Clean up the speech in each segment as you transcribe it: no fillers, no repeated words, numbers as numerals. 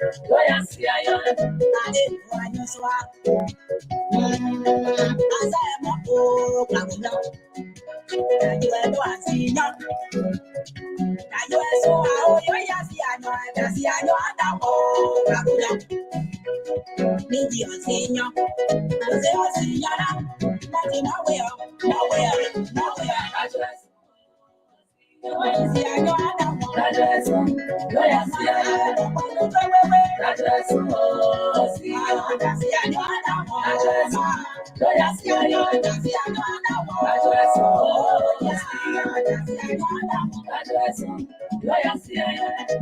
Lawyer Sia, I didn't want you swap. As I am a poor Claudio, and you are one senior. And you are so how you are Siano, and Siano, and I'm all Claudio. Media senior, was a senior, nothing nowhere, address. Siano, and I'm all address. Lawyer Sia, address. Siano, and I'm all address. Lawyer Sia, address. Address. Lawyer Sia, address.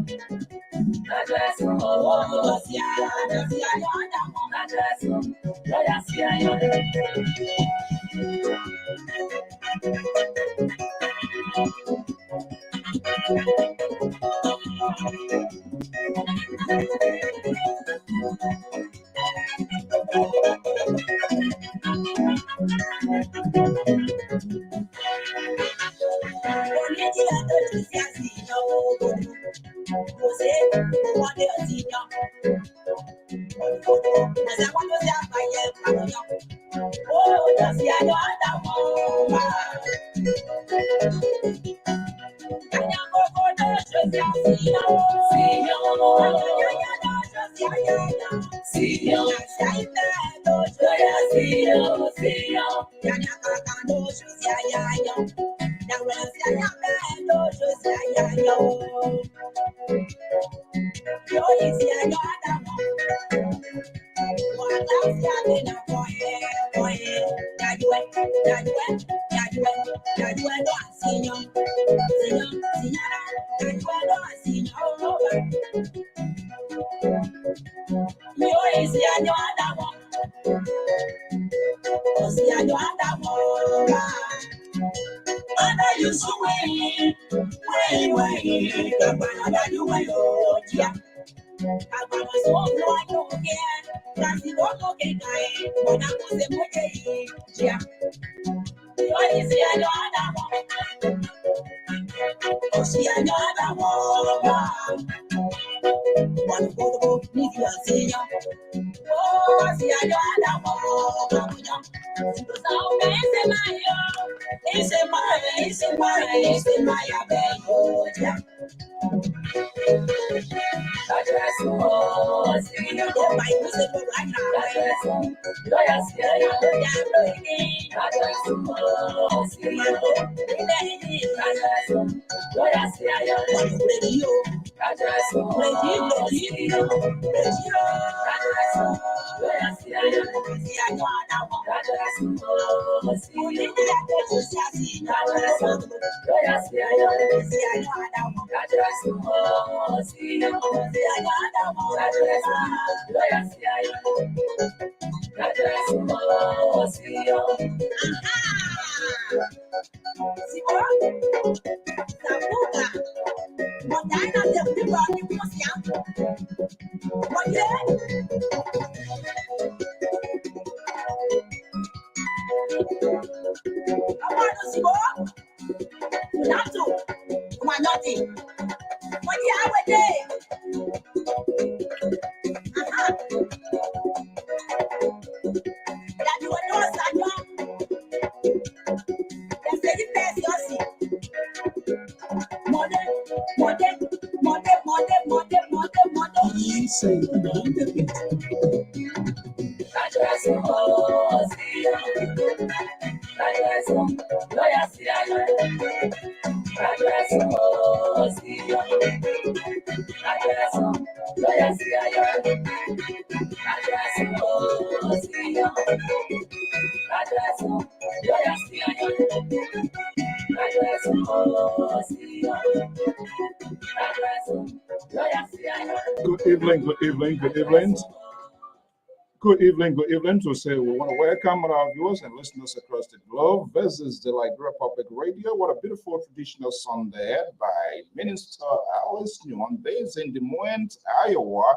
Good evening to say we want to welcome our viewers and listeners across the globe. This is the Liberia Public Radio. What a beautiful traditional Sunday by Minister Alice Newman, based in Des Moines, Iowa.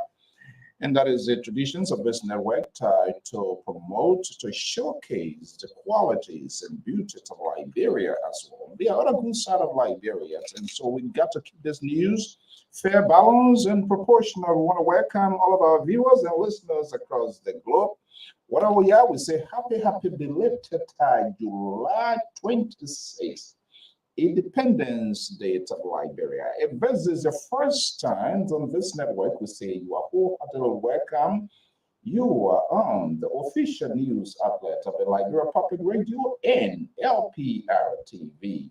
And that is the traditions of this network tied to promote, to showcase the qualities and beauties of Liberia as well. The other good side of Liberia. And so we got to keep this news fair, balanced, and proportional. We want to welcome all of our viewers and listeners across the globe. Whatever we are, we say happy belated July 26th. Independence Day of Liberia. If this is the first time on this network, we say you are wholeheartedly welcome. You are on the official news outlet of the Liberia Public Radio and Lpr-Tv.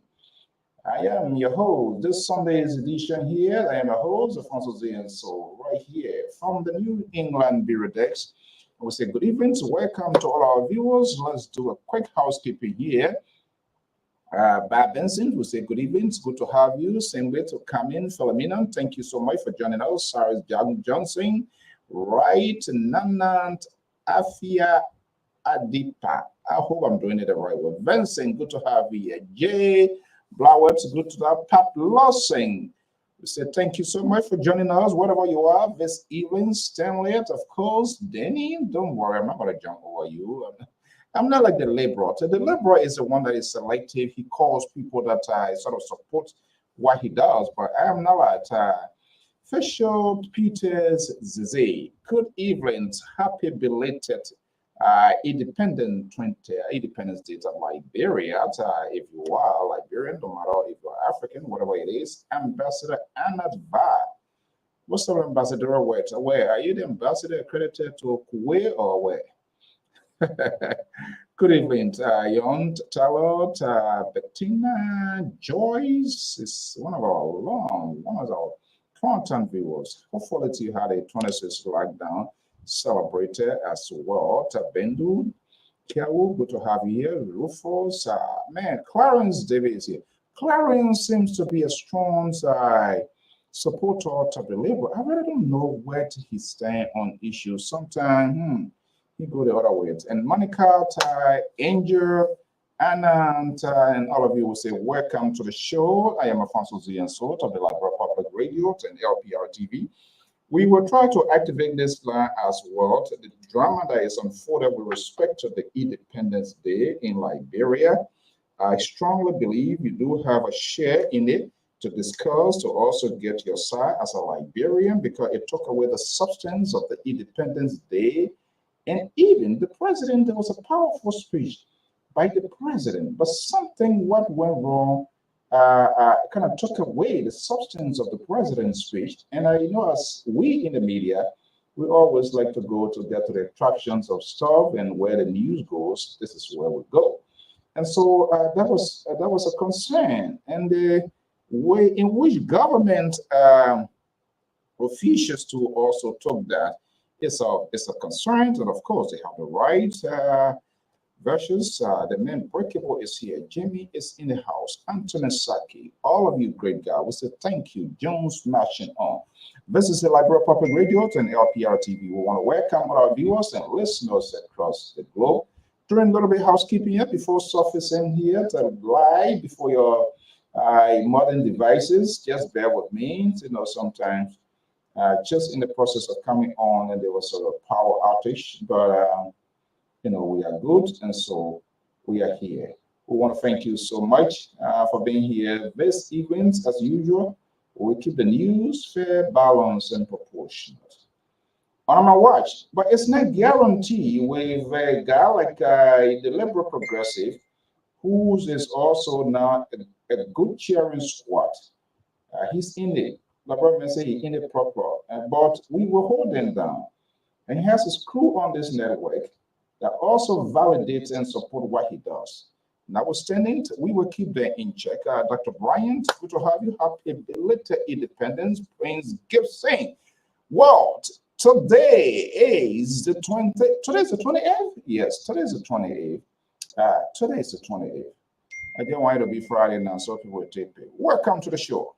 I am your host. This Sunday's edition here, I am your host, Alfonso Zienso, right here from the New England Bureau Desk. We say good evening, welcome to all our viewers. Let's do a quick housekeeping here. Bob Benson, we say good evening. It's good to have you. Same way to come in. Philomena, thank you so much for joining us. Sarah Johnson, right? Nanant Afia Adipa. I hope I'm doing it the right way. Vincent, good to have you. Jay Blowett, good to have Pat Lawson. We say thank you so much for joining us, wherever you are this evening. Stanley, of course. Denny, don't worry, I'm not going to jump over you. I'm not like the laborer. The laborer is the one that is selective. He calls people that sort of support what he does, but I am not like Fisher Peters Zize. Good evening. Happy belated Independence Day of Liberia. If you are Liberian, no matter if you're African, whatever it is, Ambassador Anad Ba. What's the ambassador word? Where are you the ambassador accredited to Kuwait or where? Good evening, Yon Talot, Bettina Joyce is one of our content viewers. Hopefully, you had a 26th lockdown celebrated as well. Tabendu, Kiawu, good to have you here. Rufus, man, Clarence David is here. Clarence seems to be a strong supporter of the labor. I really don't know where he stands on issues. Sometimes, he go the other way. And Monica, Angel, Anna, and all of you will say, welcome to the show. I am Alfonso Zienso of the Liberia Public Radio and Lpr-Tv. We will try to activate this line as well. The drama that is unfolded with respect to the Independence Day in Liberia. I strongly believe you do have a share in it to discuss, to also get your side as a Liberian, because it took away the substance of the Independence Day. And even the president, there was a powerful speech by the president, but something what went wrong kind of took away the substance of the president's speech. And as we in the media, we always like to go to get to the attractions of stuff, and where the news goes, this is where we go. And so that was a concern, and the way in which government officials to also took that. It's a concern, and of course they have the right versus the man breakable is here. Jimmy is in the house. Anthony Saki, all of you great guys. We say thank you. Jones smashing on. This is the Liberia Public Radio and Lpr-Tv. We want to welcome all our viewers and listeners across the globe. Doing a little bit of housekeeping here before surfacing here to live before your modern devices. Just bear with me. Sometimes. Just in the process of coming on, and there was a power outage, but we are good, and so we are here. We want to thank you so much for being here this evening. As usual, we keep the news fair, balanced, and proportionate on my watch, but it's not guaranteed with a guy like the Liberal Progressive, whose is also now a good cheering squad. He's in it. The government say he in it proper, but we will hold him down. And he has his crew on this network that also validates and support what he does. Notwithstanding, we will keep them in check. Dr. Bryant, good to have you. Happy belated Independence, Prince Gibson. Well, today is the 20th. Today's the 28th? Yes, today's the 28th. Today's the 28th. I don't want it to be Friday now, so people will take it. Welcome to the show.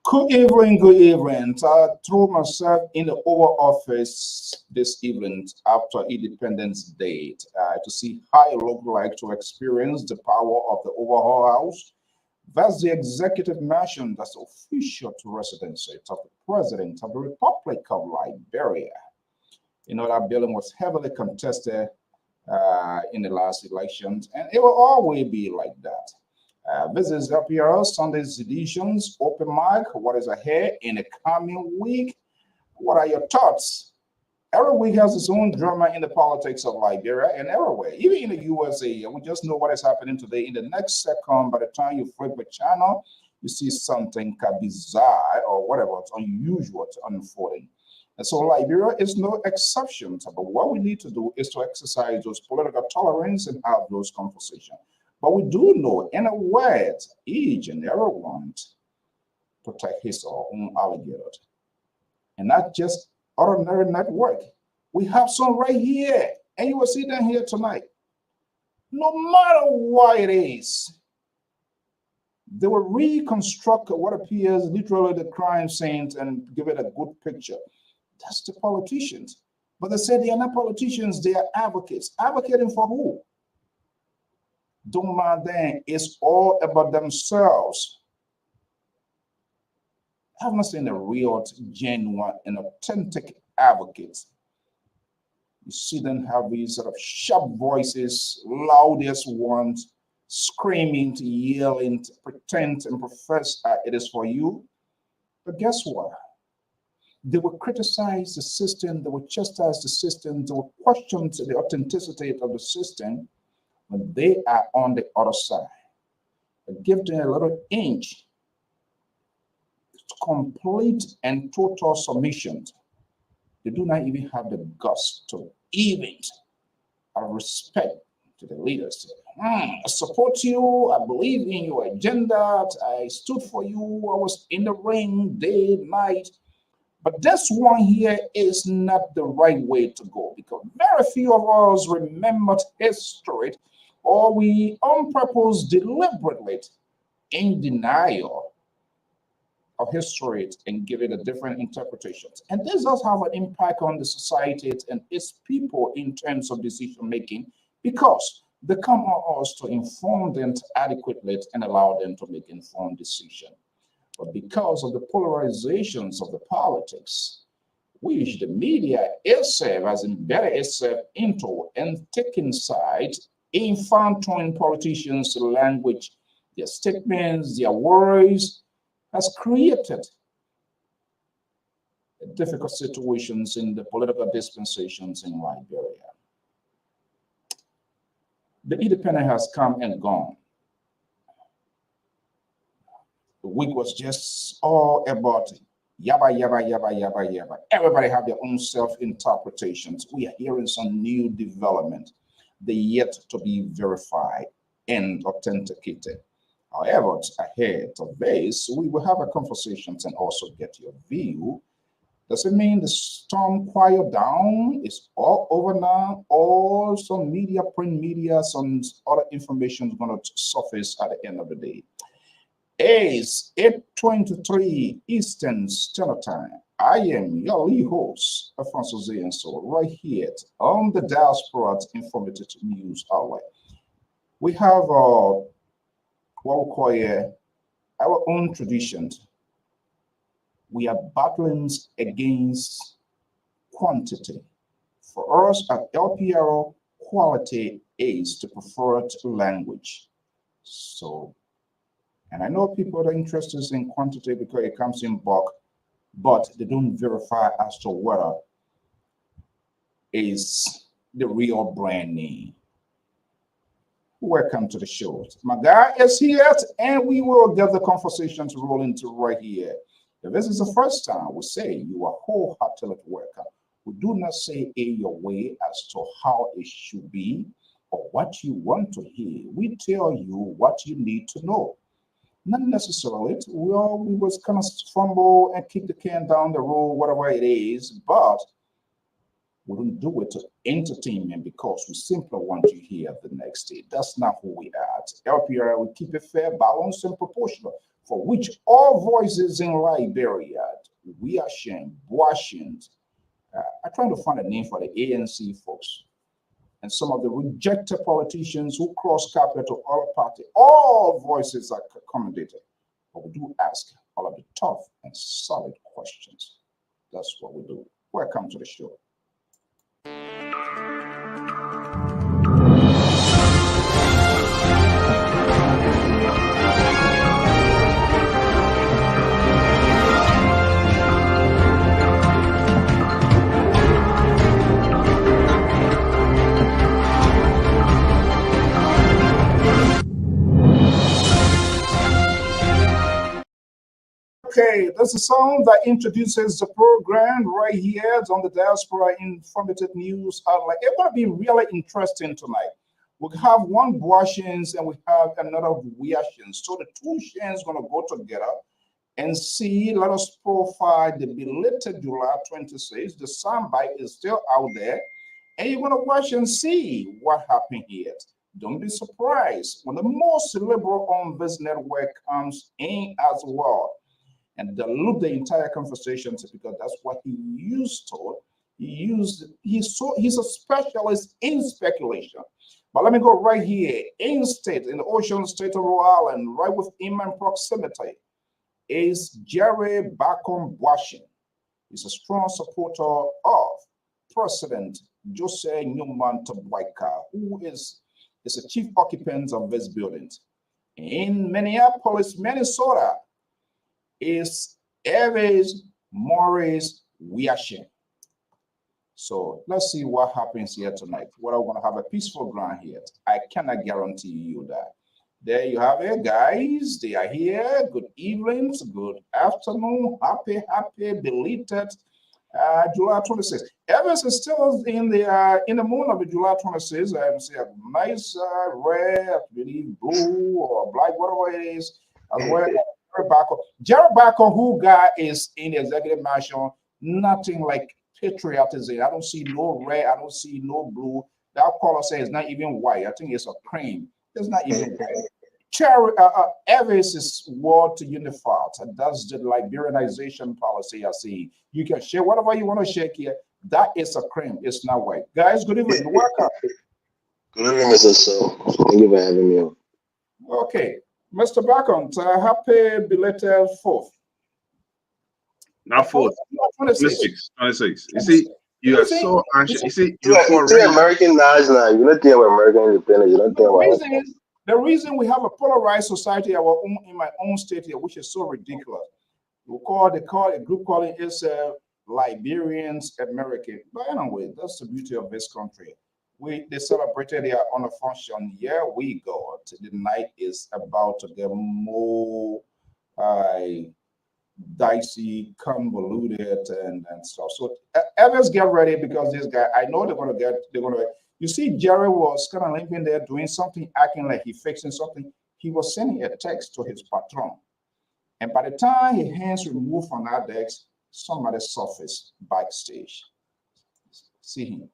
Good evening, good evening. I threw myself in the Oval Office this evening after Independence Day to see how it looked like to experience the power of the Oval House. That's the executive mansion that's official to residency of the President of the Republic of Liberia. You know, that building was heavily contested in the last elections, and it will always be like that. This is Lpr Sunday's editions, open mic. What is ahead in the coming week? What are your thoughts? Every week has its own drama in the politics of Liberia and everywhere, even in the USA. We just know what is happening today. In the next second, by the time you flip the channel, you see something bizarre or whatever, it's unusual to unfolding. And so Liberia is no exception. But what we need to do is to exercise those political tolerance and have those conversations. But we do know, in a word, each and every one protect his or own alligator. And not just ordinary network. We have some right here, and you will see them here tonight. No matter what it is, they will reconstruct what appears literally the crime scene and give it a good picture. That's the politicians. But they say they are not politicians, they are advocates. Advocating for who? Don't mind them. It's all about themselves. I have not seen a real, genuine, and authentic advocates. You see them have these sort of sharp voices, loudest ones, screaming, yelling, to pretend and profess it is for you. But guess what? They will criticize the system, they will chastise the system, they will question the authenticity of the system when they are on the other side. But give them a little inch, complete and total submission. They do not even have the guts to even respect to the leaders. I support you. I believe in your agenda. I stood for you. I was in the ring day, night. But this one here is not the right way to go because very few of us remembered history or we on purpose deliberately in denial of history and give it a different interpretations. And this does have an impact on the society and its people in terms of decision making because they come on us to inform them adequately and allow them to make informed decisions. But because of the polarizations of the politics, which the media itself has embedded itself into and taken sides in fine-tuning politicians' language, their statements, their words, has created difficult situations in the political dispensations in Liberia. The independence has come and gone. The week was just all about yabba, yabba, yabba, yabba, yabba. Everybody have their own self-interpretations. We are hearing some new development. They yet to be verified and authenticated. However, ahead of this, we will have a conversation and also get your view. Does it mean the storm quiet down? It's all over now? All some media, print media, some other information is going to surface at the end of the day. It's 8:23 Eastern Standard Time. I am your lead host, Alfonso Zienso, right here on the Diaspora Informative News Outlet. We have what we call our own traditions. We are battling against quantity. For us at LPR, quality is the preferred language. So, and I know people are interested in quantity because it comes in bulk, but they don't verify as to whether is the real brand name. Welcome to the show. My guy is here, and we will get the conversations rolling to right here. If this is the first time, we say you are wholeheartedly welcome. We do not say your way as to how it should be or what you want to hear. We tell you what you need to know. Not necessarily, we was kind of fumble and kick the can down the road, whatever it is, but We don't do it to entertainment because we simply want to hear the next day. That's not who we are. At LPR, we keep it fair, balanced, and proportional, for which all voices in Liberia, we are sharing, Washington. I'm trying to find a name for the ANC folks and some of the rejected politicians who cross carpet to all party. All voices are accommodated, but we do ask all of the tough and solid questions. That's what we do. Welcome to the show. Okay, that's a song that introduces the program right here. It's on the Diaspora Informative News Outlet. It will be really interesting tonight. We have one Boashins and we have another Weashins. So the two Shins going to go together and see, let us profile the belated July 26th. The soundbite is still out there. And you're going to watch and see what happened here. Don't be surprised when the most liberal on this network comes in as well and dilute the entire conversation, because that's what he used to. He's a specialist in speculation. But let me go right here in the ocean state of Rhode Island, right with him in proximity, is Jerry Bacon Boashin. He's a strong supporter of President Jose Newman Tabwaika, who is the chief occupant of this building. In Minneapolis, Minnesota, is Eves Morris Weashing. So let's see what happens here tonight. What I want to have a peaceful ground here. I cannot guarantee you that. There you have it, guys. They are here. Good evening, good afternoon. Happy belated July 26th. Evans is still in the moon of the July 26th. I see a nice red, I believe blue or black, whatever it is, as well. Jerry Bacon, who guy is in the executive mansion, nothing like patriotism. I don't see no red, I don't see no blue. That color says it's not even white. I think it's a cream. It's not even white. Evans is word to unify. That's the Liberianization policy I see. You can share whatever you want to shake here. That is a cream. It's not white. Guys, good evening. Welcome. Good evening, Mr. So. Thank you for having me on. Okay. Mr. Bacon, happy belated 4th. Not 4th. 26. You see, you are so anxious. You see, you're American national. You don't think about American independence. You don't think about the reason we have a polarized society in my own state here, which is so ridiculous. They call a group calling itself Liberians American. But anyway, that's the beauty of this country. They celebrated their honor function. Here we go. The night is about to get more dicey, convoluted, and stuff. So Evans, get ready, because this guy, I know they're gonna. You see, Jerry was kind of limping there, doing something, acting like he's fixing something. He was sending a text to his patron, and by the time his hands removed from our decks, somebody surfaced backstage. See him.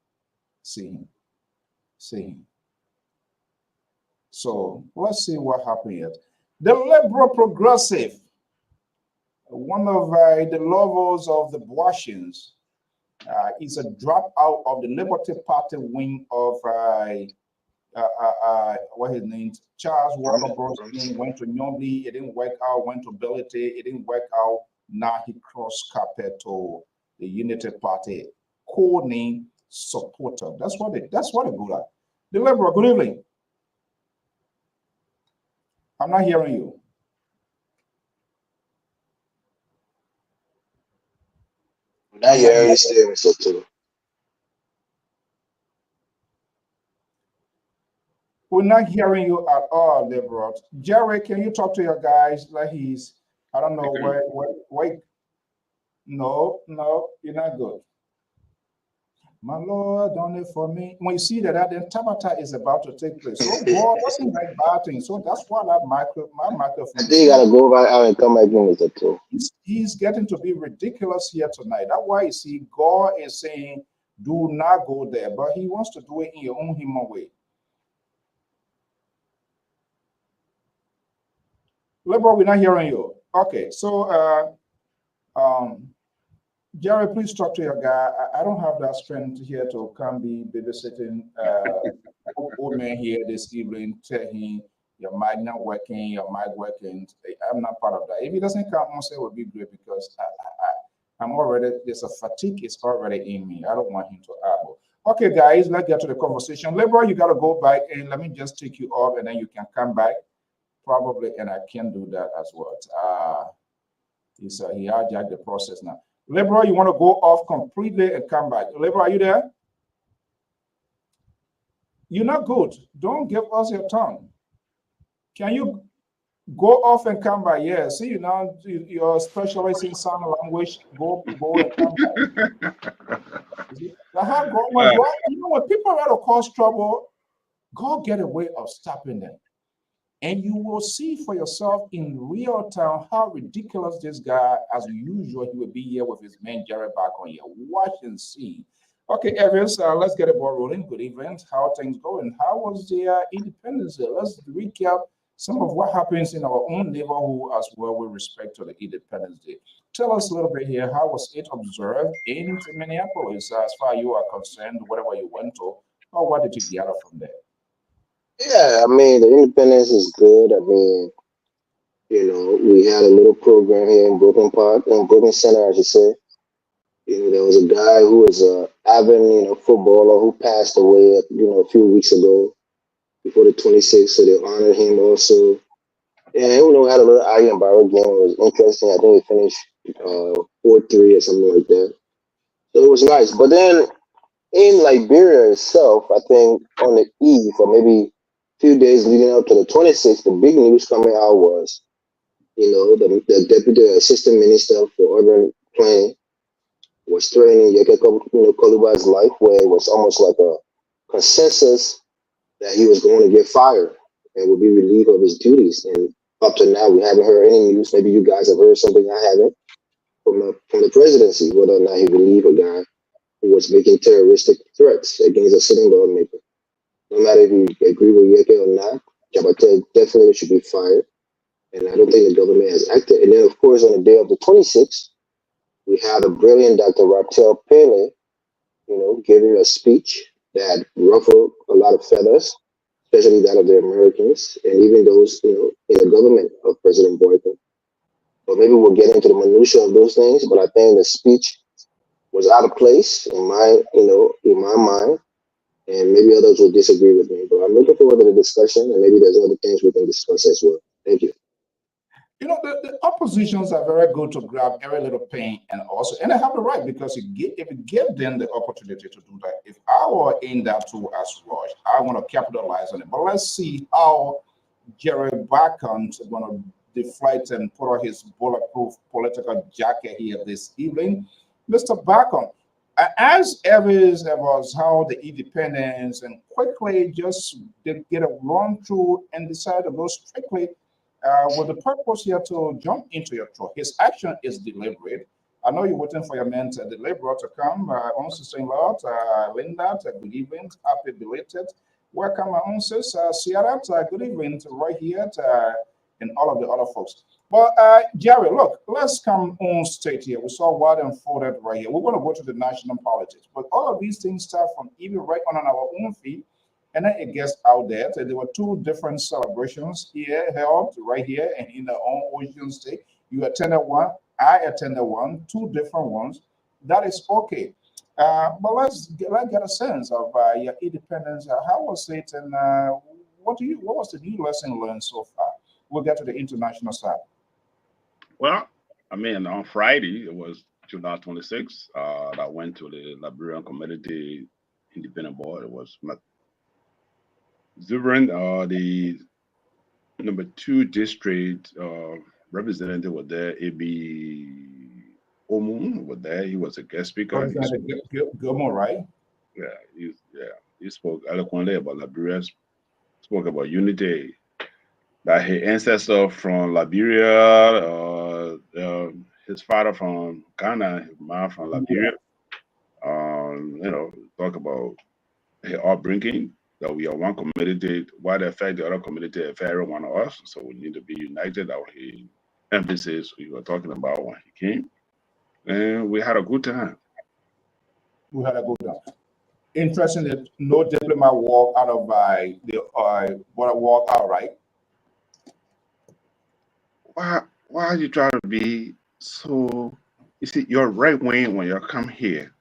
So let's see what happened here. The liberal progressive, one of the lovers of the Boashins, is a dropout of the Liberty Party wing of what his name, Charles Walker Brunson. Went to Nyombi, it didn't work out. Went to Belity, it didn't work out. Now he crossed carpet to the Unity Party, codename supporter. That's what they good at. The liberal, good evening. I'm not hearing you. Now you're already staring so too. We're not hearing you at all, liberal. Jerry, can you talk to your guys like he's, I don't know, wait. No, you're not good. My Lord, done it for me. When you see that, then Tabata is about to take place. So God doesn't like bad things. So that's why my microphone. I think you gotta go right out and come back in with it too. He's getting to be ridiculous here tonight. That's why you see God is saying Do not go there. But he wants to do it in your own human way. Liberal, we're not hearing you. Okay, so Jerry, please talk to your guy. I don't have that strength here to come be babysitting old man here this evening. Tell him your mic not working, your mic working. I'm not part of that. If he doesn't come on, say it would be great because I'm already, there's a fatigue is already in me. I don't want him to argue. Okay, guys, let's get to the conversation. Liberal, you got to go back and let me just take you off and then you can come back. Probably, and I can do that as well. He hijacked the process now. Liberal, you want to go off completely and come back. Liberal, are you there? You're not good. Don't give us your tongue. Can you go off and come back? Yeah, see, you now you're specializing in sign language. Go and come back. You know, when people are to cause trouble, God get a way of stopping them. And you will see for yourself in real time how ridiculous this guy, as usual, he will be here with his man Jerry back on here. Watch and see. Okay, Evans, let's get a ball rolling. Good evening. How things going? How was the Independence Day? Let's recap some of what happens in our own neighborhood as well with respect to the Independence Day. Tell us a little bit here. How was it observed in Minneapolis as far as you are concerned, whatever you went to, or what did you gather from there? Yeah, I mean, the independence is good. I mean, you know, we had a little program here in Brooklyn Park, in Brooklyn Center, I should say. You know, there was a guy who was a avid, you know, footballer who passed away, you know, a few weeks ago before the 26th, so they honored him also. And you know, had a little Iron Barrow game. It was interesting. I think they finished 4-3 or something like that. So it was nice. But then in Liberia itself, I think on the eve or maybe a few days leading up to the 26th, the big news coming out was, you know, the deputy assistant minister for urban planning was threatening Koluba's life, where it was almost like a consensus that he was going to get fired and would be relieved of his duties. And up to now, we haven't heard any news. Maybe you guys have heard something I haven't from the presidency, whether or not he relieved a guy who was making terroristic threats against a sitting lawmaker. No matter if you agree with Yeke or not, Jabate definitely should be fired. And I don't think the government has acted. And then, of course, on the day of the 26th, we had a brilliant Dr. Raptel Pele, you know, giving a speech that ruffled a lot of feathers, especially that of the Americans and even those, you know, in the government of President Boyko. But maybe we'll get into the minutia of those things. But I think the speech was out of place in my mind, and maybe others will disagree with me. But I'm looking forward to the discussion, and maybe there's other things we can discuss as well. Thank you. You know, the oppositions are very good to grab every little pain and they have the right because if you give them the opportunity to do that, if I were in that too as Rush, I want to capitalize on it. But let's see how Jerry Bacon is going to deflate and put on his bulletproof political jacket here this evening. Mr. Bacon, as evidence was how the independence and quickly just get a run through and decide to go strictly with the purpose here to jump into your throat. His action is deliberate. I know you're waiting for your man to deliver to come. On sister-in-law, Linda, good evening, happy belated. Welcome, my own sis, Sierra, good evening, right here, and all of the other folks. But Jerry, look, let's come on state here. We saw what unfolded right here. We're going to go to the national politics, but all of these things start from even right on our own feet. And then it gets out there. So there were two different celebrations here held right here and in our own Ocean State. You attended one, I attended one, two different ones. That is okay. But let's get a sense of your independence. How was it, and what was the new lesson learned so far? We'll get to the international side. Well, I mean, on Friday it was July 26th. I went to the Liberian Community Independent Board. It was Zuberin, the number 2 district representative was there. A.B. Omun was there. He was a guest speaker. Gilmore, right? Yeah, he spoke eloquently about Liberia. Spoke about unity. That his ancestor from Liberia, his father from Ghana, his mom from Liberia. talk about upbringing, that we are one community, what affect the other community affect every one of us. So we need to be united. That he emphasis we were talking about when he came, and we had a good time. We had a good time. Interesting that no diplomat walk out of walk out, right? Why are you trying to be so? You see, you're right wing when you come here.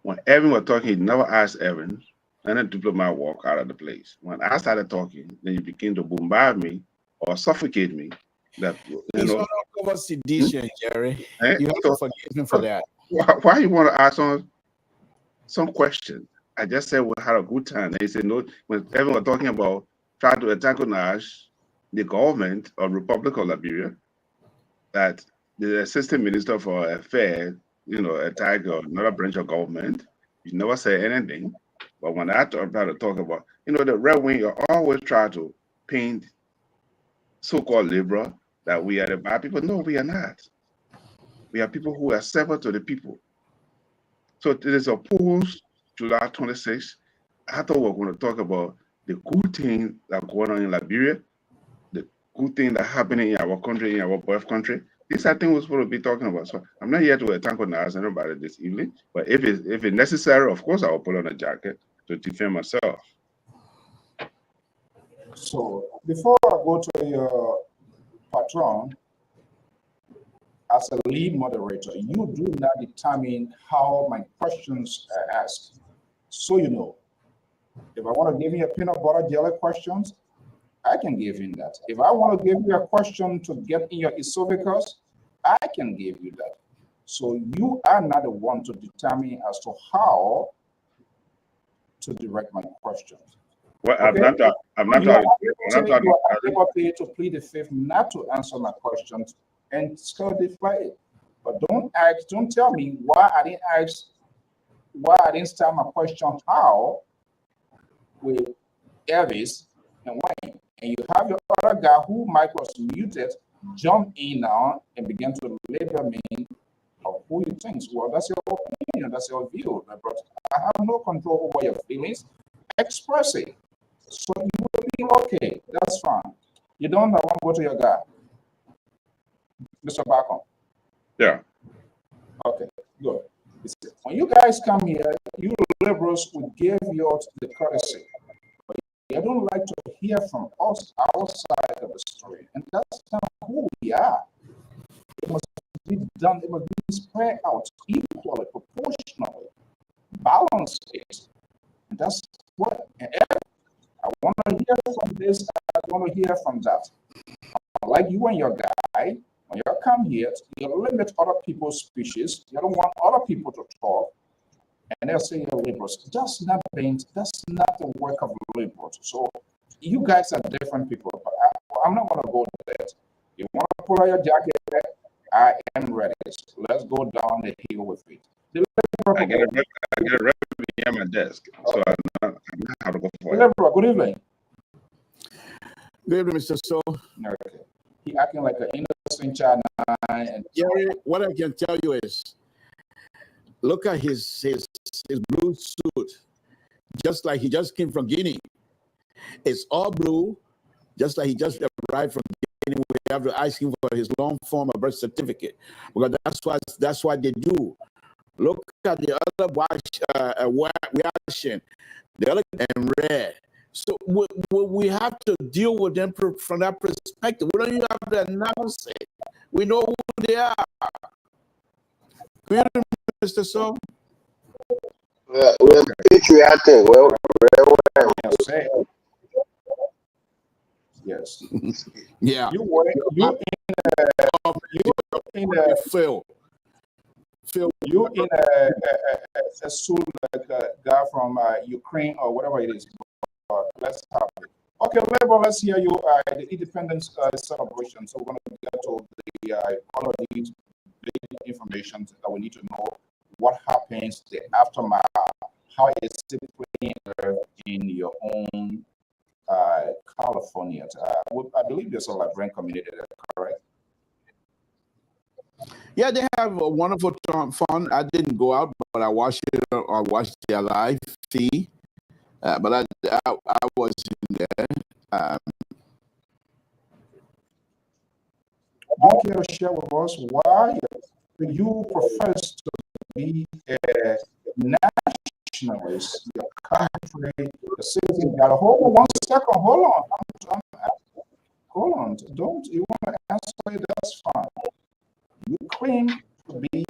When Evan was talking, he never asked Evan, and then diplomat walk out of the place. When I started talking, then you begin to bombard me or suffocate me. That It's all over sedition, Jerry. You have to forgive him for that. Why you want to ask some question? I just said we had a good time. They said no. When Evan was talking about trying to antagonize the government of Republic of Liberia, that the assistant minister for affairs, attack another branch of government. You never say anything. But when I try to talk about, the red wing, you always try to paint so-called liberal that we are the bad people. No, we are not. We are people who are separate to the people. So it is opposed July 26th. I thought we were going to talk about the good things that are going on in Liberia, the good things that are happening in our country, in our birth country. These are things we're supposed to be talking about. So I'm not here to antagonize anybody this evening, but if it's necessary, of course, I will put on a jacket to defend myself. So before I go to your patron, as a lead moderator, you do not determine how my questions are asked. So you know, if I want to give you a peanut butter jelly questions, I can give you that. If I want to give you a question to get in your esophagus, I can give you that. So you are not the one to determine as to how to direct my questions. Well, okay? I'm not talking to plead the fifth not to answer my questions and still defy it. But don't tell me why I didn't start my question how with Elvis and Wayne. And you have your other guy who mic was muted, jump in now and begin to label me of who you think. Well, that's your opinion, that's your view. But I have no control over your feelings. Express it. So you will be okay. That's fine. You don't want to go to your guy. Mr. Bacon. Yeah. Okay, good. When you guys come here, you liberals will give you the courtesy. But you don't like to hear from us, our side of the story. And that's not who we are. It must be done, it must be spread out equally, proportionally, balanced it. And that's what I want to hear from this, I want to hear from that. Like you and your guy, when you come here, you limit other people's speeches. You don't want other people to talk. And they'll say you're liberals. That's not the work of liberals. So you guys are different people. But I'm not going to go to that. You want to pull out your jacket? I am ready. So let's go down the hill with it. I get it ready at my desk. So I know how to go for it. Liberal, good evening. Good evening, Mr. So. Okay. He acting like an innocent child. And Jerry, what I can tell you is, look at his blue suit, just like he just came from Guinea. It's all blue, just like he just arrived from Guinea. We have to ask him for his long form of birth certificate, because that's what they do. Look at the other reaction, the other and red. So we have to deal with them from that perspective. We don't even have to announce it. We know who they are. Good, Mr. So. We're patriotic. yes. Yeah. You in a suit like a guy from Ukraine or whatever it is. Let's have it. Okay, let's hear you. The independence celebration. So we're going to get to the all of these information that we need to know. What happens, the aftermath, how is it playing in your own California? I believe there's a Liberian community there, correct? Yeah, they have a wonderful fun. I didn't go out, but I watched it. I watched their live feed. But I was in there. Do you care to share with us why you profess to be a nationalist? Your country, the citizen. Got a hold on 1 second. Hold on. Hold on. Don't you want to answer it? That's fine. You claim to be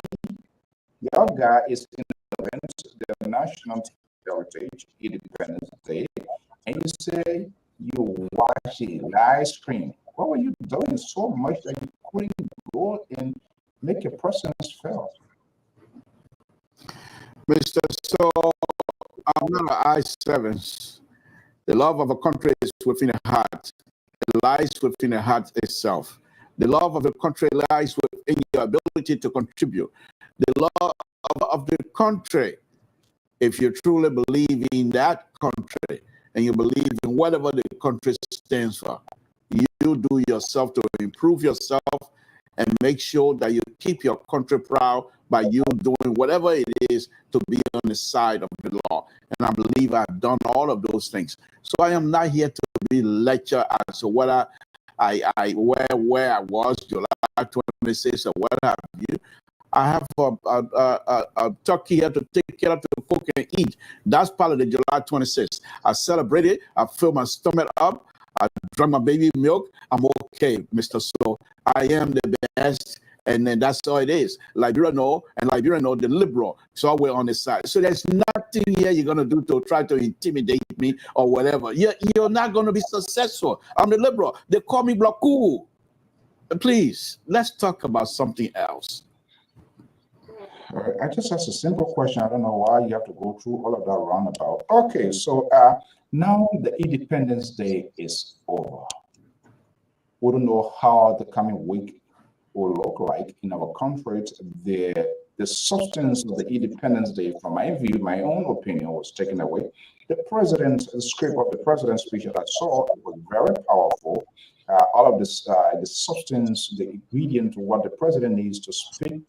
your guy is in the national heritage Independence Day, and you say you watch a live stream. What were you doing so much that you couldn't go and make your presence felt? Mr. So I'm not an I7. The love of a country is within the heart. It lies within the heart itself. The love of the country lies within your ability to contribute. The love of the country, if you truly believe in that country and you believe in whatever the country stands for, you do yourself to improve yourself and make sure that you keep your country proud by you doing whatever it is to be on the side of the law. And I believe I've done all of those things. So I am not here to be lecture as to whether where I was July 26th or what have you. I have a turkey here to take care of, to cook and eat. That's part of the July 26th. I celebrate it. I fill my stomach up. I drank my baby milk. I'm okay, Mr. So I am the best. And then that's all it is. Liberia know, and Liberia know the liberal. So we're on the side. So there's nothing here you're going to do to try to intimidate me or whatever. You're not going to be successful. I'm the liberal. They call me Blaku. Please, let's talk about something else. I just asked a simple question. I don't know why you have to go through all of that roundabout. Okay, so now the Independence Day is over. We don't know how the coming week will look like in our country. The substance of the Independence Day, from my view, my own opinion, was taken away. The script of the president's speech that I saw was very powerful. All of this, the substance, the ingredient, what the president needs to speak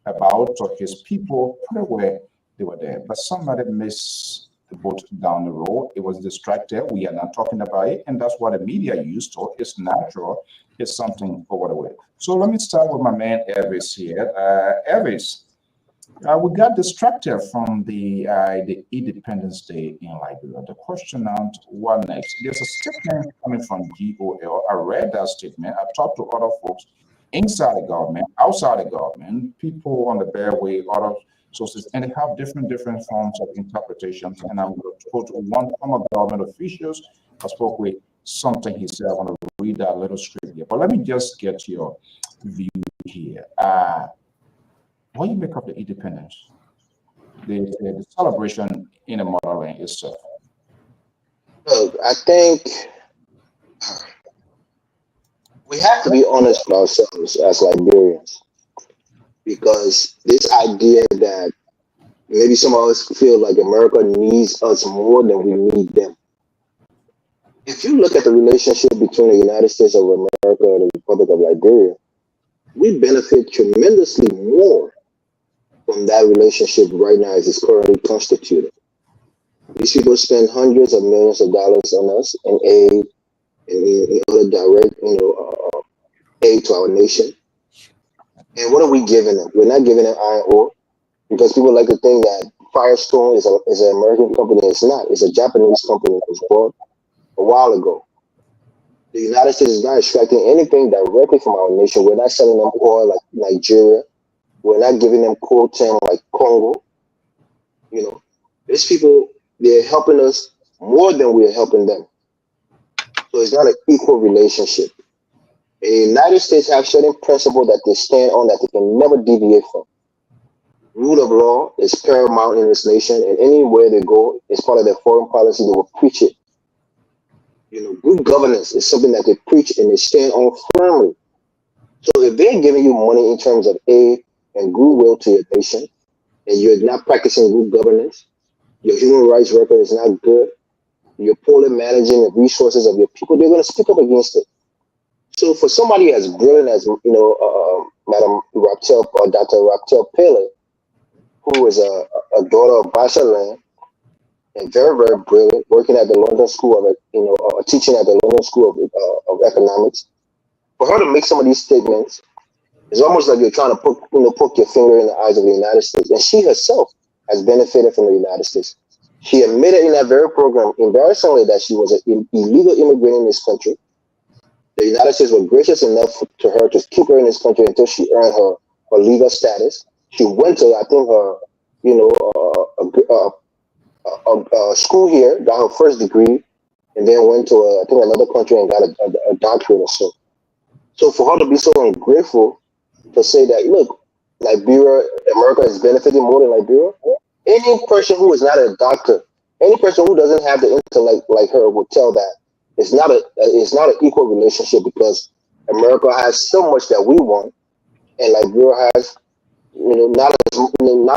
about to his people, they were there. But somebody missed the boat down the road. It was distracted. We are not talking about it, and that's what the media used to. It's natural. It's something over the way. So let me start with my man Elvis here. Elvis, we got distracted from the Independence Day in Liberia. The question now, what next? There's a statement coming from GOL. I read that statement. I talked to other folks inside the government, outside the government, people on the Bearway, other sources, and they have different forms of interpretations. And I'm going to quote one former government officials. I spoke with something he said. I want to read that little script here. But let me just get your view here. What do you make of the independence, the celebration in the motherland itself? Look, I think we have to be honest with ourselves as Liberians, because this idea that maybe some of us feel like America needs us more than we need them. If you look at the relationship between the United States of America and the Republic of Liberia, we benefit tremendously more from that relationship right now as it's currently constituted. These people spend hundreds of millions of dollars on us in aid and in other direct, aid to our nation. And what are we giving them? We're not giving them iron ore, because people like to think that Firestone is an American company. It's not. It's a Japanese company that was bought a while ago. The United States is not extracting anything directly from our nation. We're not selling them oil like Nigeria. We're not giving them coltan like Congo. These people, they're helping us more than we're helping them. So it's not an equal relationship. The United States have certain principles that they stand on that they can never deviate from. Rule of law is paramount in this nation, and anywhere they go, it's part of their foreign policy. They will preach it. Good governance is something that they preach and they stand on firmly. So if they're giving you money in terms of aid and goodwill to your nation, and you're not practicing good governance, your human rights record is not good, you're poorly managing the resources of your people, they're going to speak up against it. So for somebody as brilliant as Madam Raptel or Dr. Raptel Pele, who is a daughter of Bachelor and very, very brilliant, working at the London School of teaching at the London School of Economics, for her to make some of these statements, it's almost like you're trying to poke your finger in the eyes of the United States. And she herself has benefited from the United States. She admitted in that very program, embarrassingly, that she was an illegal immigrant in this country. The United States was gracious enough to her to keep her in this country until she earned her legal status. She went to, I think, her school here, got her first degree, and then went to, I think, another country and got a doctorate or so. So for her to be so ungrateful to say that, look, Liberia, America is benefiting more than Liberia, any person who is not a doctor, any person who doesn't have the intellect like her will tell that it's not an equal relationship, because America has so much that we want, and Liberia has not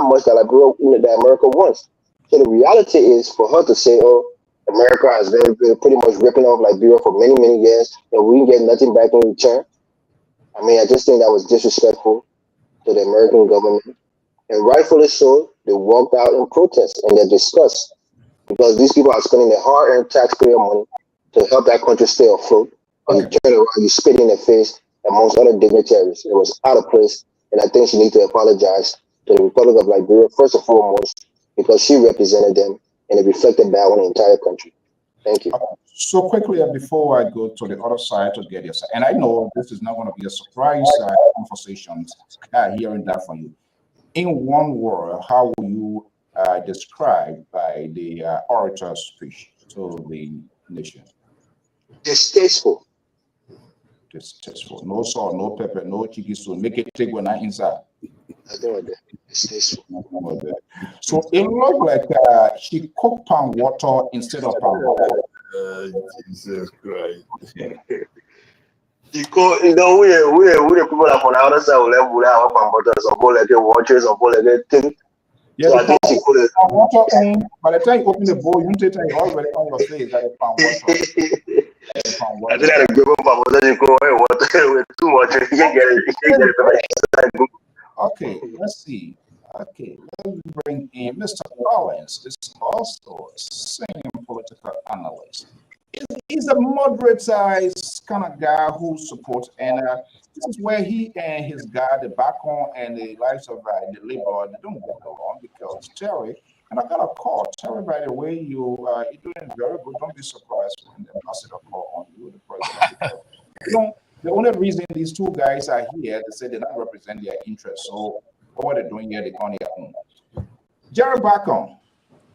much that Liberia that America wants. So the reality is for her to say, oh, America has been pretty much ripping off Liberia for many, many years, and we didn't get nothing back in return. I mean, I just think that was disrespectful to the American government. And rightfully so, they walked out in protest and they discussed, because these people are spending their hard-earned taxpayer money to help that country stay afloat. And you turn around, you spit in their face amongst other dignitaries. It was out of place, and I think she needs to apologize to the Republic of Liberia, first and foremost, because she represented them and it reflected back on the entire country. Thank you. So quickly, before I go to the other side to get your side, and I know this is not going to be a surprise conversation hearing that from you. In one word, how will you describe by the orator's speech to the nation? Distasteful. Distasteful. No salt, no pepper, no chicken soup. Make it take when I inside. I don't know. Distasteful. So it looked like she cooked palm water instead of palm water. Jesus Christ. We the people that from the other side will let our palm butter, some people like watches, some people like thing. Yeah, so I think she could have water by the time you open the bowl, you take it already on your face that it's palm water. I think that a good palm butter, you go water with too much, you can get it. Okay, let's see. Okay, let's bring in Mr. Collins. This is also a senior political analyst. He's a moderate-sized kind of guy who supports, and this is where he and his guy, the backbone and the lives of the Labour, they don't get along, because Terry, and I got a call. Terry, by the way, you're doing very good. Don't be surprised when the ambassador call on you, the president. The only reason these two guys are here, they say they don't represent their interests. So what they're doing here, they're on their own. Jerry Bacon,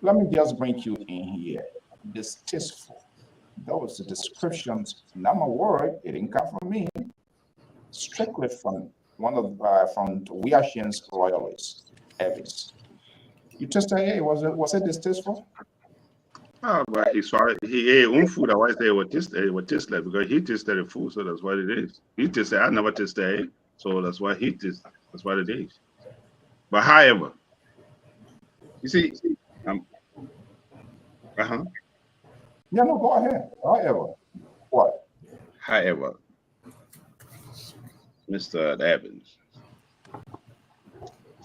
let me just bring you in here. Distasteful. That was the description. Not my word. It didn't come from me. Strictly from one of from Wiashin's loyalists, Evans. You tested it. Was it distasteful? Oh, but he saw it. He ate own food. I was there with tasteless because he tasted the food, so that's what it is. He tasted. I never tasted it, so that's why he tasted. That's what it is. But however, you see, Yeah, no, go ahead. However, what? However, Mr. Evans,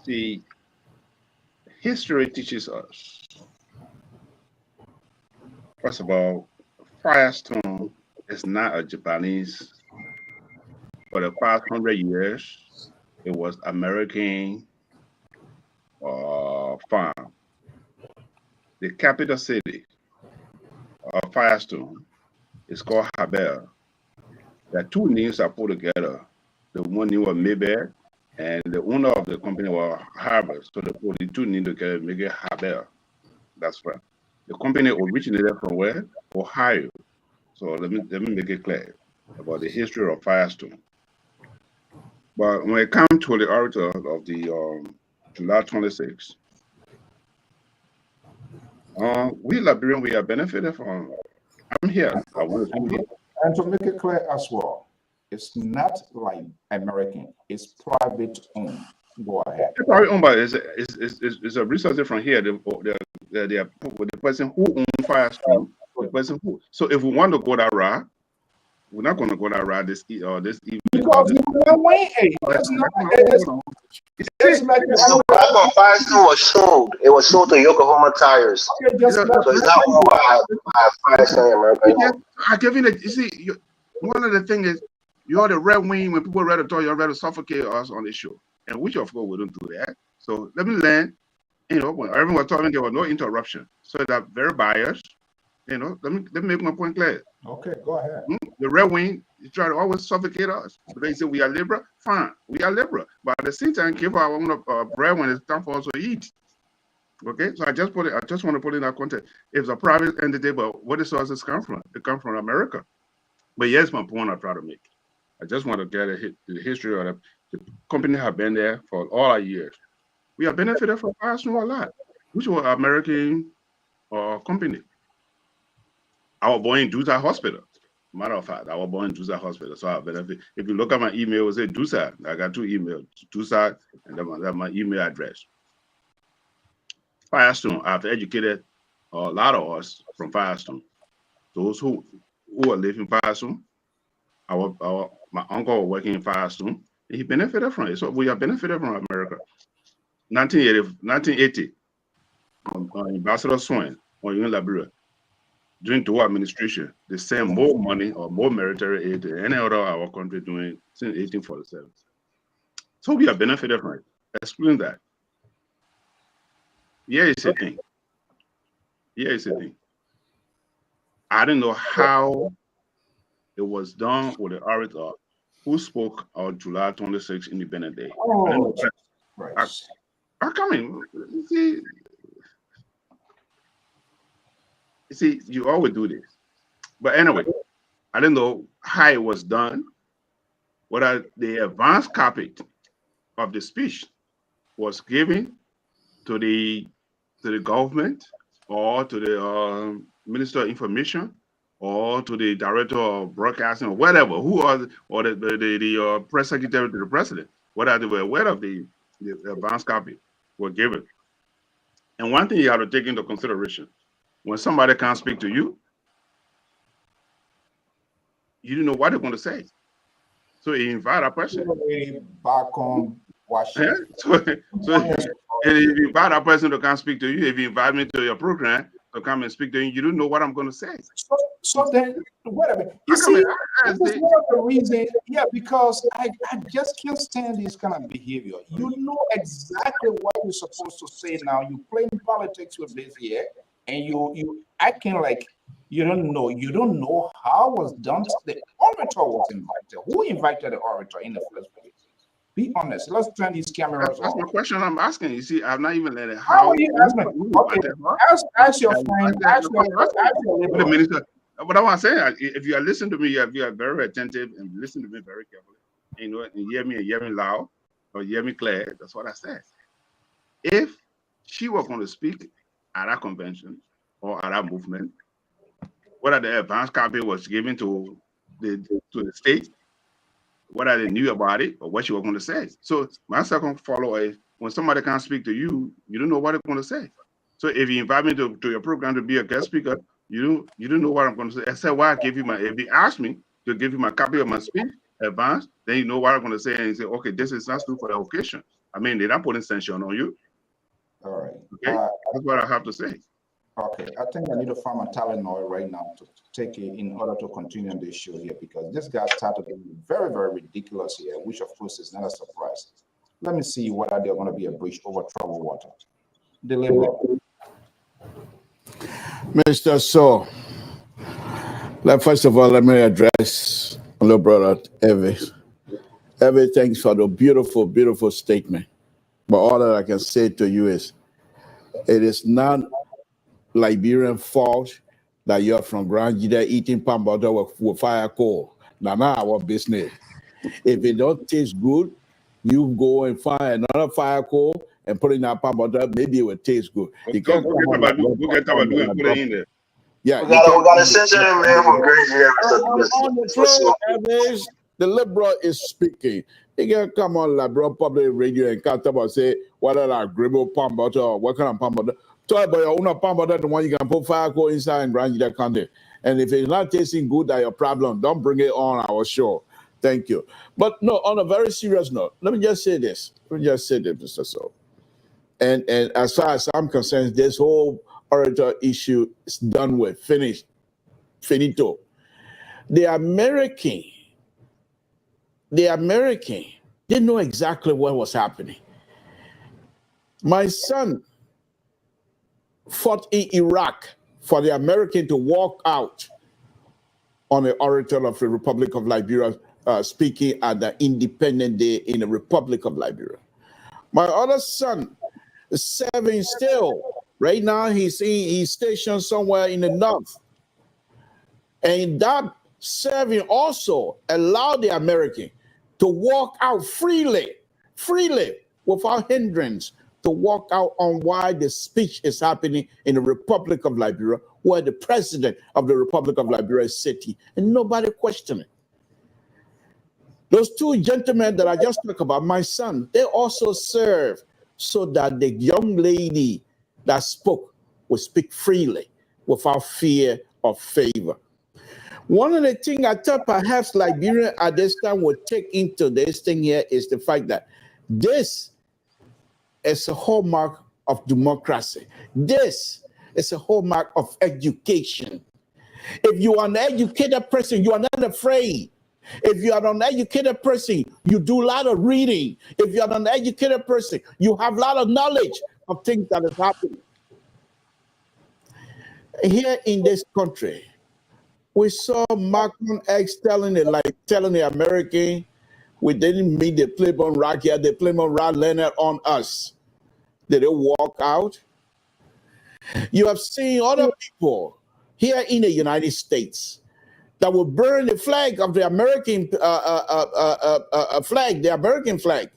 see, history teaches us. First of all, Firestone is not a Japanese. For the past 100 years, it was American farm. The capital city of Firestone is called Habel. The two names are put together. The one name was Mayberg, and the owner of the company was Harvard. So they put the two names together, make it Habel. That's right. The company originated from where? Ohio. So let me make it clear about the history of Firestone. But when it comes to the orator of the July 26th, we Liberians, we are benefited from. I'm here. I want to be here. And to make it clear as well, it's not like American. It's private owned. Go ahead. It's private owned, but it's a resource from here. The person who owns Firestone, the person who. So if we want to go that route, we're not going to go that route this evening. Because you know, wait, hey, that's not it's like So back on Firestone was sold. It was sold to Yokohama Tires. okay, just So it's not owned by Firestone America. I give you you see, one of the things is you're the red wing. When people read to talk, you're ready to suffocate us on this show, and which of course we don't do that. So let me learn. You know, when everyone was talking, there was no interruption. So that very biased. You know, let me make my point clear. okay, go ahead. The red wing, you try to always suffocate us. They say we are liberal, fine, we are liberal. But at the same time, give our own bread when it's time for us to eat. Okay, so I just want to put in that context. It's a private entity, but where the sources come from? They come from America. But here's my point I try to make. I just want to get the history of the company have been there for all our years. We have benefited from Firestone a lot, which was American company. I was born in Dusa Hospital. Matter of fact, I was born in Dusa Hospital, so I benefit. If you look at my email, it says Dusa. I got 2 emails, Dusa, and that's my email address. Firestone, I've educated a lot of us from Firestone. Those who are living in Firestone, my uncle was working in Firestone, and he benefited from it. So we have benefited from America. 1980, Ambassador Swain in Liberia, during the administration, they sent more money or more military aid than any other of our country doing since 1847. So we have benefited from it. Explain that. Here is the thing. I didn't know how it was done with the orator who spoke on July 26th, Independence Day. Oh, right. I come in. You see, you always do this. But anyway, I didn't know how it was done. Whether the advance copy of the speech was given to the government or to the Minister of Information or to the Director of Broadcasting or whatever, or the press secretary to the president, whether they were aware of the advance copy were given. And one thing you have to take into consideration, when somebody can't speak to you, you don't know what they're going to say. So you invite a person. Back on Washington. So if you invite a person to come speak to you, if you invite me to your program to come and speak to you, you don't know what I'm going to say. So then, wait a minute. You see, this is one of the reasons, because I just can't stand this kind of behavior. You know exactly what you're supposed to say now. You're playing politics with this here, and you acting like you don't know how it was done. The orator was invited. Who invited the orator in the first place? Be honest. Let's turn these cameras That's off. my question I'm asking. You see, I've not even let it. How are you asking? Okay, ask your friend. Ask your minister. But I want to say, if you are listening to me, if you are very attentive and listen to me very carefully, you know, and hear me loud or hear me clear, that's what I said. If she was going to speak at that convention or at that movement, whether the advance copy was given to the state, whether they knew about it or what she was going to say. So my second follow is when somebody can't speak to you, you don't know what they're going to say. So if you invite me to your program to be a guest speaker, you don't know what I'm going to say. Except why I give you if you ask me to give you my copy of my speech advance, then you know what I'm going to say and you say, okay, this is not true for the occasion. I mean, they're not putting sanction on you. All right. Okay, that's what I have to say. Okay, I think I need to find my Tylenol right now to take it in order to continue on this show here, because this guy started being very, very ridiculous here, which of course is not a surprise. Let me see whether there's going to be a breach over troubled water. Deliver. Mr. So, first of all, let me address my little brother, Evie. Evie, thanks for the beautiful, beautiful statement. But all that I can say to you is, it is not Liberian fault that you're from Grand Gida eating palm butter with fire coal. Now our business. If it don't taste good, you go and find another fire coal and put it in that palm butter. Maybe it will taste good. You can't Go get Tabadu and put it in there. Yeah, we got a censor in there for Grand Gida. The liberal is speaking. You can come on liberal public radio and can't about say whether that gribble palm butter or what kind of palm butter. Talk about your own palm butter, the one you can put fire coal inside and grind that content. And if it's not tasting good, that's your problem. Don't bring it on our show. Thank you. But no, on a very serious note, let me just say this. Mr. So. And as far as I'm concerned, this whole orator issue is done with, finished, finito. The American, they know exactly what was happening. My son fought in Iraq for the American to walk out on the orator of the Republic of Liberia speaking at the Independent Day in the Republic of Liberia. My other son is serving still. Right now, he's stationed somewhere in the north. And that serving also allowed the American to walk out freely, without hindrance, to walk out on why the speech is happening in the Republic of Liberia, where the president of the Republic of Liberia is sitting, and nobody questioned it. Those two gentlemen that I just talked about, my son, they also serve so that the young lady that spoke would speak freely without fear or favor. One of the things I thought perhaps Liberia at this time would take into this thing here is the fact that this is a hallmark of democracy. This is a hallmark of education. If you are an educated person, you are not afraid. If you are an educated person, you do a lot of reading. If you are an educated person, you have a lot of knowledge of things that is happening. Here in this country, we saw Malcolm X telling the American, we didn't mean the Plymouth Rock here, the Plymouth Rock landed on us. Did they walk out? You have seen other people here in the United States that will burn the flag of the American flag, the American flag.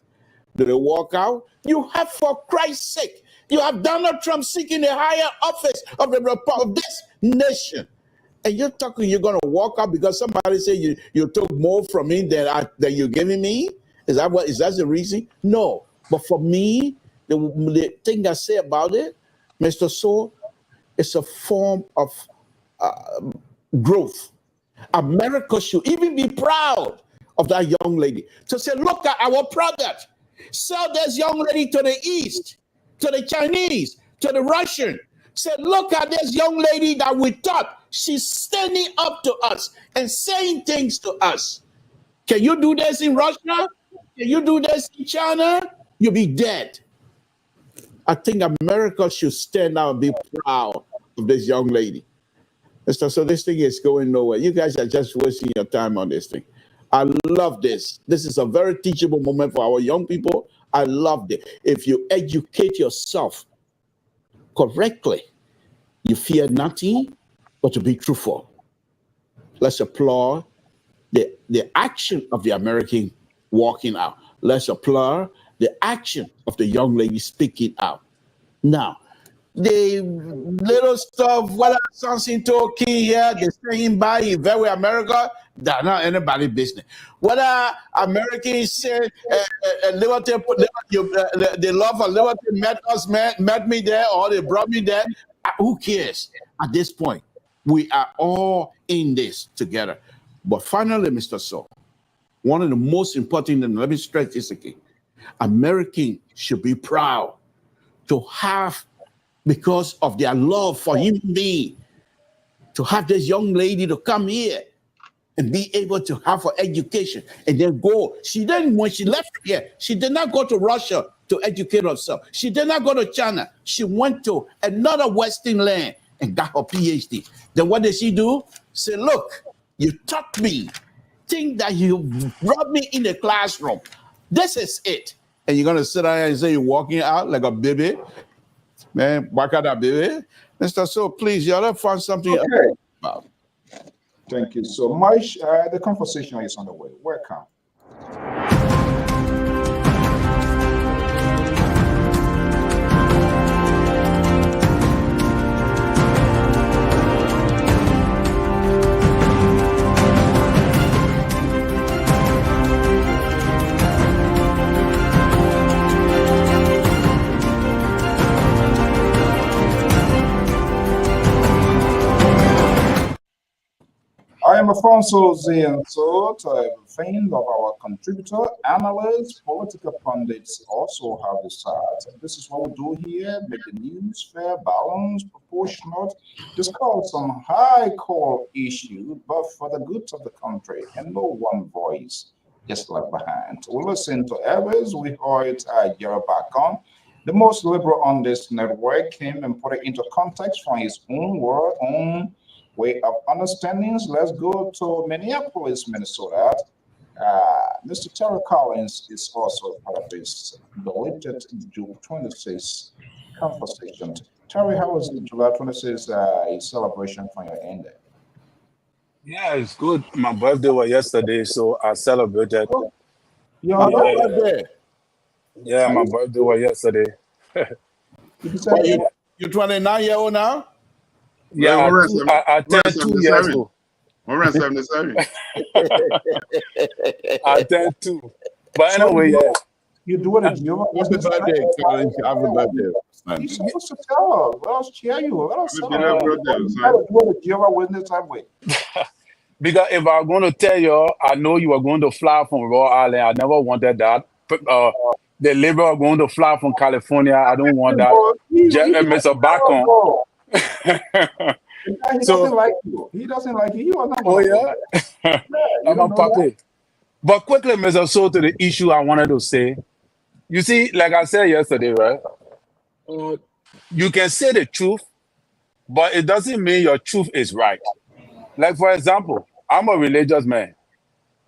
Did they walk out? You have, for Christ's sake, you have Donald Trump seeking the higher office of this nation. And you're talking, you're going to walk out because somebody said you took more from me than you're giving me? Is that the reason? No. But for me, the thing I say about it, Mr. So, it's a form of growth. America should even be proud of that young lady. To say, look at our product. Sell this young lady to the East, to the Chinese, to the Russian. Say, look at this young lady that we thought she's standing up to us and saying things to us. Can you do this in Russia? Can you do this in China? You'll be dead. I think America should stand out and be proud of this young lady. So this thing is going nowhere. You guys are just wasting your time on this thing. I love this. This is a very teachable moment for our young people. I love it. If you educate yourself correctly, you fear nothing but to be truthful. Let's applaud the action of the American walking out. Let's applaud the action of the young lady speaking out. Now, the little stuff, what something talking here, they saying by very America, that's not anybody's business. Whether Americans say liberty, the love for liberty met me there, or they brought me there, who cares? At this point, we are all in this together. But finally, Mr. So, one of the most important, and let me stress this again, Americans should be proud to have, because of their love for human being, to have this young lady to come here and be able to have her education and then go. She didn't, when she left here, she did not go to Russia to educate herself. She did not go to China. She went to another Western land and got her PhD. Then what did she do? Say, look, you taught me, think that you brought me in the classroom. This is it. And you're going to sit down and say you're walking out like a baby. Man, walk out that baby. Mr. So, please, you ought to find something Okay. about. Thank you so much. The conversation is on the way. Welcome. Alfonso Zienzo, fan of our contributor, analysts, political pundits also have the sides. This is what we do here: make the news fair, balanced, proportionate, discuss some high core issue, but for the good of the country, and no one voice is left behind. We listen to others. We heard Gerald back on. The most liberal on this network came and put it into context from his own word, own way of understandings. Let's go to Minneapolis, Minnesota. Mr. Terry Collins is also part of this belated June 26th conversation. Terry, how was the July 26th celebration for your end? Yeah, it's good. My birthday was yesterday, so I celebrated. Your birthday? Yeah, my birthday was yesterday. You're 29-year-old now? Yeah, I turned 2 years old. We're at 77. I turned 2. But anyway, yeah. You do it at your Happy birthday, Collins. Happy birthday. You're supposed to tell us. Let us cheer you. Let us celebrate. Because if I'm going to tell you, I know you are going to fly from Rhode Island. I never wanted that. The Liberal are going to fly from California. I don't want that. Mr. Bacon. He doesn't like you. He doesn't like you. You are not. Oh, yeah? I'm a puppy. But quickly, Mr. So, to the issue I wanted to say. You see, like I said yesterday, right? You can say the truth, but it doesn't mean your truth is right. Like, for example, I'm a religious man.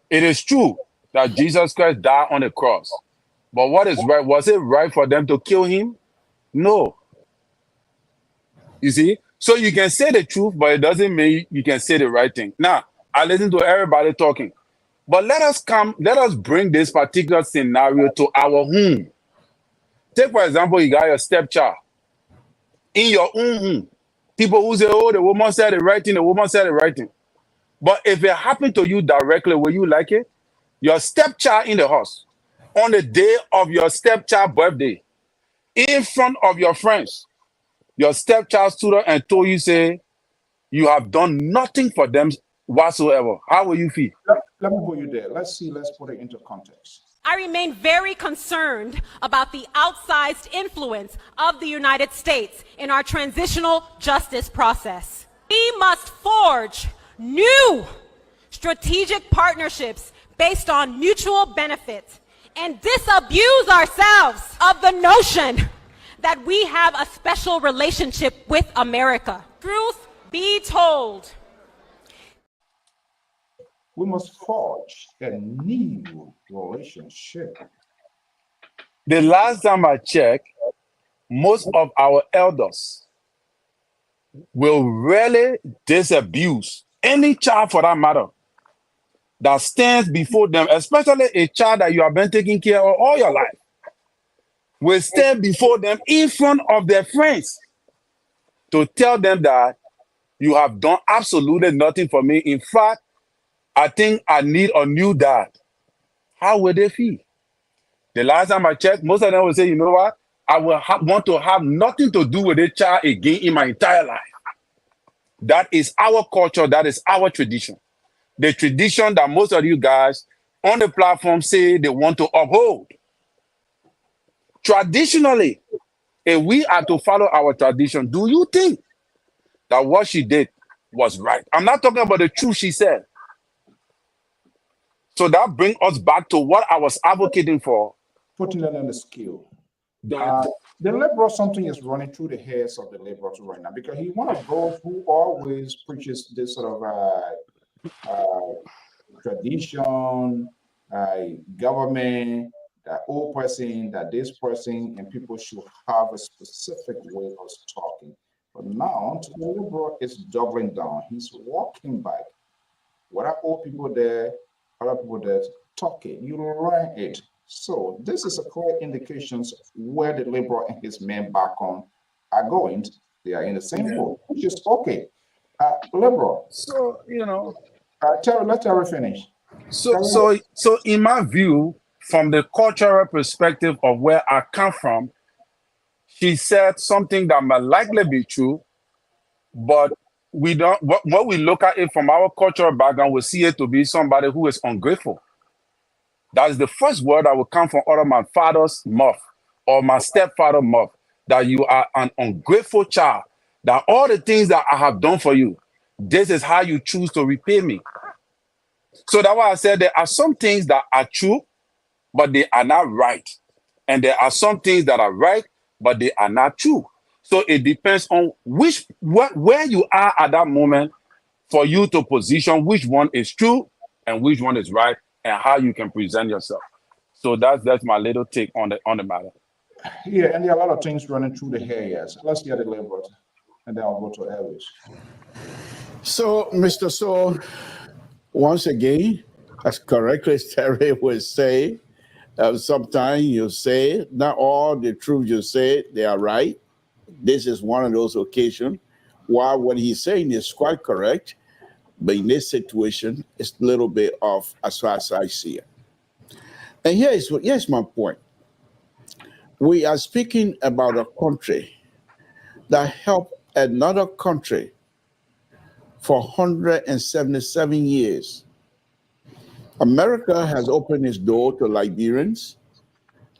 It is true that Jesus Christ died on the cross. But what is right? Was it right for them to kill him? No. You see? So you can say the truth, but it doesn't mean you can say the right thing. Now, I listen to everybody talking. But let us bring this particular scenario to our home. Take, for example, you got your stepchild. In your own home, people who say, oh, the woman said the right thing, the woman said the right thing. But if it happened to you directly, will you like it? Your stepchild in the house, on the day of your stepchild's birthday, in front of your friends, your stepchild stood up and told you, say, you have done nothing for them whatsoever. How will you feel? Let me put you there. Let's put it into context. I remain very concerned about the outsized influence of the United States in our transitional justice process. We must forge new strategic partnerships based on mutual benefit and disabuse ourselves of the notion that we have a special relationship with America. Truth be told, we must forge a new relationship. The last time I checked, most of our elders will rarely disabuse any child, for that matter, that stands before them, especially a child that you have been taking care of all your life, will stand before them in front of their friends to tell them that you have done absolutely nothing for me. In fact, I think I need a new dad. How will they feel? The last time I checked, most of them will say, you know what? I will want to have nothing to do with a child again in my entire life. That is our culture. That is our tradition. The tradition that most of you guys on the platform say they want to uphold. Traditionally, if we are to follow our tradition, do you think that what she did was right? I'm not talking about the truth she said. So that brings us back to what I was advocating for. Putting it on the scale. The liberal, something is running through the heads of the liberals right now, because he one of those who always preaches this sort of tradition, government, that old person, that this person, and people should have a specific way of talking. But now the liberal is doubling down. He's walking back. What are old people there? Other people that talking, you learn it. So this is a clear indications where the liberal and his men back on are going. They are in the same boat, which is okay. Liberal. So Terry, let Terry finish. So in my view, from the cultural perspective of where I come from, she said something that might likely be true, but we don't, what we look at it from our cultural background, we see it to be somebody who is ungrateful. That is the first word that will come from out of my father's mouth or my stepfather's mouth, that you are an ungrateful child, that all the things that I have done for you, this is how you choose to repay me. So that's why I said there are some things that are true, but they are not right. And there are some things that are right, but they are not true. So it depends on where you are at that moment for you to position which one is true and which one is right and how you can present yourself. So that's my little take on the matter. Yeah, and there are a lot of things running through the hair. Yes, let's get it labeled, and then I'll go to Elvis. So, Mr. So, once again, as correctly Terry would say, sometimes you say not all the truth you say they are right. This is one of those occasions while what he's saying is quite correct, but in this situation, it's a little bit off as far as I see it. And here's my point. We are speaking about a country that helped another country for 177 years. America has opened its door to Liberians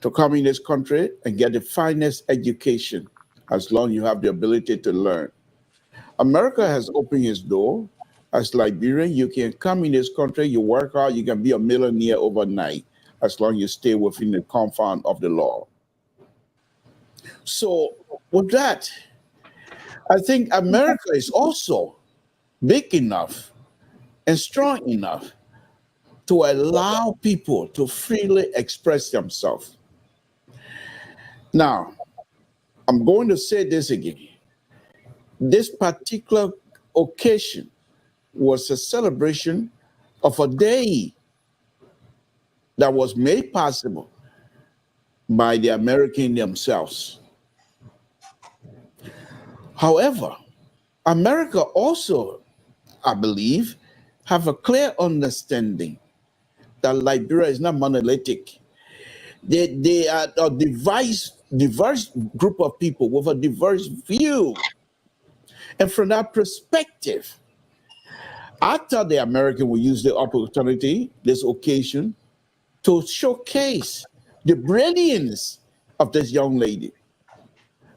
to come in this country and get the finest education as long as you have the ability to learn. America has opened its door. As Liberian, you can come in this country, you work hard, you can be a millionaire overnight as long as you stay within the confines of the law. So with that, I think America is also big enough and strong enough to allow people to freely express themselves. Now, I'm going to say this again. This particular occasion was a celebration of a day that was made possible by the Americans themselves. However, America also, I believe, have a clear understanding that Liberia is not monolithic. They are a diverse group of people with a diverse view. And from that perspective, I thought the American would use the opportunity, this occasion, to showcase the brilliance of this young lady.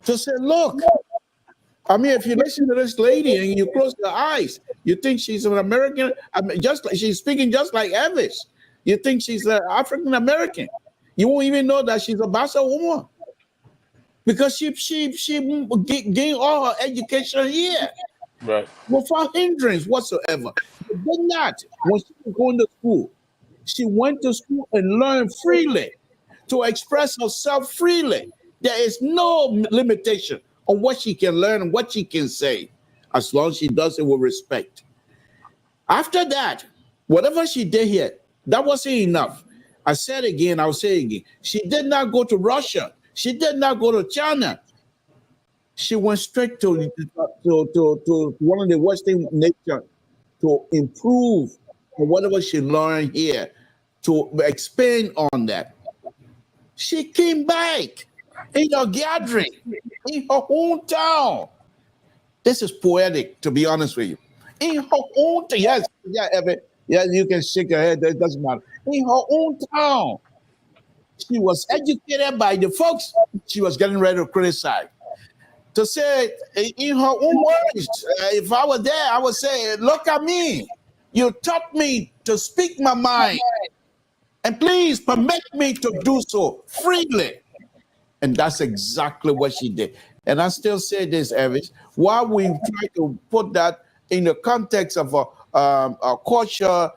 To say, look, I mean, if you listen to this lady and you close your eyes, you think she's an American, I mean, just like she's speaking just like Elvis. You think she's an African American. You won't even know that she's a Bassa woman because she gained all her education here, Right. Without hindrance whatsoever. But then not when she was going to school. She went to school and learned freely to express herself freely. There is no limitation on what she can learn and what she can say, as long as she does it with respect. After that, whatever she did here, that wasn't enough. I said again, I'll say again. She did not go to Russia. She did not go to China. She went straight to one of the Western nations to improve on whatever she learned here, to expand on that. She came back in a gathering in her hometown. This is poetic, to be honest with you. In her own town, yes, you can shake your head, that doesn't matter. In her own town, she was educated by the folks she was getting ready to criticize. To say, in her own words, if I were there, I would say, look at me. You taught me to speak my mind. And please permit me to do so freely. And that's exactly what she did. And I still say this, Elvis, while we try to put that in the context of a culture,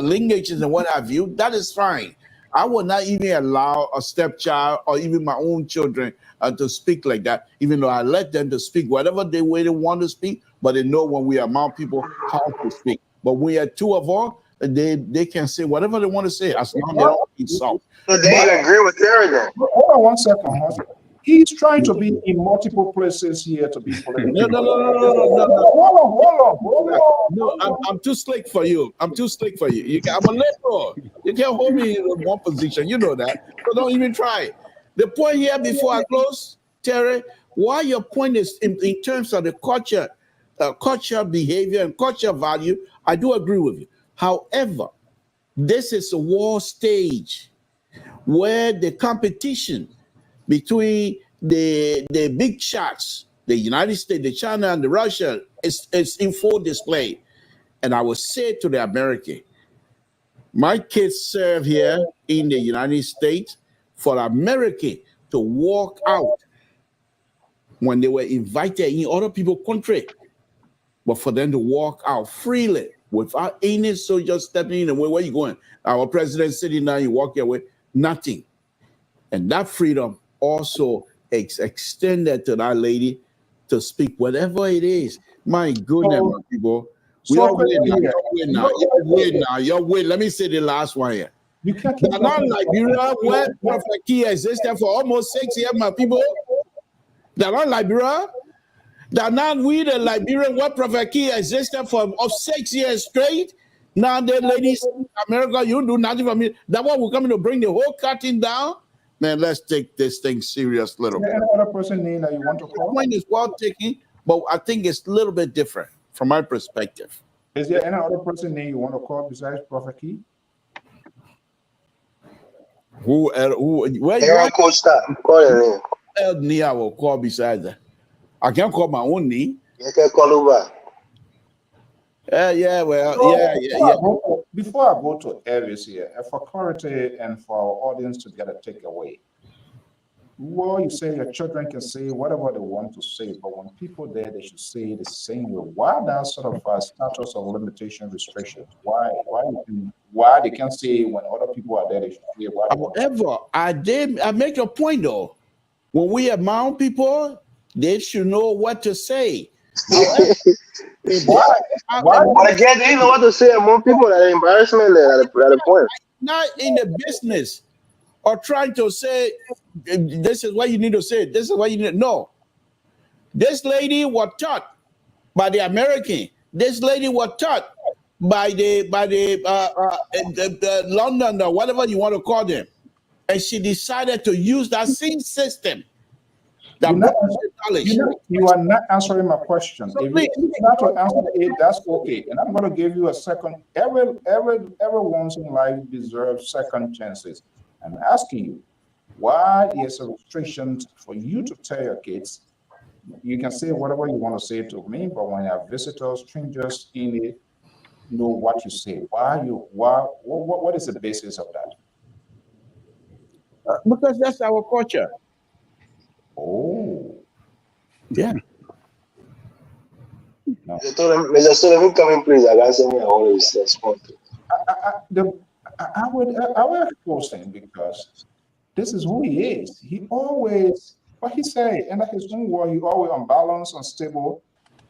lineages and what have you, that is fine. I would not even allow a stepchild or even my own children to speak like that, even though I let them to speak whatever way they want to speak, but they know when we are among people how to speak. But we are two of all, they can say whatever they want to say as long as they don't insult. So they agree with Terry then. Hold on one second, huh? He's trying to be in multiple places here to be political. No. Hold on. No, I'm too slick for you. I'm too slick for you. I'm a liberal. You can't hold me in one position. You know that. So don't even try. The point here before I close, Terry, why your point is in terms of the culture cultural behavior and cultural value, I do agree with you. However, this is a war stage where the competition between the big shots, the United States, the China, and the Russia, is in full display. And I will say to the American, my kids serve here in the United States. For American to walk out when they were invited in other people's country, but for them to walk out freely without any soldier stepping in the way, where you going? Our president sitting down, you walk away, nothing. And that freedom also extended to that lady to speak whatever it is. My goodness, my people. You're win. Let me say the last one here. You can't keep not Liberia, where Prophet Key existed for almost 6 years, my people. They're not Liberia. They're not we, the Liberian, where Prophet Key existed for 6 years straight. Now the ladies, America, you do nothing for me. That's why we're coming to bring the whole cutting down. Man, let's take this thing serious a little bit. Any other person name that you want to call? The point is well taken, but I think it's a little bit different from my perspective. Is there any other person name you want to call besides Prophet Key? Where Aaron Costa, call your name. I will call besides that. I can't call my own name. You can call over. Before I go to Elvis here, for clarity and for our audience to get a takeaway, well, you say your children can say whatever they want to say, but when people there, they should say the same way. Why that sort of status of limitation restrictions? Why they can't say when other people are there, they should say why? However, I make a point though. When we among people, they should know what to say. But again, they know what to say among people. That embarrassment there at the point. Not in the business or trying to say this is what you need to say. This is what you need. No, this lady was taught by the American. This lady was taught by the London or whatever you want to call them, and she decided to use that same system. You are not answering my question. So if you start to answer it, that's okay. And I'm going to give you a second. Everyone's in life deserves second chances. I'm asking you, why is a restriction for you to tell your kids? You can say whatever you want to say to me, but when you have visitors, strangers in it, know what you say. What is the basis of that? Because that's our culture. Oh, yeah. No. Mr. Sullivan, come in, please. I got something I always respond to. I would close him because this is who he is. He always, what he say, and his own word, he always unbalanced, unstable.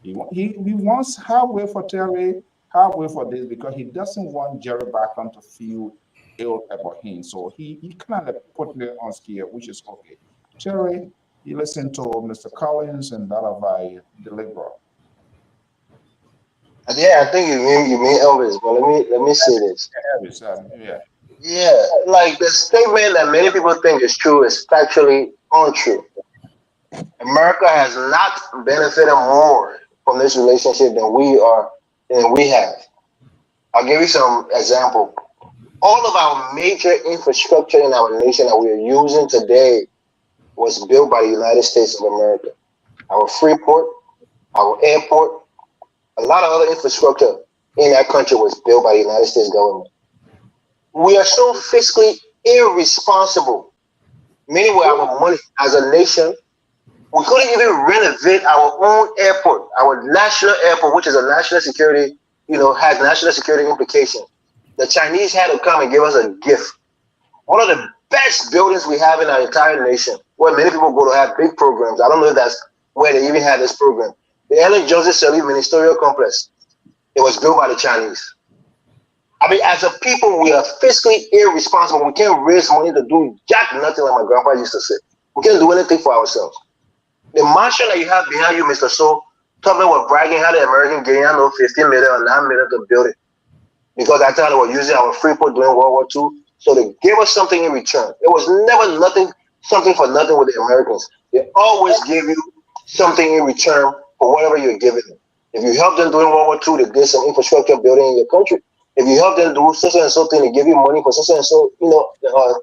He wants halfway for Terry, halfway for this, because he doesn't want Jerry Bacon to feel ill about him. So he kind of put it on scale, which is okay. Terry, you listen to Mr. Collins and that of the liberal. Yeah, I think you mean Elvis, but let me say this. Elvis, yeah, like the statement that many people think is true is factually untrue. America has not benefited more from this relationship than we have. I'll give you some example. All of our major infrastructure in our nation that we are using today was built by the United States of America. Our Freeport, our airport, a lot of other infrastructure in that country was built by the United States government. We are so fiscally irresponsible, meaning with our money as a nation, we couldn't even renovate our own airport, our national airport, which is a national security, has national security implications. The Chinese had to come and give us a gift. One of the best buildings we have in our entire nation, where many people go to have big programs. I don't know if that's where they even have this program. The Ellen Johnson Sirleaf Ministerial Complex, it was built by the Chinese. I mean, as a people, we are fiscally irresponsible. We can't raise money to do jack nothing, like my grandpa used to say. We can't do anything for ourselves. The mansion that you have behind you, Mr. So, Tubman was bragging how the American gave 15 million or 9 million to build it. Because I thought they were using our Freeport during World War II. So they gave us something in return. It was never something for nothing with the Americans. They always give you something in return for whatever you're giving them. If you help them during World War II, they did some infrastructure building in your country. If you help them do such and so thing, they give you money for such and so,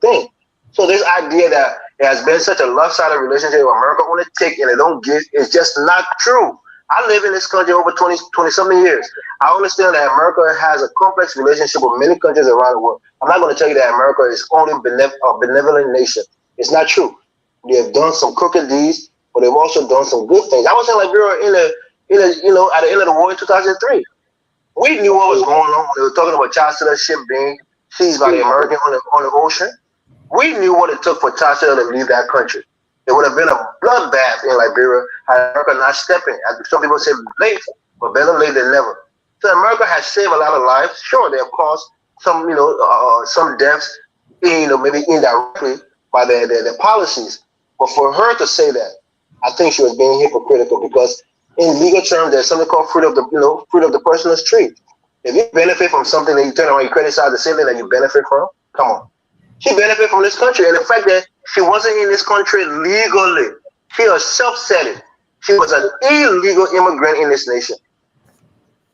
thing. So this idea that it has been such a lopsided relationship with America only take and they don't give is just not true. I live in this country over 20 something years. I understand that America has a complex relationship with many countries around the world. I'm not going to tell you that America is only a benevolent nation. It's not true. They have done some crooked deeds, but they've also done some good things. I was in Liberia at the end of the war in 2003. We knew what was going on. They were talking about child ship being seized by the American on the ocean. We knew what it took for child to leave that country. It would have been a bloodbath in Liberia had America not stepping. Some people say late, but better late than never. So America has saved a lot of lives. Sure, they have caused some, some deaths, maybe indirectly by their policies. But for her to say that, I think she was being hypocritical because in legal terms, there's something called fruit of the person's tree. If you benefit from something that you turn around, you criticize the same thing that you benefit from. Come on. She benefited from this country, and the fact that she wasn't in this country legally, she herself said it. She was an illegal immigrant in this nation.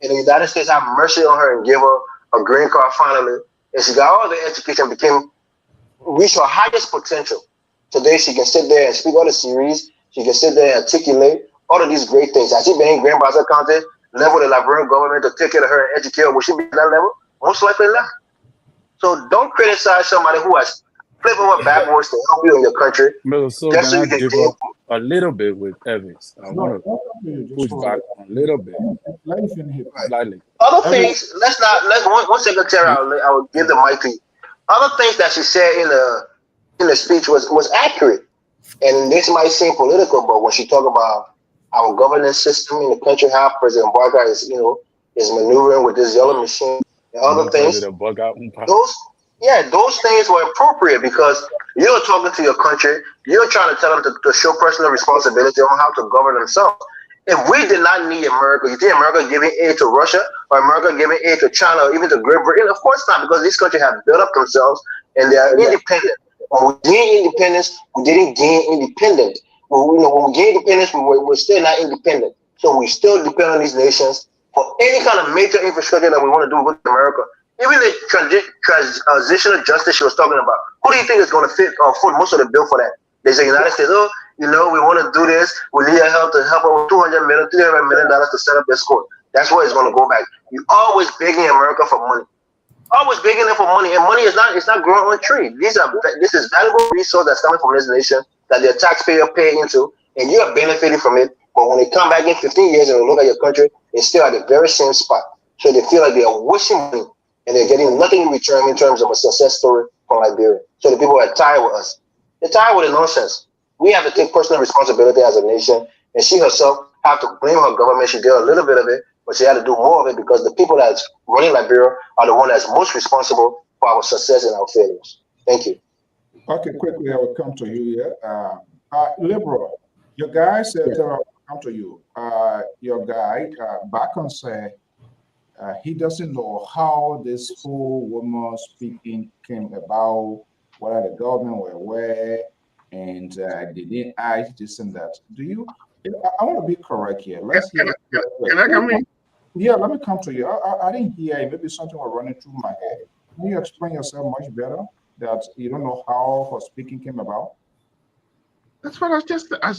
And the United States had mercy on her and gave her a green card finally. And she got all the education, reached her highest potential. Today she can sit there and speak all the series. She can sit there and articulate all of these great things. Has she been in Grand Bassa County, level the Liberian government to take care of her and educate her? Will she be at that level? Most likely not. So don't criticize somebody who has flipped over backwards to help you in your country. So can I give up a little bit with Evans? I want to push back a little bit. Slightly. Other things, let's one secretary, I will give the mic to you. Other things that she said in the speech was accurate. And this might seem political, but when she talked about our governance system in the country, how President Barker is maneuvering with this yellow machine and other things, those things were appropriate because you're talking to your country, you're trying to tell them to show personal responsibility on how to govern themselves. If we did not need America, you think America giving aid to Russia or America giving aid to China or even to Great Britain? Of course not, because these countries have built up themselves and they are independent. When we gain independence, we didn't gain independence. When we gain independence, we're still not independent. So we still depend on these nations for any kind of major infrastructure that we want to do with America. Even the transitional justice she was talking about, who do you think is going to foot most of the bill for that? They say United States, we want to do this. We need help to help over $200 million, $300 million to set up this court. That's where it's going to go back. You're always begging America for money. Always begging them for money, and money is not growing on a tree. This is valuable resource that's coming from this nation that the taxpayer pay into, and you are benefiting from it. But when they come back in 15 years and look at your country, they're still at the very same spot. So they feel like they are wishing money, and they're getting nothing in return in terms of a success story from Liberia. So the people are tired with us. They're tired with the nonsense. We have to take personal responsibility as a nation, and she herself have to blame her government. She did a little bit of it, but she had to do more of it because the people that's running Liberia are the ones that's most responsible for our success and our failures. Thank you. Okay, quickly, I will come to you here. Liberal, your guy said, come to you. Your guy, Bacon said, he doesn't know how this whole woman speaking came about, whether the government were aware, and they didn't ask this and that. I want to be correct here. Let's hear. Can I come in? Yeah, let me come to you. I didn't hear it. Maybe something was running through my head. Can you explain yourself much better that you don't know how her speaking came about? That's what I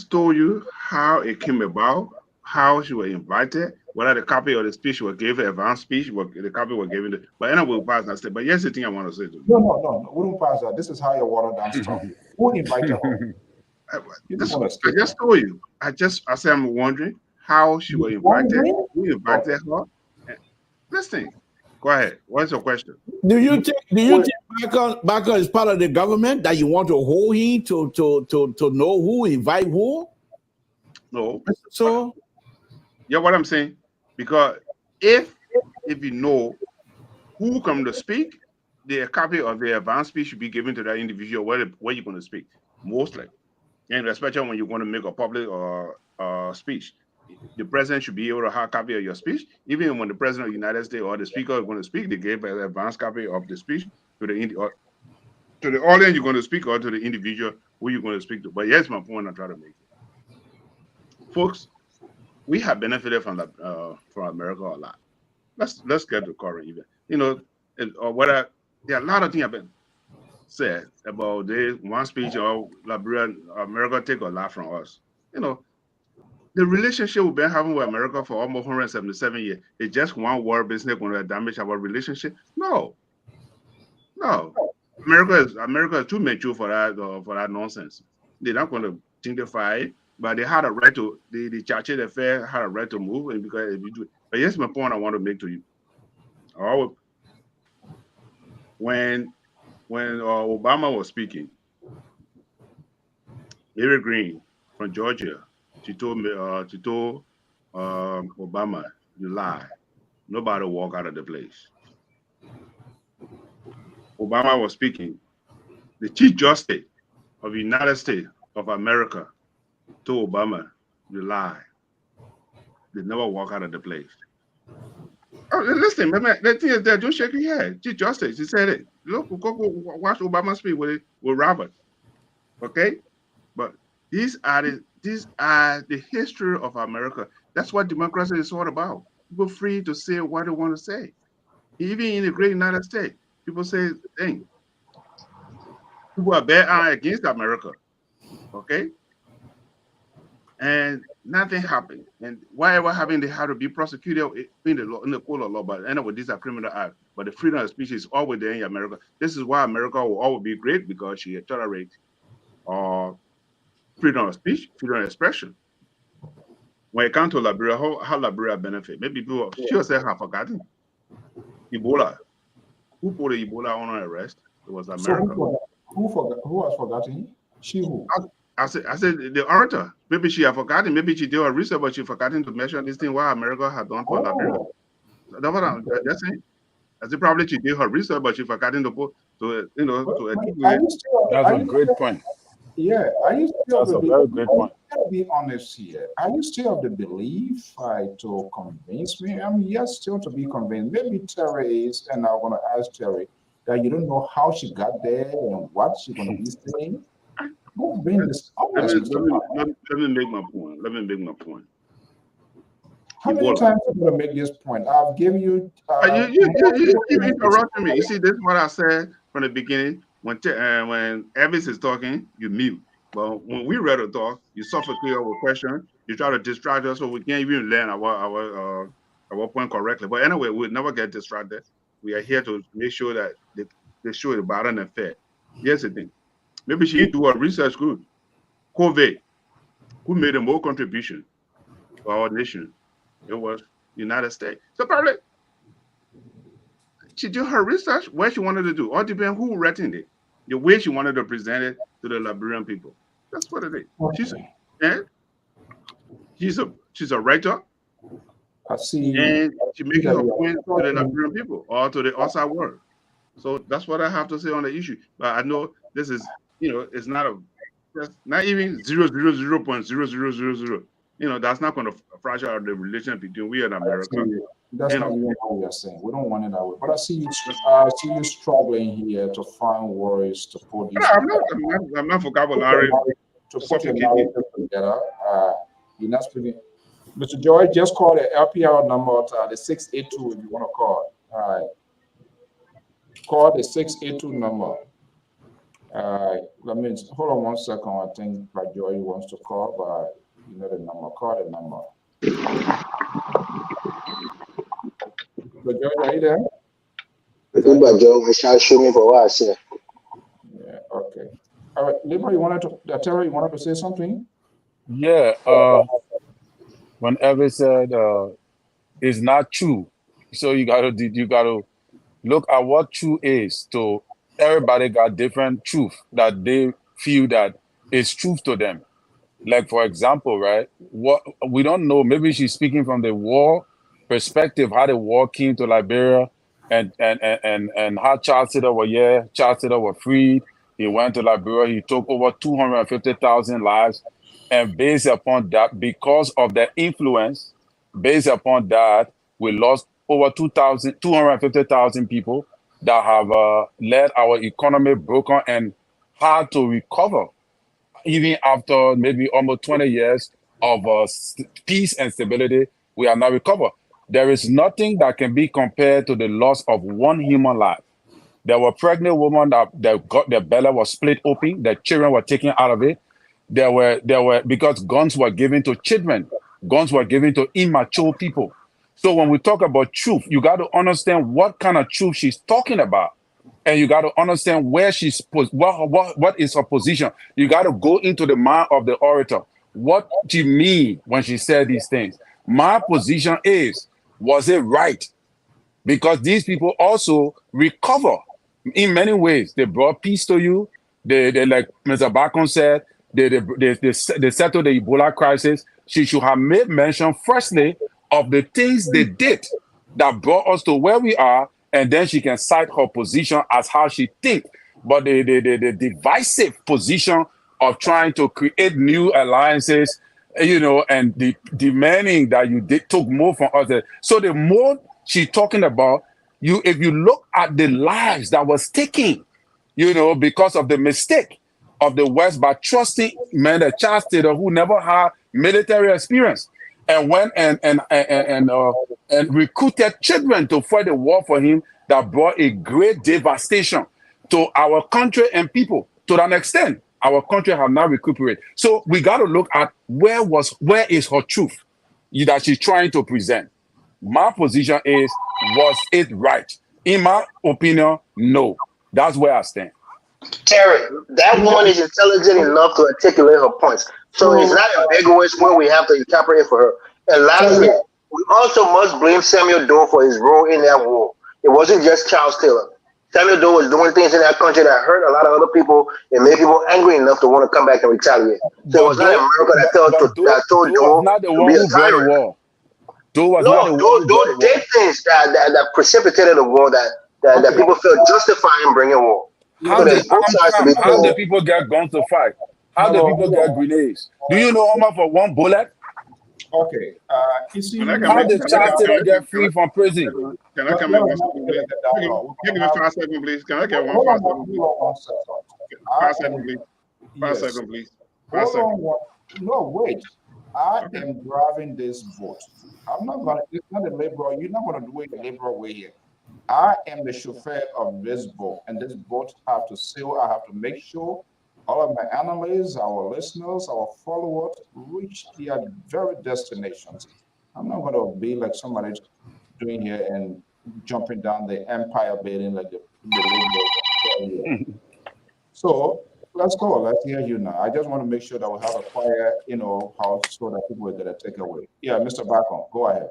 told you how it came about, how she was invited, whether the copy of the speech was given, advanced speech, the copy was given. But anyway, we'll pass that step. But here's the thing I want to say to you. No, we don't pass that. This is how your water down stuff. Who invited her? I just told you. I said I'm wondering how she was invited. Who invited her? Listen, go ahead. What's your question? Do you think Bacon is part of the government that you want to hold him to know who invite who? No. So yeah, what I'm saying, because if you know who come to speak, the copy of the advanced speech should be given to that individual where you're going to speak, mostly. And especially when you're going to make a public speech, the president should be able to have a copy of your speech. Even when the president of the United States or the speaker is going to speak, they gave an advanced copy of the speech to the audience you're going to speak or to the individual who you're going to speak to. But here's my point I'm trying to make. Folks, we have benefited from America a lot. Let's get to current event. You know, whether there are a lot of things have been said about this one speech or Liberia, America take a lot from us. You know, the relationship we've been having with America for almost 177 years is just one word business going to damage our relationship? No. America is too mature for that nonsense. They're not going to gentrify it, but they had a right to the church, the fair had a right to move, and because if you do. But here's my point I want to make to you. When Obama was speaking, Mary Green from Georgia, she told Obama, "You lie. Nobody walk out of the place." Obama was speaking. The Chief Justice of the United States of America told Obama, "You lie. They never walk out of the place." Oh, listen, the thing is that don't shake your head. Chief Justice, he said it. Look, go watch Obama speak with Robert. Okay, but these are the history of America. That's what democracy is all about. People free to say what they want to say. Even in the great United States, people say, "Hey, people are bad against America." Okay, and nothing happened. And whatever happened, they had to be prosecuted in the court of law. But anyway, these are criminal acts. But the freedom of speech is always there in America. This is why America will always be great, because she tolerates freedom of speech, freedom of expression. When it comes to Liberia, how Liberia benefit? Maybe people she herself have forgotten. Ebola. Who put Ebola on arrest? It was America. So who has forgotten? She who? I said the orator. Maybe she have forgotten. Maybe she did her research, but she forgotten to mention this thing what America had done for Liberia. That's what I'm saying. I said probably she did her research, but she forgotten to put to That's a great point. Yeah, That's a very great point. To be honest here, are you still of the belief to convince me? I'm yet still to be convinced. Maybe Terry is, and I'm going to ask Terry that you don't know how she got there and what she's going to be saying. Let me make my point. How many times are you going to make this point? I've given you. You interrupted me. You see, this is what I said from the beginning. When Elvis is talking, you mute. But when we ready to talk, you suffocate our question. You try to distract us, so we can't even learn our point correctly. But anyway, we'll never get distracted. We are here to make sure that the show is balanced and fair. Here's the thing. Maybe she didn't do her research good. COVID, who made the more contribution to our nation? It was United States. So probably she did her research where she wanted to do. All depends who written it. The way she wanted to present it to the Liberian people. That's what it is. She's a writer. I see. And she makes her point to the Liberian people or to the outside world. So that's what I have to say on the issue. But I know this is, it's not even 0.0000. That's not going to fracture the relation between we and America. That's not even what we are saying. We don't want it that way. But I see you struggling here to find words to put this. I'm not vocabulary to put it together. You're not speaking. Mr. Joy, just call the LPR number, the 682 if you want to call. All right. Call the 682 number. Let me hold on 1 second. I think Joy wants to call, but you know the number. Call the number. So Joy, are you there? Joe, show me for what I said. Yeah. Okay. All right, Lpr, Terry, you wanted to say something? Yeah. When Evan said it's not true, so you gotta look at what true is. So everybody got different truth that they feel that is truth to them. Like for example, right? What we don't know. Maybe she's speaking from the war perspective, how the war came to Liberia, and how Charles Sitter was here. Charles Sitter was freed. He went to Liberia. He took over 250,000 lives. And based upon that, because of the influence, based upon that, we lost over 250,000 people that have led our economy broken and hard to recover. Even after maybe almost 20 years, of peace and stability, we have not recovered. There is nothing that can be compared to the loss of one human life. There were pregnant women that got their belly was split open, their children were taken out of it. There were because guns were given to children, guns were given to immature people. So when we talk about truth, you got to understand what kind of truth she's talking about. And you got to understand where she's what is her position. You got to go into the mind of the orator. What do you mean when she said these things? My position is, was it right? Because these people also recover in many ways. They brought peace to you. They like Mr. Bacon said, they settled the Ebola crisis. She should have made mention firstly of the things they did that brought us to where we are, and then she can cite her position as how she thinks. But the divisive position of trying to create new alliances, and demanding that you took more from us. So the more she's talking about, if you look at the lives that was taken, because of the mistake of the West by trusting men, a child stater who never had military experience, and went and recruited children to fight the war for him, that brought a great devastation to our country and people. To that extent, our country have not recuperated. So we got to look at where is her truth that she's trying to present. My position is, was it right? In my opinion, no. That's where I stand. Terry, that woman is intelligent enough to articulate her points. So it's not ambiguous when we have to interpret it for her. And lastly, we also must blame Samuel Doe for his role in that war. It wasn't just Charles Taylor. Samuel Doe was doing things in that country that hurt a lot of other people and made people angry enough to want to come back and retaliate. So it was not America that told Doe not the to one be a who brought the tyrant. war. Doe did things that precipitated a war that people felt justified in bringing war. How did people get guns to fight? How did people get grenades? Do you know how much for one bullet? Okay. You see, how did Charles Taylor get free from prison? Can I come in 1 second, please? Give me 5 seconds, please. Can I get 5 seconds, please? 5 seconds, please. 5 seconds, please. 5 seconds. No, wait. I am driving this boat. I'm not gonna. It's not a liberal. You're not gonna do it the liberal way here. I am the chauffeur of this boat, and this boat have to sail. I have to make sure all of my analysts, our listeners, our followers reach their very destinations. I'm not gonna be like somebody doing here and jumping down the Empire Building like the liberal. So let's go. Let's hear you now. I just want to make sure that we have a quiet, house so that people are going to take away. Yeah, Mr. Bacon, go ahead.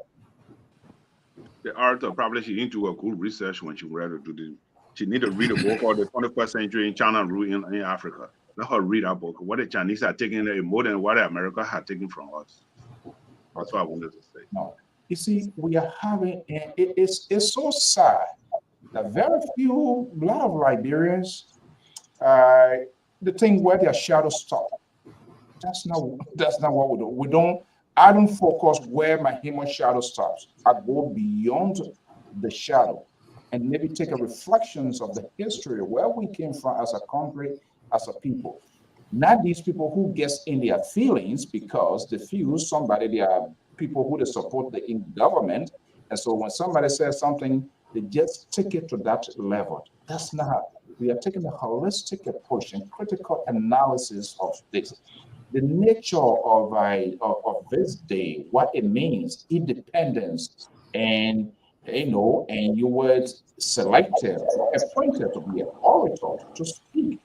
The author probably she into a good research when she read to do this. She need to read a book called The 21st Century in China and Rule in Africa. Let her read our book. What the Chinese are taking more than what America had taken from us. That's what I wanted to say. No. You see, we are having, it's so sad that a lot of Liberians, the thing where their shadows stop. That's not what we do. I don't focus where my human shadow stops. I go beyond the shadow and maybe take a reflections of the history where we came from as a country, as a people. Not these people who gets in their feelings because they feel they are people who they support the government. And so when somebody says something, they just take it to that level. That's not. We are taking a holistic approach and critical analysis of this. The nature of this day, what it means, independence, and you were selected or appointed to be an orator to speak.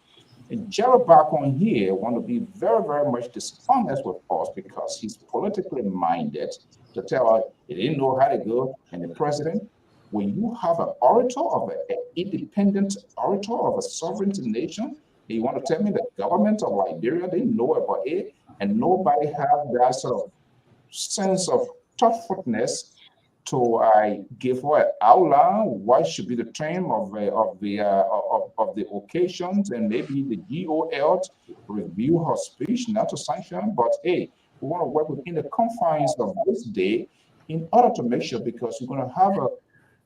And Gerald Bacon here want to be very, very much dishonest with us because he's politically minded to tell us he didn't know how to go and the president. When you have an orator of an independent orator of a sovereign nation, you want to tell me the government of Liberia didn't know about it, and nobody have that sort of sense of thoughtfulness to give her an outline what should be the term of the occasions, and maybe the GOL review her speech, not to sanction, but hey, we want to work within the confines of this day in order to make sure, because we're going to have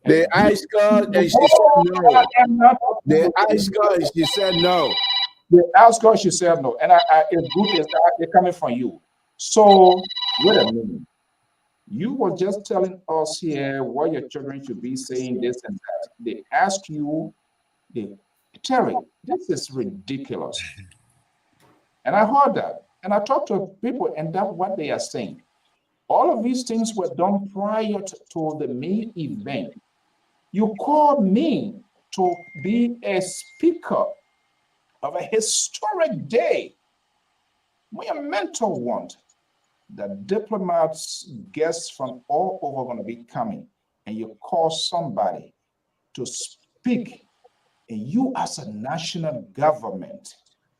the ice God, and she said no. The ice God, she said no. The ice God, she said no. And it's good it's coming from you. So wait a minute. You were just telling us here what your children should be saying, this and that. They ask you, Terry, this is ridiculous. And I heard that. And I talked to people, and that's what they are saying. All of these things were done prior to the main event. You called me to be a speaker of a historic day. We are meant to want that diplomats, guests from all over are going to be coming, and you call somebody to speak, and you as a national government,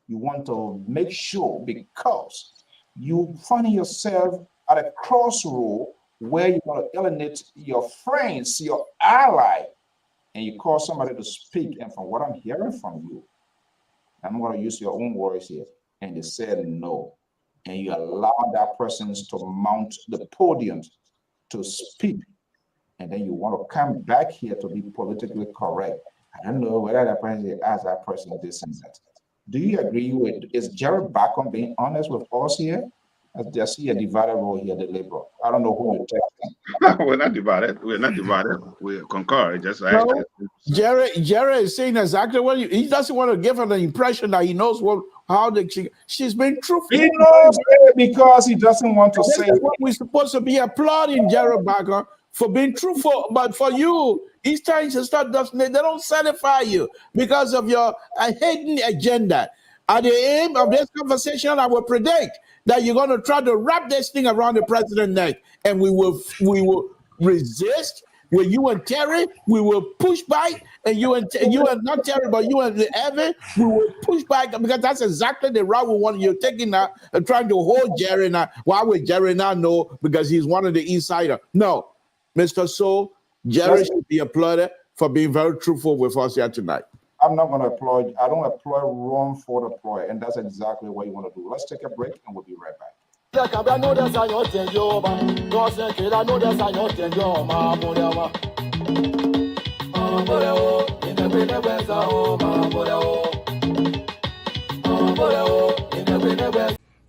you want to make sure, because you find yourself at a crossroad where you want to alienate your friends, your ally, and you call somebody to speak, and from what I'm hearing from you, I'm going to use your own words here, and they said no. And you allow that person to mount the podium to speak, and then you want to come back here to be politically correct. I don't know whether that person asked that person this and that. Do you agree with, is Jared Bacon being honest with us here? I see a divided role here, the liberal. I don't know who you're texting. We're not divided. We're not divided. We concur. Just no, Jared is saying exactly what he doesn't want to give her the impression that he knows how she's been truthful. He knows it because he doesn't want to say what we're supposed to be applauding Jared Bacon for being truthful, but for you, each time you start, they don't satisfy you because of your hidden agenda. At the end of this conversation, I will predict that you're going to try to wrap this thing around the president's neck, and we will resist. With you and Terry, we will push back, and you and not Terry, but you and Evan, we will push back, because that's exactly the route we want. You're taking now and trying to hold Jerry now. Why would Jerry not know? Because he's one of the insider. No, Mr. So, Jerry should be applauded for being very truthful with us here tonight. I'm not going to applaud. I don't applaud wrong for the ploy, and that's exactly what you want to do. Let's take a break, and we'll be right back.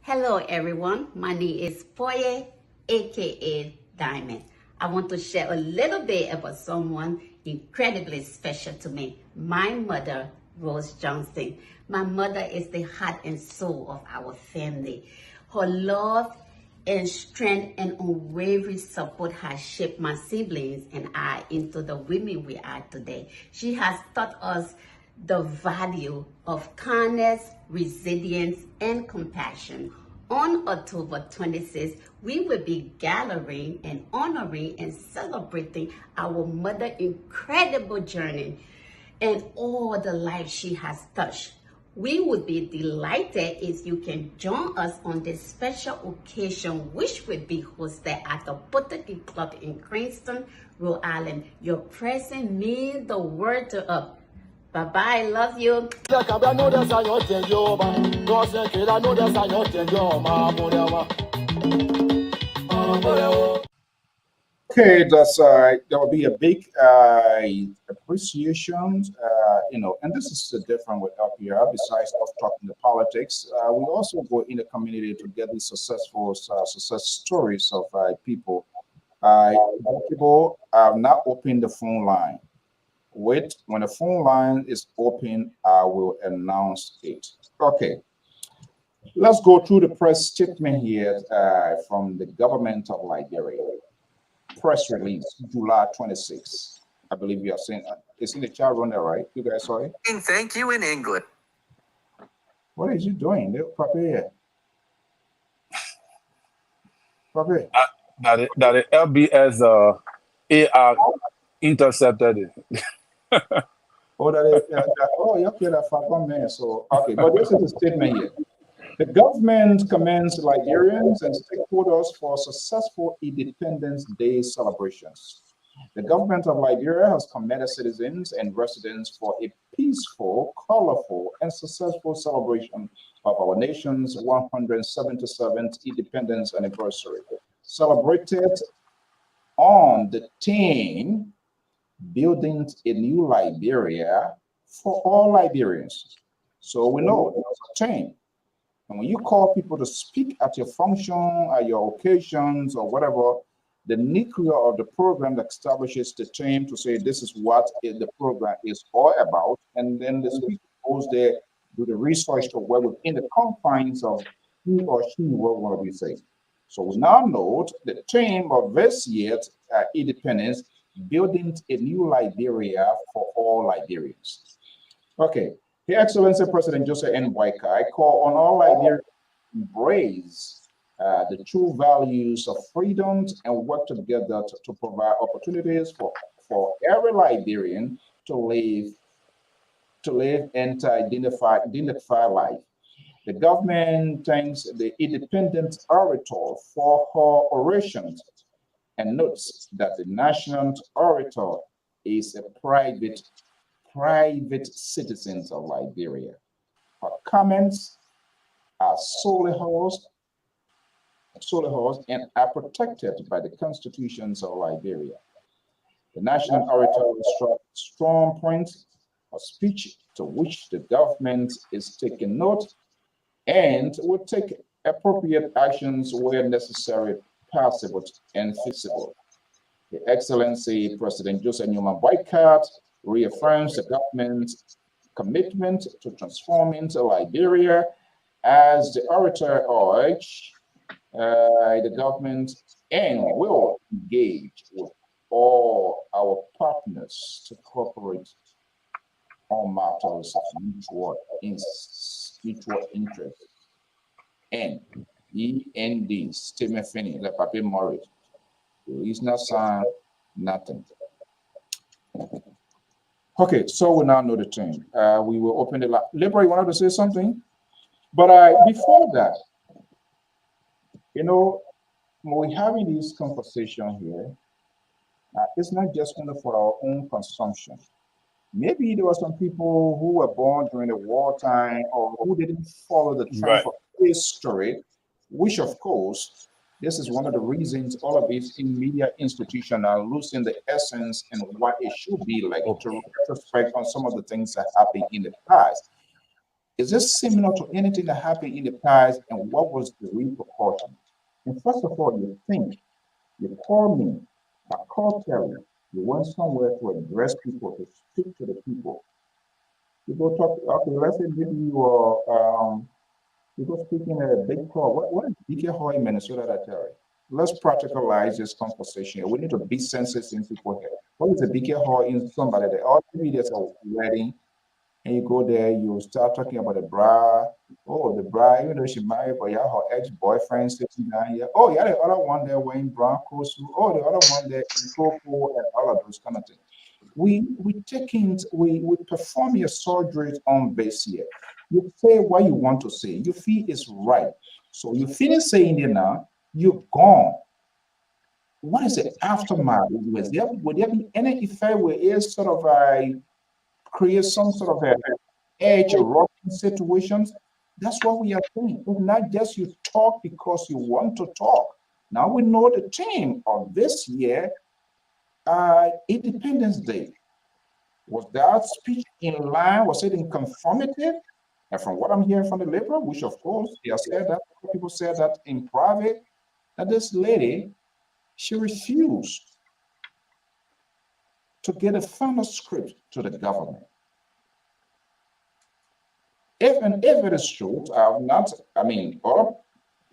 Hello everyone, my name is Foye, aka Diamond. I want to share a little bit about someone incredibly special to me, my mother, Rose Johnson. My mother is the heart and soul of our family. Her love and strength and unwavering support has shaped my siblings and I into the women we are today. She has taught us the value of kindness, resilience, and compassion. On October 26th, we will be gathering and honoring and celebrating our mother's incredible journey and all the lives she has touched. We would be delighted if you can join us on this special occasion, which will be hosted at the Botany Club in Cranston, Rhode Island. Your presence means the world to us. Bye-bye, love you. Okay, that's there will be a big appreciation, and this is different with Lpr. Besides us talking the politics, we also go in the community to get these success stories of people. People have not opened the phone line. Wait, when the phone line is open, I will announce it. Okay. Let's go through the press statement here from the government of Liberia. Press release, July 26. I believe you are saying it's in the chat room there, right? You guys saw it? Thank you in English. What is you doing? Papi. Papi. That the LBS AR intercepted it. Oh, that is, you okay, that Falcon man. So, okay, but this is the statement here. The government commends Liberians and stakeholders for successful Independence Day celebrations. The government of Liberia has commended citizens and residents for a peaceful, colorful, and successful celebration of our nation's 177th independence anniversary, celebrated on the theme, Building a New Liberia for All Liberians. So we know there's a theme. And when you call people to speak at your function, at your occasions, or whatever, the nucleus of the program establishes the team to say this is what the program is all about, and then the speaker goes there, do the research to work within the confines of he or she will want to be saying. So we now note the theme of this year's independence, building a new Liberia for all Liberians. Okay, Your Excellency President Joseph N. Boyka, I call on all Liberians to embrace the true values of freedom and work together to provide opportunities for every Liberian to live and to identify life. The government thanks the independent orator for her orations and notes that the national orator is a private citizen of Liberia. Her comments are solely hers and are protected by the constitutions of Liberia. The national orator struck strong points of speech to which the government is taking note and will take appropriate actions where necessary, possible, and feasible. The Excellency President Joseph Newman Boycott reaffirms the government's commitment to transforming Liberia as the orator urged the government and will engage with all our partners to cooperate on matters of mutual interest. And END, statement finished, the paper marriage. There is no sign, nothing. Okay, so we now know the thing. We will open the line. Libra, you wanted to say something? But before that, when we're having this conversation here, it's not just only for our own consumption. Maybe there were some people who were born during the wartime or who didn't follow the trend of history, which of course, this is one of the reasons all of these media institutions are losing the essence and what it should be like to retrospect on some of the things that happened in the past. Is this similar to anything that happened in the past and what was the repercussion? And first of all, you call me, I call Terry, you went somewhere to address people, to speak to the people. You go talk, okay, let's say maybe you go speaking at a big call. What is BK Hall in Minnesota that Terry? Let's practicalize this conversation. We need to be sensitive in people here. What is a BK Hall in somebody that, or maybe there's a wedding, and you go there, you start talking about the bride. Oh, the bride, even though she married, but yeah, her ex-boyfriend sitting down here. Oh, yeah, the other one there wearing brown coat suit. Oh, the other one there in cocoa and all of those kind of things. We perform your surgeries on base here. You say what you want to say. You feel it's right. So you finish saying it now, you're gone. What is the aftermath? Would there be any effect where it's sort of create some sort of a edge or rocking situations? That's what we are doing. It's not just you talk because you want to talk. Now we know the theme of this year, Independence Day. Was that speech in line? Was it in conformity? And from what I'm hearing from the Liberal, which of course they have said that, people said that in private, that this lady, she refused to get a final script to the government. If it is true, other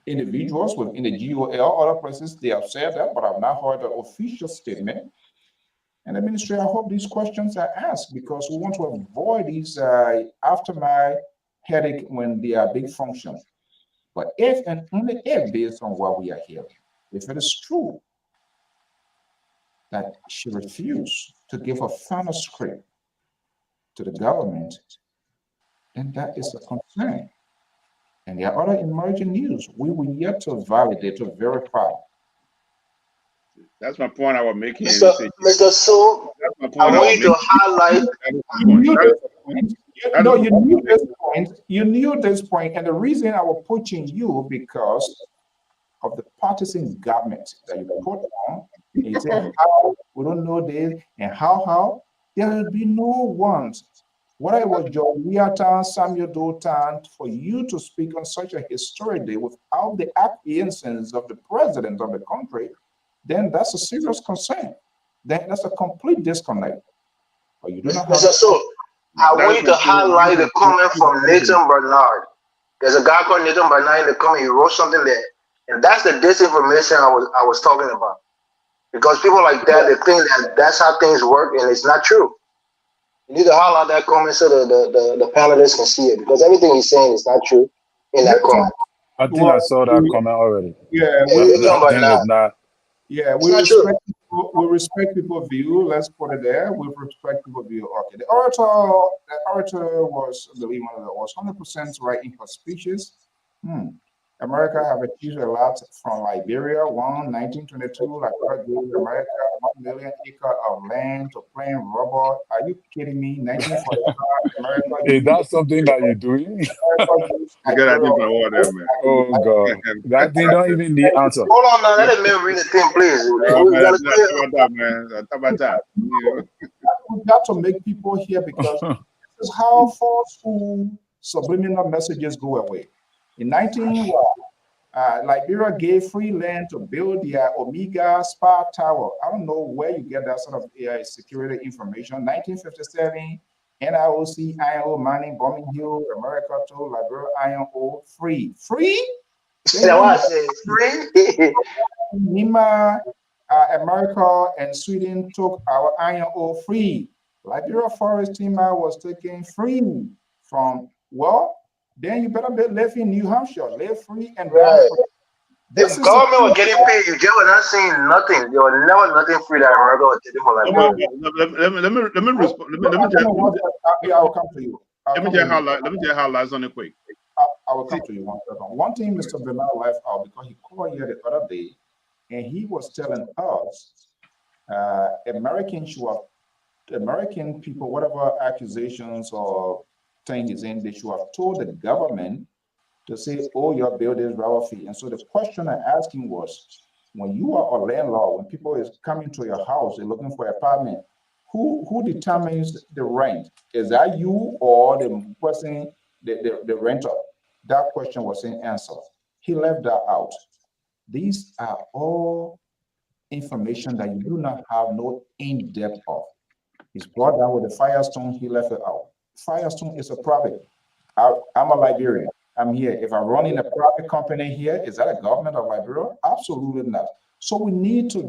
individuals within the GOL, other places, they have said that, but I've not heard an official statement. And the ministry, I hope these questions are asked because we want to avoid these aftermath headache when they are big function. But if and only if, based on what we are hearing, if it is true that she refused to give a final script to the government, then that is a concern. And there are other emerging news we will yet to validate, to verify. That's my point I was making. Mr. So, I want you to highlight. You knew this point, and the reason I was pushing you because of the partisan government that you put on. You say how we don't know this and how there will be no ones Whether it was George Weahtan, Samuel Dotan, for you to speak on such a historic day without the acquiescence of the president of the country, then that's a serious concern. Then that's a complete disconnect. But you do not have. Mr. So, I want you to highlight the comment from Nathan Bernard. There's a guy called Nathan Bernard in the comment. He wrote something there, and that's the disinformation I was talking about. Because people like that, they think that that's how things work, and it's not true. You need to highlight that comment so the panelists can see it, because everything he's saying is not true in that comment. I think I saw that comment already. Yeah, we respect people's view. Let's put it there. We respect people's view. Okay, the orator was, I believe, was 100% right in her speeches. America have achieved a lot from Liberia, 1922, Liberia gave America 1 million acres of land to plant rubber. Are you kidding me? 1945, America. Is that something that you're doing? Oh, God. That thing don't even need answer. Hold on now, let the man read the thing, please. We got to make people hear, because this is how false subliminal messages go away. In Liberia gave free land to build their Omega Spa Tower. I don't know where you get that sort of security information. 1957, NIOC, iron ore mining, Bombing Hill, America told Liberia iron ore free. Free? Free? Nima, America and Sweden took our iron ore free. Liberia forest timber was taken free from, well, then you better live in New Hampshire, live free and right. The government was getting paid. You were not saying nothing. There was never nothing free that America was getting for Liberia. Let me respond. I'll come to you. Let me just highlight something quick. I will come to you 1 second. One thing Mr. Bernard left out, because he called here the other day, and he was telling us American people, whatever accusations or thing is in, they should have told the government to say, oh, your bill is rubber fee. And so the question I asked him was, when you are a landlord, when people is coming to your house, they're looking for an apartment, who determines the rent? Is that you or the person, the renter? That question was in answer. He left that out. These are all information that you do not have no in-depth of. He's brought down with the Firestone, he left it out. Firestone is a private. I'm a Liberian. I'm here. If I'm running a private company here, is that a government of Liberia? Absolutely not. So we need to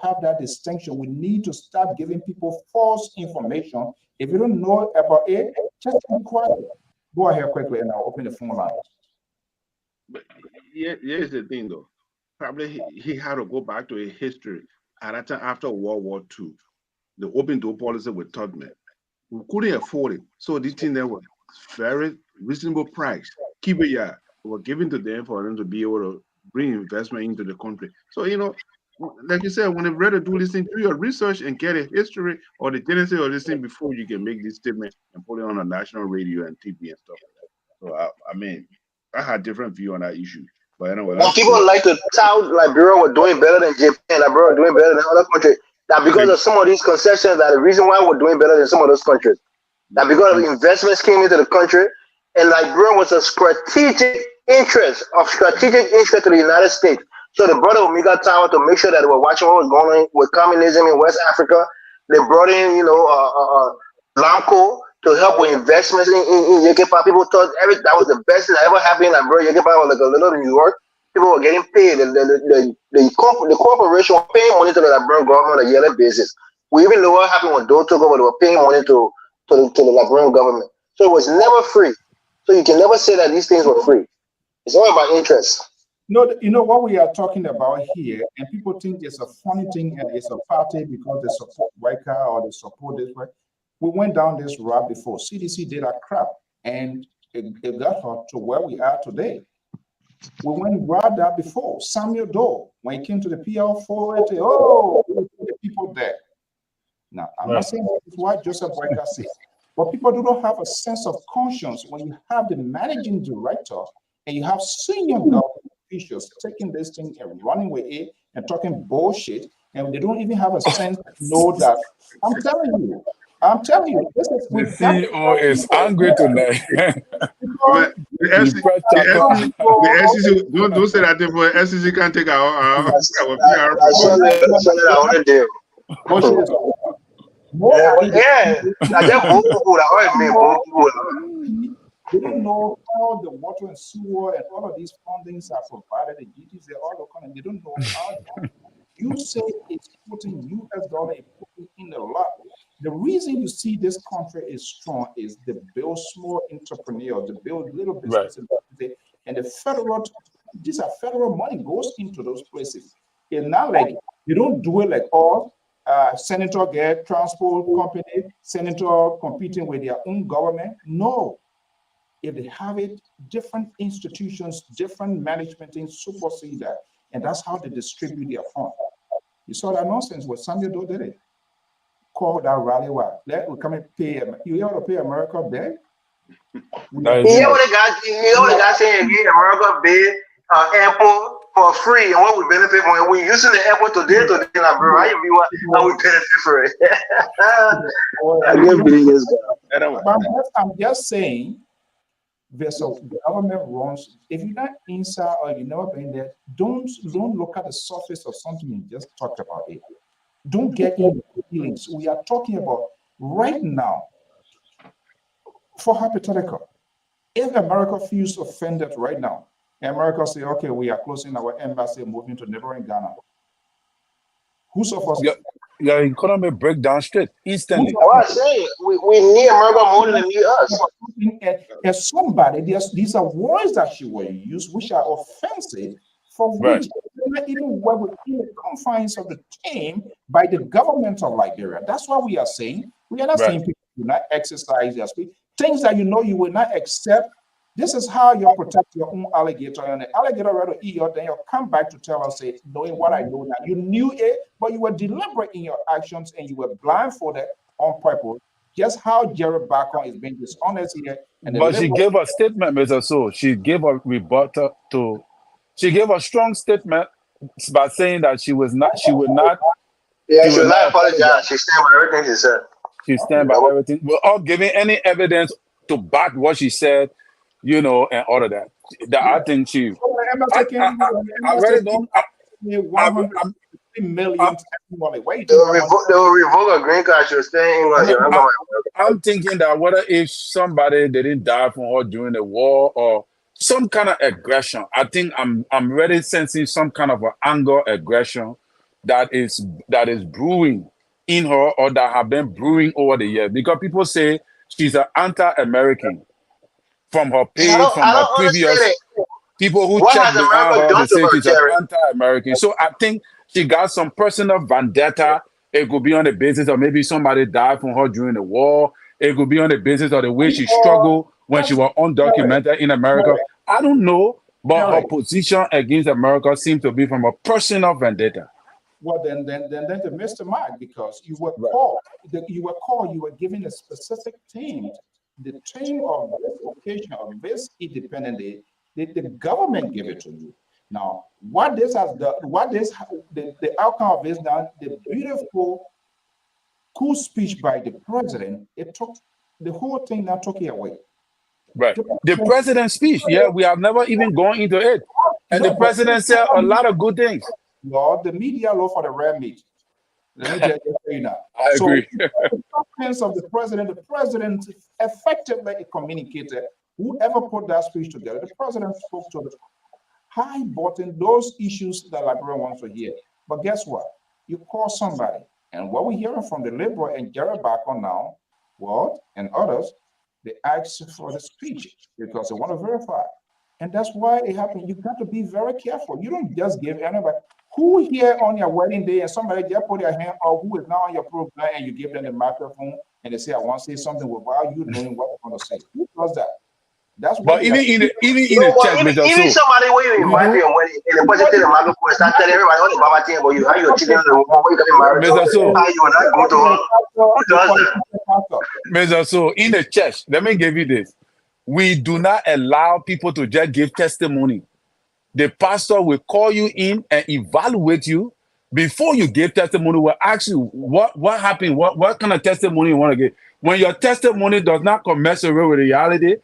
have that distinction. We need to start giving people false information. If you don't know about it, just be quiet. Go ahead quickly and I'll open the phone lines. But here's the thing though. Probably he had to go back to a history at that time after World War II. The open door policy with Tubman. We couldn't afford it. So this thing there was very reasonable price. Keep it, yeah. We were given to them for them to be able to bring investment into the country. So, like you said, when you're ready to do this thing, do your research and get a history or the genesis of this thing before you can make this statement and put it on a national radio and TV and stuff like that. So, I had a different view on that issue. But anyway, well, people like to tout Liberia were doing better than Japan, Liberia were doing better than other countries. That because of some of these concessions, that the reason why we're doing better than some of those countries. That because of investments came into the country, and Liberia was a strategic interest to the United States. So they brought Omega Tower to make sure that they were watching what was going on with communism in West Africa. They brought in, Lamco to help with investments in Yekepa. People thought that was the best thing that ever happened in Liberia. Yekepa was like a little New York. People were getting paid. The corporation was paying money to the Liberian government on a yearly basis. We even know what happened when Doe took over. They were paying money to the Liberian government. So it was never free. So you can never say that these things were free. It's all about interest. No, what we are talking about here, and people think it's a funny thing and it's a party because they support Waika or they support this way. We went down this route before. CDC did a crap, and it got her to where we are today. We went right that before. Samuel Doe, when he came to the PL 480, the people there. Now, I'm not saying this is what Joseph Waika said, but people do not have a sense of conscience when you have the managing director and you have senior government officials taking this thing and running with it and talking bullshit, and they don't even have a sense to know that. I'm telling you, I'm telling you, this is The CEO is angry tonight. But the SEC, don't say that thing, but SEC can't take our PR They don't know how the water and sewer and all of these fundings are provided. The duties, they all look on, they don't know how. You say it's putting US dollar, putting in a lot. The reason you see this country is strong is the build small entrepreneurs, the build little businesses, right. And the federal, these are federal money goes into those places. It's not like you don't do it like all senator get transport company, senator competing with their own government. No. If they have it, different institutions, different management things supersede that. And that's how they distribute their funds. You saw that nonsense what Samuel Doe did it. Call that rally what? Let we come and pay. You ought to pay America back. What the guy saying? Give America bid airport for free, and what we benefit from it. We using the airport today, like, bro, how we benefit for it? I'm just saying. There's a government runs. If you're not inside or you've never been there, don't look at the surface of something you just talked about it. Don't get into feelings. We are talking about right now. For hypothetical, if America feels offended right now, America say, okay, we are closing our embassy, moving to neighboring Ghana. Who suffers? Your economy break down straight instantly. I was saying we need America more than they need us. And somebody, these are words that she will use, which are offensive, for which not even were within the confines of the team by the government of Liberia. That's what we are saying. We are not saying people do not exercise their speech. Things that you know you will not accept. This is how you protect your own alligator. And the alligator rather eat you, then you'll come back to tell us, say, knowing what I know now. You knew it, but you were deliberate in your actions and you were blindfolded on purpose. Just how Jared Bacon is being dishonest here. But she gave a statement, Mr. So. She gave a rebuttal to, she gave a strong statement by saying that she would not. She will not apologize. She stand by everything she said. She stand by everything. We're all giving any evidence to back what she said, you know, and all of that. I think she. I really don't. 150 million. They will revoke a green card. She was staying English. I'm thinking that whether if somebody didn't die from her during the war or some kind of aggression, I think I'm really sensing some kind of an anger aggression that is brewing in her or that have been brewing over the years, because people say she's an anti-American from her page, from her previous people who check behind her. They say she's an anti-American. So I think she got some personal vendetta. It could be on the basis of maybe somebody died from her during the war. It could be on the basis of the way she struggled when she was undocumented in America. I don't know, but her position against America seems to be from a personal vendetta. Well, then to Mr. Mark, because you were called, you were given a specific theme. The theme of this occasion, of this Independence Day, the government gave it to you. Now, what this has done, the outcome of this done, the beautiful, cool speech by the president, it took the whole thing now took it away. Right. The president's speech, we have never even gone into it. And the president said a lot of good things. Lord, the media law for the red meat. Let me just tell you now. I agree. The confidence of the president effectively communicated. Whoever put that speech together, the president spoke to the high button, those issues that Liberia wants to hear. But guess what? You call somebody, and what we're hearing from the Liberal and Jared Bacon now, and others, they ask for the speech because they want to verify. And that's why it happened. You got to be very careful. You don't just give anybody. Who here on your wedding day and somebody just put their hand up, who is now on your program, and you give them the microphone and they say, I want to say something without you knowing what they're going to say. Who does that? That's but even in the chat, even somebody where you invite me when and the person tell the microphone start telling everybody all the Baba thing about you, how you chicken the woman, where you getting married, how you will not go to her. Who does that? Mr. So in the church, let me give you this. We do not allow people to just give testimony. The pastor will call you in and evaluate you before you give testimony, we'll ask you what happened, what kind of testimony you want to give. When your testimony does not commensurate with reality,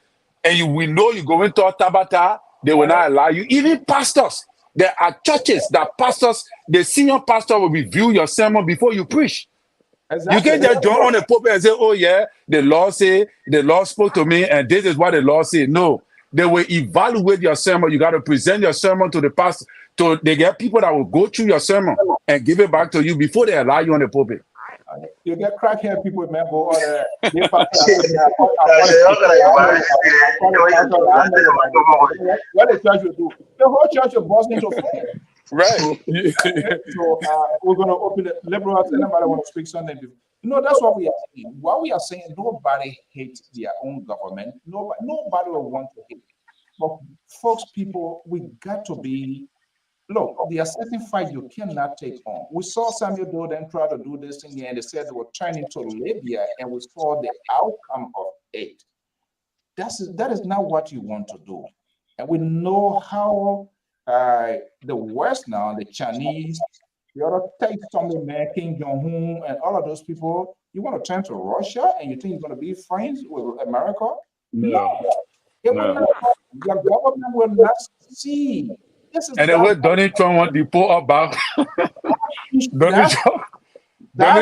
and we know you go into Tabata, they will not allow you. Even pastors, there are churches that pastors, the senior pastor will review your sermon before you preach. Exactly. You can't just join on the pulpit and say, oh yeah, the Lord spoke to me and this is what the Lord said. No, they will evaluate your sermon. You got to present your sermon to the pastor. They get people that will go through your sermon and give it back to you before they allow you on the pulpit. You get crackhead people, remember, what the church will do. The whole church will burst into fire. Right. So we're going to open it. Liberals, anybody want to speak something? You know, that's what we are saying. What we are saying, nobody hates their own government. Nobody will want to hate. But folks, people, we got to be, look, there are certain fights you cannot take on. We saw Samuel Doden try to do this thing, and they said they were turning to Libya, and we saw the outcome of it. That is not what you want to do. And we know how the West now, the Chinese, the other take something, man, Kim Jong-un, and all of those people. You want to turn to Russia, and you think you're going to be friends with America? No. Your government will not succeed. And then what Donald Trump want to deport about? Donald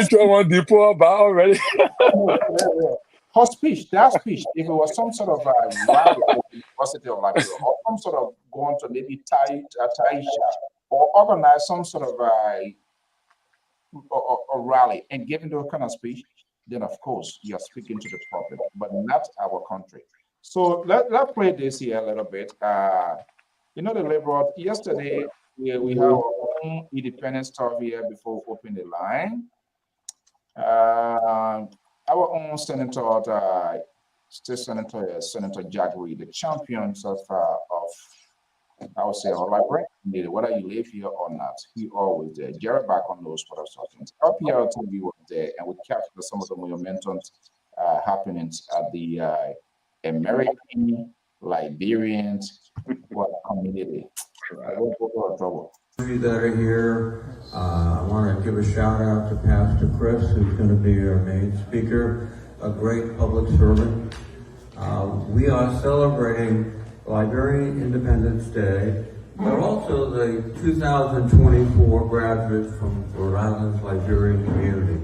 Trump want to deport about already. Her speech, that speech, if it was some sort of rally at the University of Liberia, or some sort of going to maybe Taisha, or organize some sort of a rally and giving those kind of speech, then of course you're speaking to the public, but not our country. So let's play this here a little bit. You know, the Liberal, yesterday we have our own independent stuff here before we open the line. Our own senator, state senator, Senator Jack Reed, the champions of I would say, our librarian, whether you live here or not, he always there. Jerry Bacon knows what I'm talking about. Lpr-Tv was there, and we captured some of the monumental happenings at the American Liberians community. That are here, I want to give a shout out to Pastor Chris, who's going to be our main speaker, a great public servant. We are celebrating Liberian Independence Day, but also the 2024 graduates from Rhode Island's Liberian community.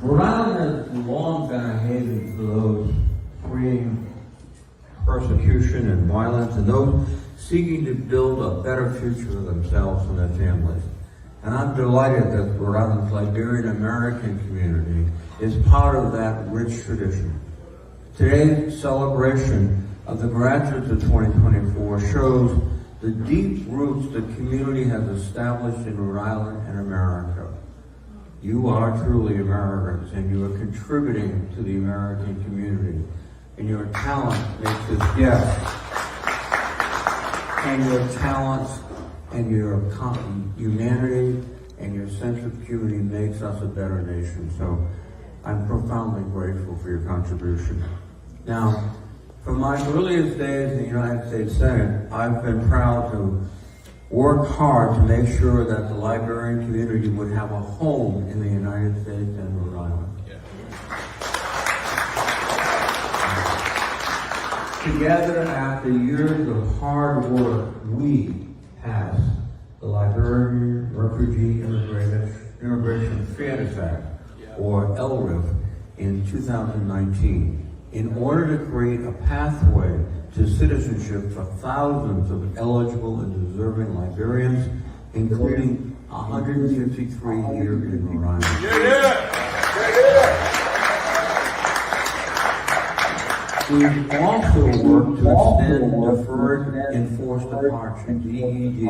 Rhode Island has long been a haven for those fleeing persecution and violence and those seeking to build a better future for themselves and their families. And I'm delighted that Rhode Island's Liberian American community is part of that rich tradition. Today's celebration of the graduates of 2024 shows the deep roots the community has established in Rhode Island and America. You are truly Americans, and you are contributing to the American community. And your talent makes us, yes. And your talents and your humanity and your sense of community makes us a better nation. So I'm profoundly grateful for your contribution. Now, from my earliest days in the United States Senate, I've been proud to work hard to make sure that the Liberian community would have a home in the United States and Rhode Island. Together, after years of hard work, we passed the Liberian Refugee Immigration Fairness Act, or LRIF, in 2019, in order to create a pathway to citizenship for thousands of eligible and deserving Liberians, including 153 here in Rhode Island. We've also worked to extend deferred enforced departure, DED,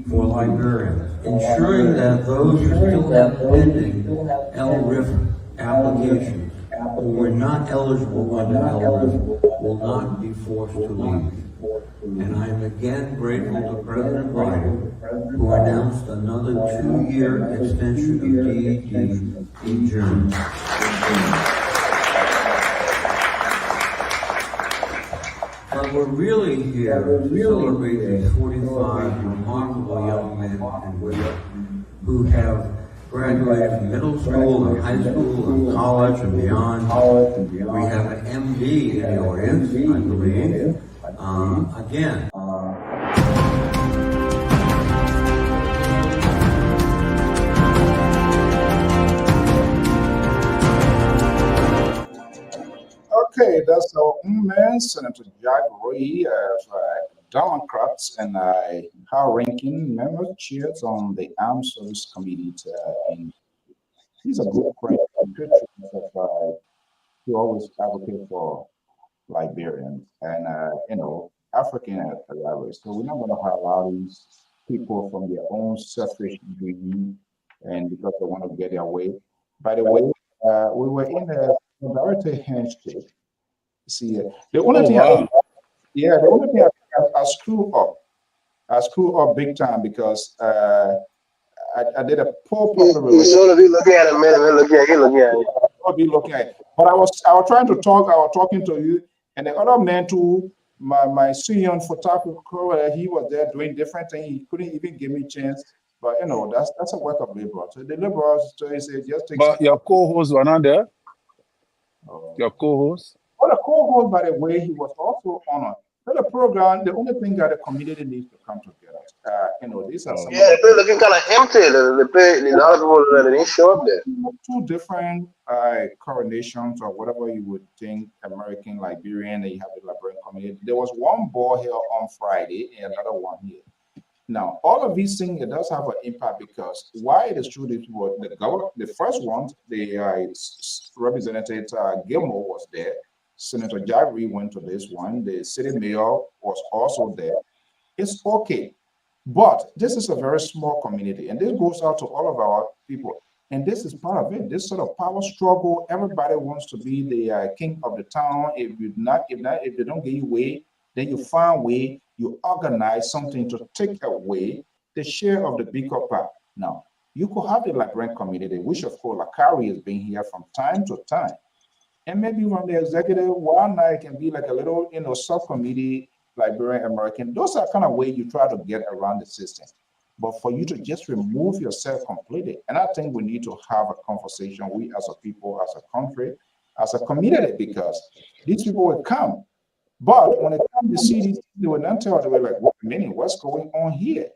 for Liberians, ensuring that those who still have pending LRIF applications who were not eligible under LRIF will not be forced to leave. And I am again grateful to President Biden, who announced another 2-year extension of DED in June. For we're really here to celebrate these 45 remarkable young men and women who have graduated from middle school and high school and college and beyond. We have an MD in the audience, I believe. Again. Okay, that's our man, Senator Jack Ray of Democrats and high-ranking member chairs on the Armed Service Committee. And he's a good friend and patriot of he always advocate for Liberians and African arrivals. So we're not going to allow these people from their own selfish greed and because they want to get their way. By the way, we were in a solidarity handshake. See, the only thing, the only thing I screw up. I screw up big time because I did a poor public relations. You should be looking at a minute. Looking at you. I'll be looking at it. But I was trying to talk. I was talking to you, and the other man too. My senior photographer, he was there doing different things. He couldn't even give me a chance. But that's a work of labor. So the laborers, so he said, just take. But your co-host were not there. Your co-host. Well, the co-host, by the way, he was also honored. So the program, the only thing that the community needs to come together. These are some. Yeah, the place looking kind of empty. A lot of people that didn't show up there. Two different coronations or whatever you would think American Liberian. They have the Liberian community. There was one ball here on Friday and another one here. Now, all of these things, it does have an impact because why it is true that the government, the first one, the Representative Gilmore was there. Senator Jagri went to this one. The city mayor was also there. It's okay. But this is a very small community, and this goes out to all of our people. And this is part of it. This sort of power struggle. Everybody wants to be the king of the town. If they don't get you way, then you find a way. You organize something to take away the share of the bigger part. Now, you could have the Liberian community, which of course Lakari has been here from time to time. And maybe from the executive, one night can be like a little, subcommittee, Liberian American. Those are kind of ways you try to get around the system. But for you to just remove yourself completely, and I think we need to have a conversation, we as a people, as a country, as a community, because these people will come. But when it comes to see these, they will not tell, they were like, what's going on here?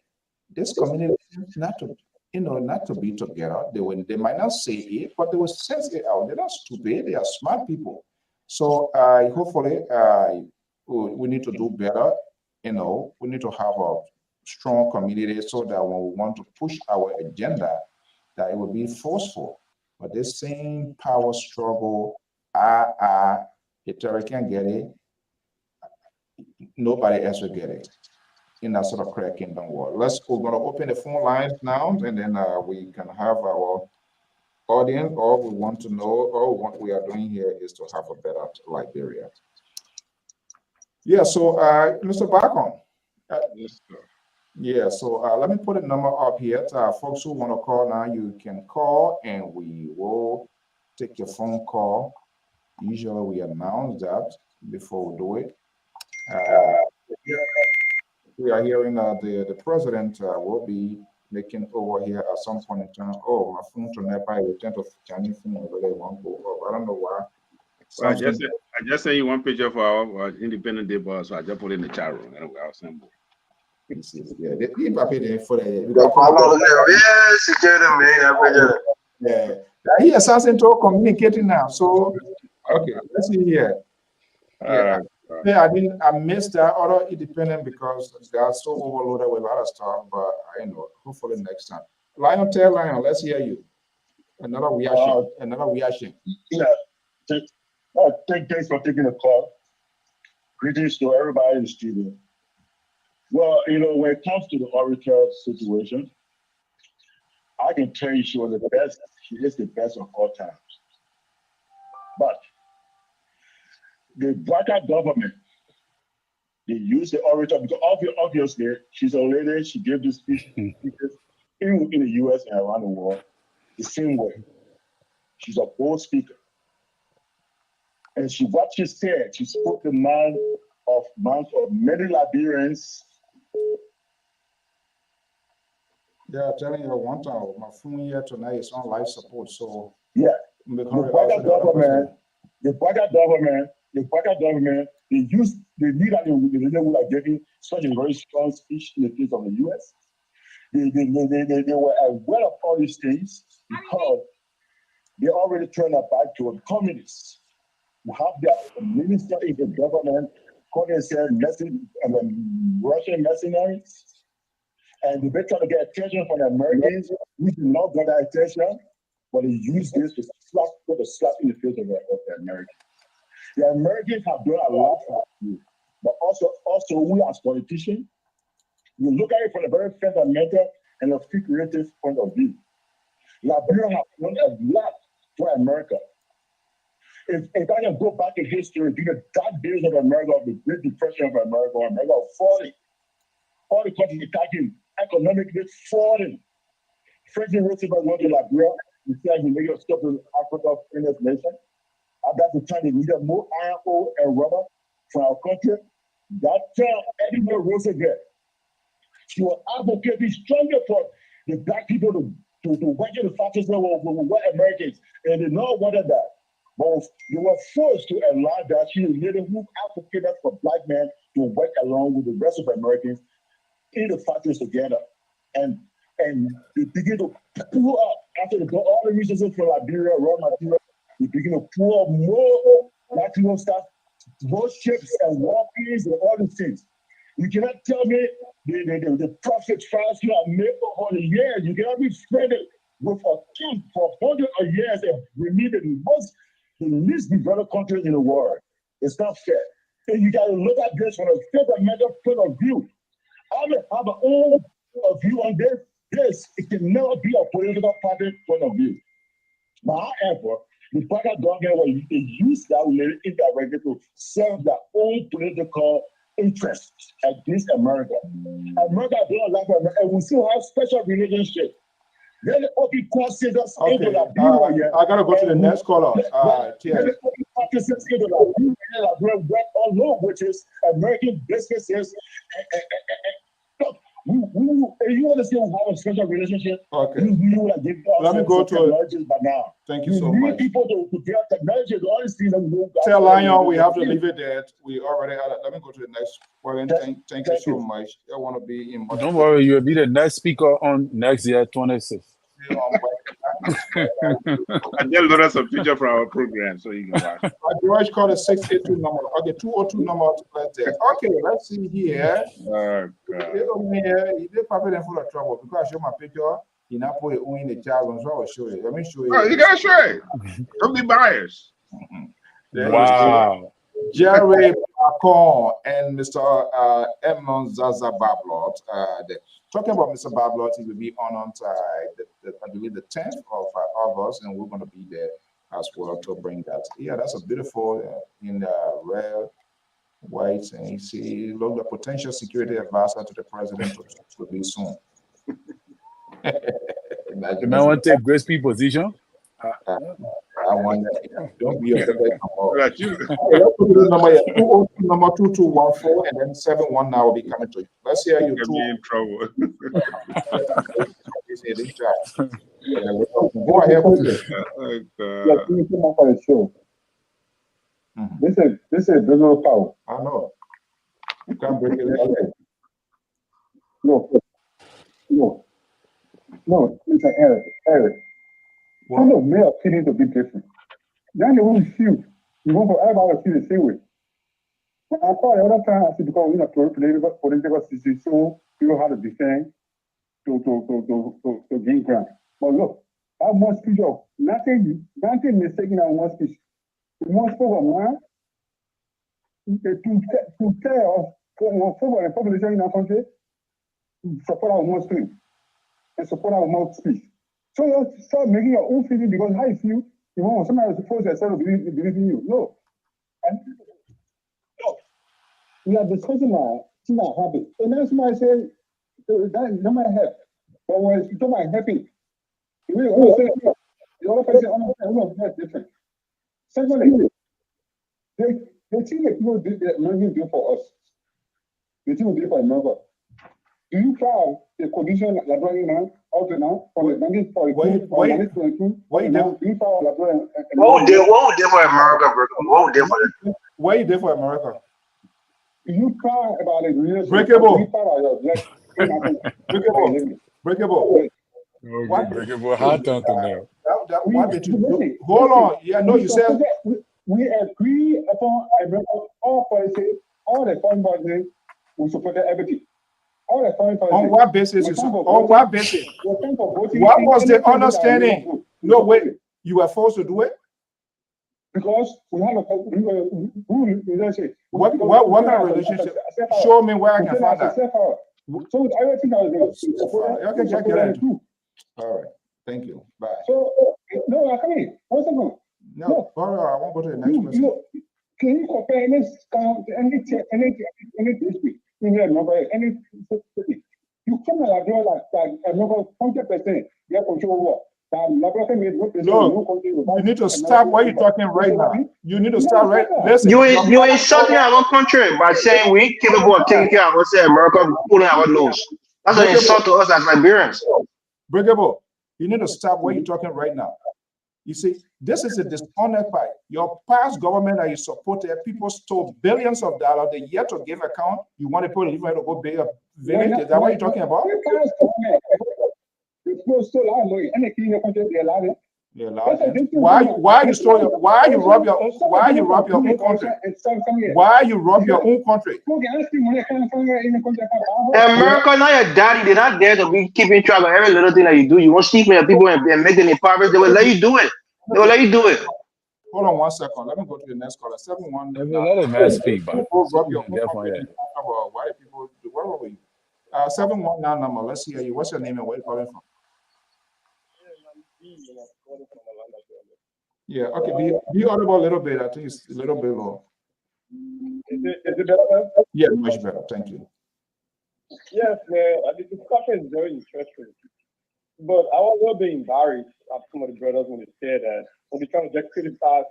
This community seems not to be together. They might not say it, but they will sense it out. They're not stupid, they are smart people. So hopefully we need to do better. We need to have a strong community so that when we want to push our agenda, that it will be forceful. But this same power struggle, if can get it, nobody else will get it in that sort of crack kingdom war. We're going to open the phone lines now, and then we can have our audience. All we want to know, or what we are doing here is to have a better Liberia. Yeah, so Mr. Bacon. Yes, sir. Yeah, so let me put a number up here. Folks who want to call now, you can call, and we will take your phone call. Usually we announce that before we do it. We are hearing the president will be making over here at some point in time. Oh, my phone to nearby return to Chinese phone over there won't go up. I don't know why. I just sent you one picture of our Independent Day bus, so I just put it in the chat room. Anyway, I'll send it. Yeah, the people paid for the. Yeah, he assassin to communicating now. So okay, let's see here. Yeah, I missed that other independent because they are so overloaded with a lot of stuff, but hopefully next time. Lion, let's hear you. Another reaction. Yeah, thanks for taking the call. Greetings to everybody in the studio. Well, when it comes to the orator situation, I can tell you she was the best. She is the best of all times. But the Blacker government, they use the orator because obviously she's a lady. She gave this speech in the U.S. and around the world the same way. She's a bold speaker. And what she said, she spoke the mind of many Liberians. Yeah, telling you one time, my phone here tonight is on life support, so yeah, the Baka government, they leader who are giving such a very strong speech in the case of the US. They were aware of all these things because they already turned their back to a communist who have their minister in the government called themselves Russian mercenaries. And they've been trying to get attention from the Americans, which did not get that attention, but they used this to put a slap in the face of the Americans. The Americans have done a lot for you, but also we as politicians, we look at it from a very fundamental and a figurative point of view. Liberia has done a lot for America. If I can go back in history, during the dark days of America, of the Great Depression of America was falling. All the countries attacking, economically falling. Franklin Roosevelt went to Liberia. He said he made a stop in Africa, famous nation. At that time, they needed more iron ore and rubber for our country. That time, Eddie Roosevelt, she was advocating strongly for the black people to work in the factories with white Americans, and they not wanted that. But they were forced to allow that. She was lady who advocated for black men to work along with the rest of Americans in the factories together. And they begin to pull up after they got all the resources from Liberia, raw material, they begin to pull up more natural stuff, more ships and walkies and all these things. You cannot tell me the profits fast you have made for all the years. You cannot be spread it with a king for hundreds of years and we need the least developed countries in the world. It's not fair. And you got to look at this from a fundamental point of view. I may have my own view on this. This, it can never be a political party point of view. But however, the Baka government will use that indirectly to serve their own political interests against America. America don't like America, and we still have special relationship. Then the OP considers into Liberia. I gotta go to the next caller. Then the OP considers into Liberia, all over, which is American businesses. Look, you understand we have a special relationship. Okay. Let me go to it. But now, thank you so much. People to get technology, all these things. Tell Lion we have to leave it there. We already had it. Let me go to the next one. Thank you so much. I want to be in. Don't worry, you'll be the next speaker on next year 26. And they'll load us a picture from our program so you can watch. George called a 682 number. Okay, 202 number to let there. Okay, let's see here. He did probably in full of trouble because I show my picture. He now put it in the child, so I will show you. Let me show you. Oh, you gotta show it. Don't be biased. Wow. Jerry Bacon and Mr. Edmond Zaza Bablot. Talking about Mr. Bablot, he will be on I believe the 10th of August, and we're going to be there as well to bring that. Yeah, that's a beautiful in red, white, and you see, look, the potential security advisor to the president to be soon. You might want to take Grace P position. I want that. Don't be afraid. Let's put the number here, 202, number 2214, and then 71 now will be coming to you. Let's hear you. You'll be in trouble. Go ahead. This is a visual power. I know. You can't break it like No, it's an error. Some of male feelings a bit different. Then they won't feel. You want for everybody to feel the same way. But I thought the other time I said because political situation, people have to defend to gain ground. But look, that one speech of nothing mistaken on one speech. One spoke of man to tell us for the population in our country to support our one speech and support our mouth speech. So you start making your own feeling because how you feel, you want somebody to force yourself to believe in you. No. And look, we are discussing my habit. And then somebody say, that not my help. But when it's not my helping, the other person understands different. Secondly, The thing that people do, that Americans do for us, the thing we do for America. Do you have a condition like running now, also now, from the banking for Why you now? do? Do you have like What would they for America, bro? What would they for them? Why you there for America? You cry about it. Breakable. Breakable. Breakable. Okay, breakable hard on to know. What did you do? Hold on. Yeah, no, you said we agree upon all policies, all the foreign policies, we supported everything. All the foreign policies. On what basis? On what basis? What was the understanding? No, wait. You were forced to do it? Because we have a relationship. What kind of relationship? Show me where I can find that. So everything I was Okay, all right. Thank you. Bye. So no, come in. 1 second. No, all right, I won't go to the next person. Can you compare any district in here, any city? You come like another 100%. You have control what? No, you need to stop what you're talking right now. You need to stop right. Listen, You insulting our own country by saying we capable of taking care of ourselves. America pulling our nose. That's an insult to us as Liberians. Breakable, you need to stop what you're talking right now. You see, this is a dishonest part. Your past government that you supported, people stole billions of dollars. They yet to give account. You want to put it, you want to go pay a village. Is that what you're talking about? Why you stole your, why you rob your own country? Why you rob your own country? America, not your daddy. They're not there to be keeping track of every little thing that you do. You want to steal from your people and make them impoverished. They will let you do it. They will let you do it. Hold on 1 second. Let me go to the next caller. 7-1. Let a man speak, but rob your own country. Why people do? Where were we? 719 number. Let's hear you. What's your name and where you calling from? Yeah, okay. Be audible a little bit. I think it's a little bit low. Is it better? Yeah, much better. Thank you. Yes, man. The discussion is very interesting. But I was a little bit embarrassed of some of the brothers when they said that when they try to just criticize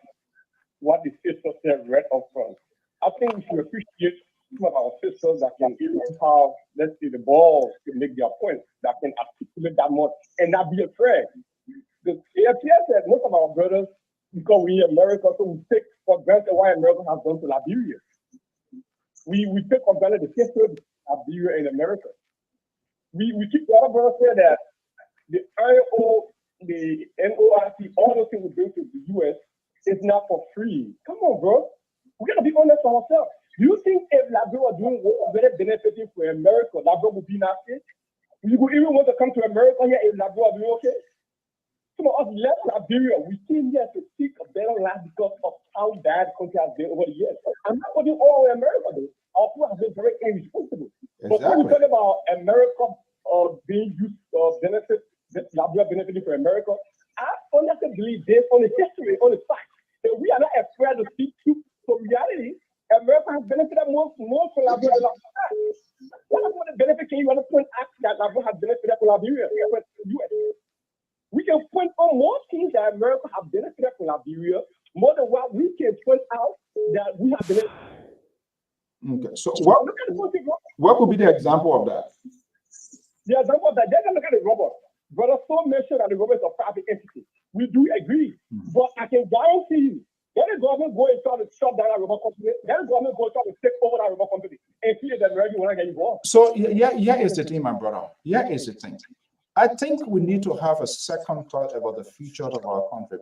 what the sisters said right up front. I think we should appreciate some of our sisters that can have, let's say, the balls to make their points, that can articulate that much and not be afraid. The APS said most of our brothers, because we in America, so we take for granted what America has done to Liberia. We take for granted the history of Liberia in America. We keep the other brothers say that the IO, the NORC, all those things we bring to the US is not for free. Come on, bro. We gotta be honest with ourselves. Do you think if Liberia was doing what very benefiting for America, Liberia would be nasty? You would even want to come to America here if Liberia was doing okay? Some of us left Liberia. We came here to seek a better life because of how bad the country has been over the years. I'm not putting all in America, though. Our people have been very irresponsible. Exactly. But when we talk about America being used benefit, Liberia benefiting for America, I honestly believe based on the history, on the fact that we are not afraid to speak to reality. America has benefited more from Liberia than us. What the benefit can you want to point out that Liberia has benefited from Liberia? We can point out more things that America have benefited from Liberia, more than what we can point out that we have benefited. Okay, so what could be the example of that? The example of that, then look at the robot. Brother so mentioned that the robot is a private entity. We do agree, but I can guarantee you, then the government go and try to shut down that robot company, then the government go and try to take over that robot company and see that American will not get involved. So yeah, is the thing, my brother. Yeah, is the thing. I think we need to have a second thought about the future of our country.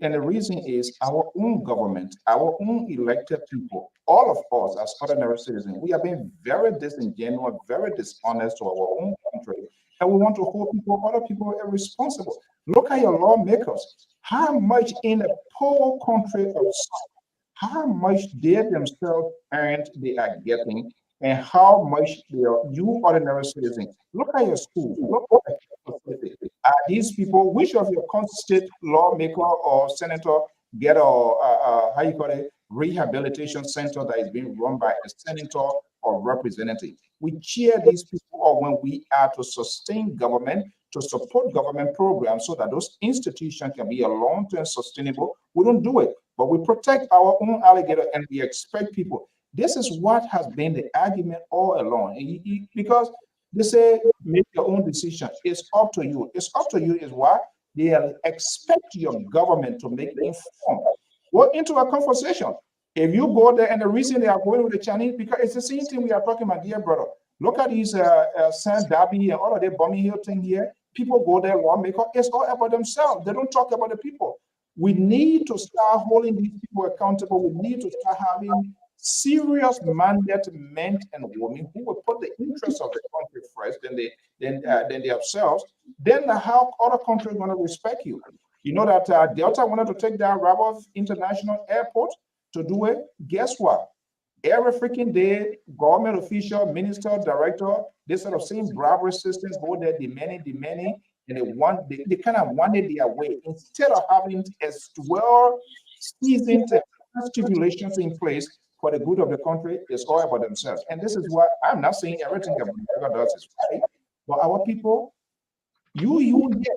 And the reason is our own government, our own elected people, all of us as ordinary citizens, we have been very disingenuous, very dishonest to our own country. And we want to hold other people irresponsible. Look at your lawmakers. How much in a poor country of how much they themselves earned they are getting, and how much you ordinary citizens. Look at your school. Look at your facility. Are these people, which of your state lawmaker or senator get a rehabilitation center that is being run by a senator or representative? We cheer these people up when we are to sustain government, to support government programs so that those institutions can be a long-term sustainable. We don't do it. but we protect our own alligator and we expect people. This is what has been the argument all along. Because they say, make your own decision. It's up to you. It's up to you is why they expect your government to make informed. Go into a conversation. If you go there, and the reason they are going with the Chinese, because it's the same thing we are talking about, dear brother. Look at these San Darby and all of the bombing hill thing here. People go there, lawmaker. It's all about themselves. They don't talk about the people. We need to start holding these people accountable. We need to start having serious mandate men and women who will put the interests of the country first, then themselves. Then how other countries are going to respect you? You know that Delta wanted to take down Rabat International Airport to do it. Guess what? Every freaking day, government official, minister, director, they sort of same bribery systems go there demanding, and they kind of wanted their way instead of having as well seasoned stipulations in place for the good of the country. It's all about themselves. And this is what I'm not saying everything that America does is right, but our people, you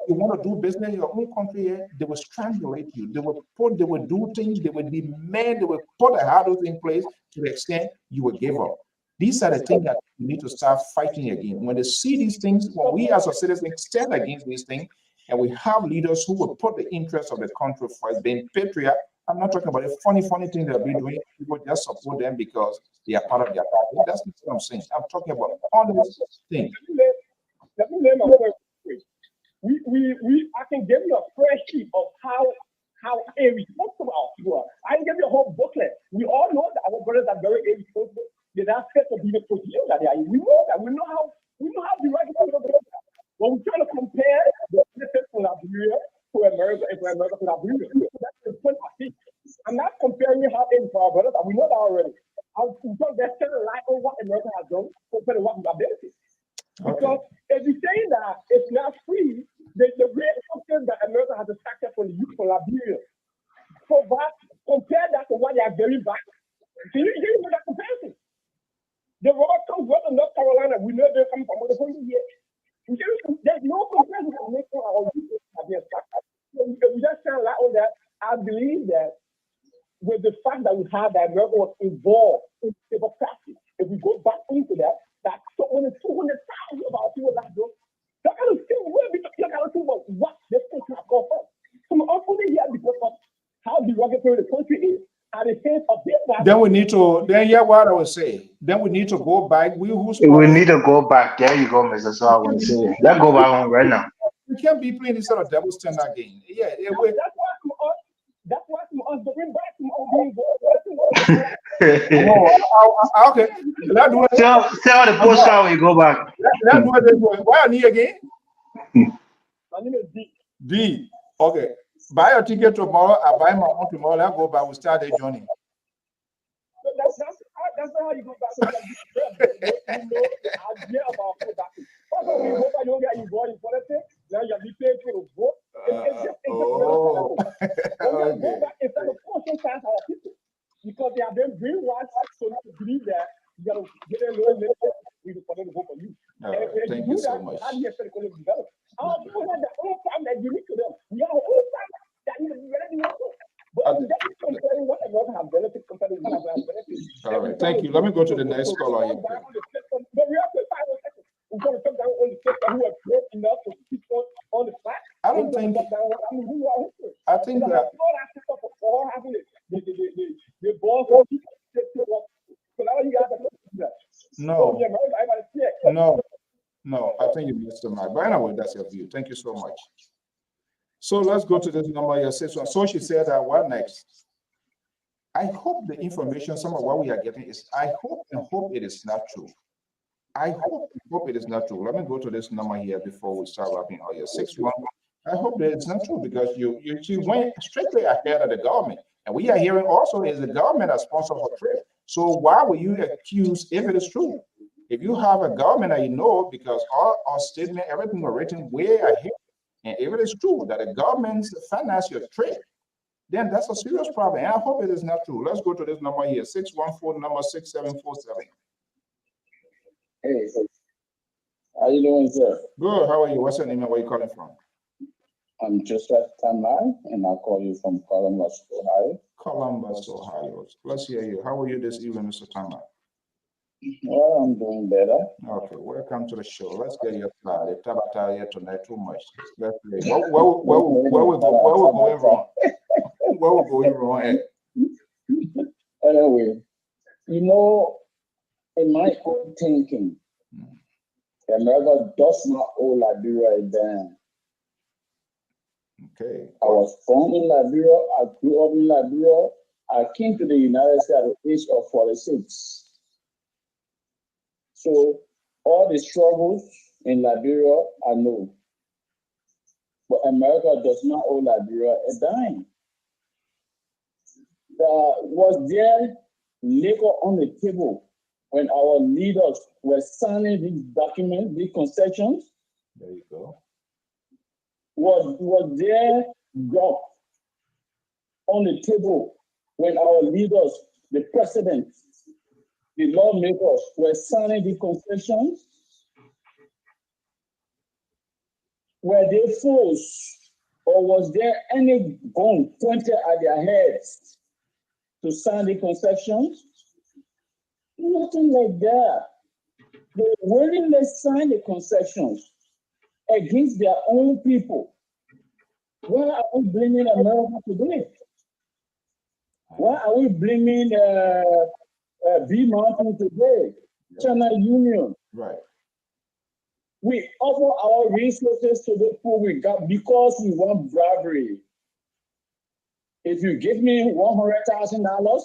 want to do business in your own country, they will strangulate you. They will do things, they will demand, they will put the hurdles in place to the extent you will give up. These are the things that we need to start fighting again. When they see these things, when we as a citizen stand against these things, and we have leaders who will put the interests of the country first, being patriot. I'm not talking about a funny thing they'll be doing. People just support them because they are part of their party. That's not what I'm saying. I'm talking about honest things. Let me lay my point. I can give you a spreadsheet of how irresponsible people are. I can give you a whole booklet. We all know that our brothers are very irresponsible. They're not fit to be the position that they are. We know that. We know how derogatory they are. When we're trying to compare the benefits for Liberia to America, and for America to Liberia, that's the point I think. I'm not comparing how it is for our brothers, and we know that already. They're still light on what America has done compared to what we have benefited. Because if you say that it's not free, the resources that America has extracted from the youth for Liberia, compare that to what they are very back. Can you make that comparison? The raw comes from North Carolina. We know they're coming from the here. There's no comparison to make for our youth have been extracted. If we just shine light on that, I believe that with the fact that we have that America was involved in civil practice, if we go back into that so only 200,000 of our people left those. So I don't think we'll be talking about what this country has gone from. So I'm only here because of how derogatory the country is at the sense of this. Then we need to, what I would say, then we need to go back. We need to go back. There you go, Mr. So I want to say, let's go back home right now. We can't be playing this sort of double standard game. Yeah, that's why some of us bring back some of these. Okay. Let's do it. Tell the post out when you go back. Let's do it this way. Why are you again? My name is D. D. Okay. Buy your ticket tomorrow. I buy my own tomorrow. Let's go back. We'll start the journey. So that's how you go back. You know, idea about go back. Also, you go back, you don't get involved in politics. Now you have to be paid to vote. It's just go back instead of forcing past our people because they have been brainwashed so to believe that you got to get a low level for them to vote for you. Thank you so much. How do you expect to develop? Our people have their own time that unique to them. We have our own time that need to be ready to work. But that is comparing what America has benefits compared to what America has benefits. All right, thank you. Let me go to the next caller here. But we have to find a second. We're going to come down on the system who are great enough to speak on the fact. I don't think. I think that. The boss. No. I think you missed the mark. But anyway, that's your view. Thank you so much. So let's go to this number here. So she said, what next? I hope the information, some of what we are getting is, I hope it is not true. I hope it is not true. Let me go to this number here before we start wrapping up here. 61. I hope that it's not true because you went strictly ahead of the government. And we are hearing also is the government as sponsor for trade. So why will you accuse if it is true? If you have a government that you know, because all our statement, everything was written way ahead. And if it is true that the government finance your trade, then that's a serious problem. And I hope it is not true. Let's go to this number here, 614, number 6747. Hey, how you doing, sir? Good. How are you? What's your name and where are you calling from? I'm Joseph Tamai, and I'll call you from Columbus, Ohio. Columbus, Ohio. Let's hear you. How are you this evening, Mr. Tamai? Well, I'm doing better. Okay, welcome to the show. Let's get you started. Tabata here tonight too much. Let's see. Where we going wrong? Where we going wrong at? Anyway, you know, in my own thinking, America does not owe Liberia a dime. Okay. I was born in Liberia. I grew up in Liberia. I came to the United States at the age of 46. So all the struggles in Liberia, I know. But America does not owe Liberia a dime. Was there liquor on the table when our leaders were signing these documents, these concessions? There you go. Was there drug on the table when our leaders, the president, the lawmakers were signing the concessions? Were they forced, or was there any gun pointed at their heads to sign the concessions? Nothing like that. They willingly signed the concessions against their own people. Why are we blaming America today? Why are we blaming B Mountain today? China Union. Right. We offer our resources to the poor we got because we want bribery. If you give me $100,000,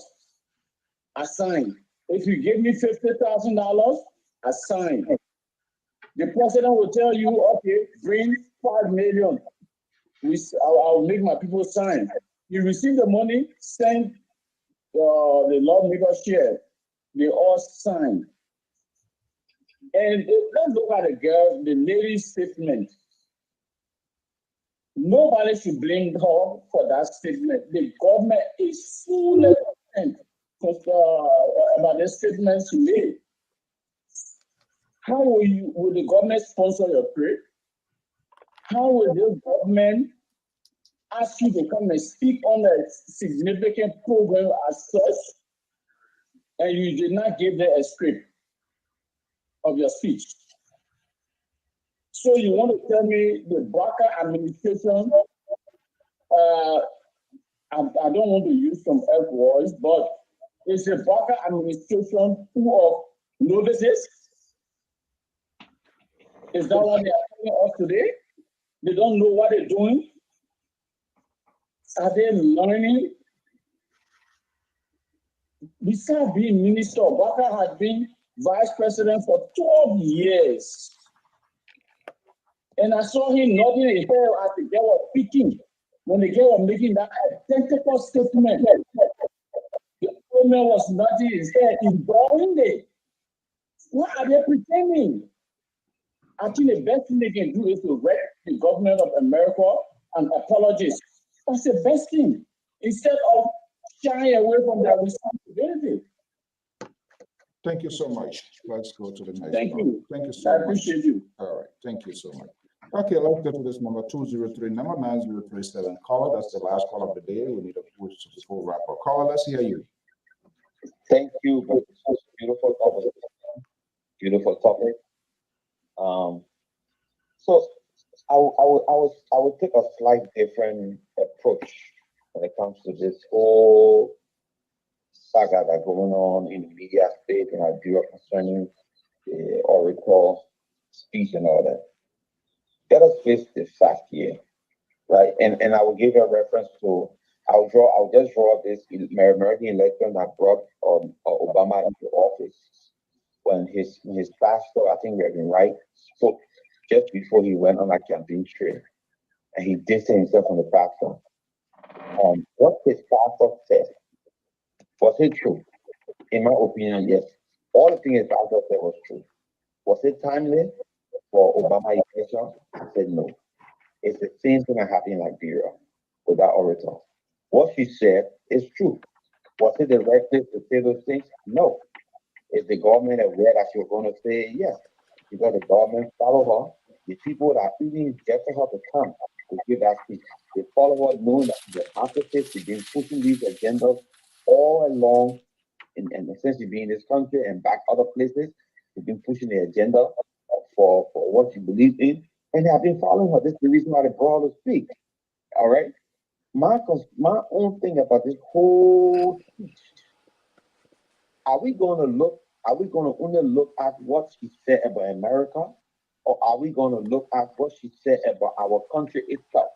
I sign. If you give me $50,000, I sign. The president will tell you, okay, bring 5 million. I'll make my people sign. You receive the money, send the lawmaker share. They all sign. And let's look at the lady's statement. Nobody should blame her for that statement. The government is fully concerned about the statements she made. How will the government sponsor your prayer? How will the government ask you to come and speak on a significant program as such, and you did not give them a script of your speech? So you want to tell me the Barker administration, I don't want to use some F words, but is the Barker administration full of novices? Is that what they are telling us today? They don't know what they're doing? Are they learning? Besides being minister, Barker had been vice president for 12 years. And I saw him nodding his head as the girl was speaking. When the girl was making that identical statement, the old man was nodding his head in Burundi. What are they pretending? I think the best thing they can do is to write the government of America and apologize. That's the best thing. Instead of shying away from their responsibility. Thank you so much. Let's go to the next Thank one. you. Thank you so much. I appreciate you. All right. Thank you so much. Okay, let's go to this number 203, number 9037. Caller, that's the last call of the day. We need a push before wrap up. Caller, let's hear you. Thank you for this beautiful topic. Beautiful topic. So I would take a slight different approach when it comes to this whole saga that's going on in the media space in Nigeria concerning the Oracle speech and all that. Let us face the fact here, right? And I will give you a reference to, I'll just draw this American election that brought Obama into office when his pastor, I think Reverend Wright, spoke just before he went on a campaign trail, and he distanced himself from the platform. What his pastor said, was it true? In my opinion, yes. All the things his pastor said was true. Was it timely for Obama election? I said no. It's the same thing that happened in Liberia with that orator. What she said is true. Was it the right place to say those things? No. Is the government aware that she was going to say yes? Because the government followed her. The people that even get for her to come to give that speech. They follow us knowing that the opposites have been pushing these agendas all along and essentially being in this country and back other places. They've been pushing the agenda for what you believe in, and they have been following her. This is the reason why they brought her to speak. All right. My own thing about this whole speech, are we going to only look at what she said about America, or are we going to look at what she said about our country itself?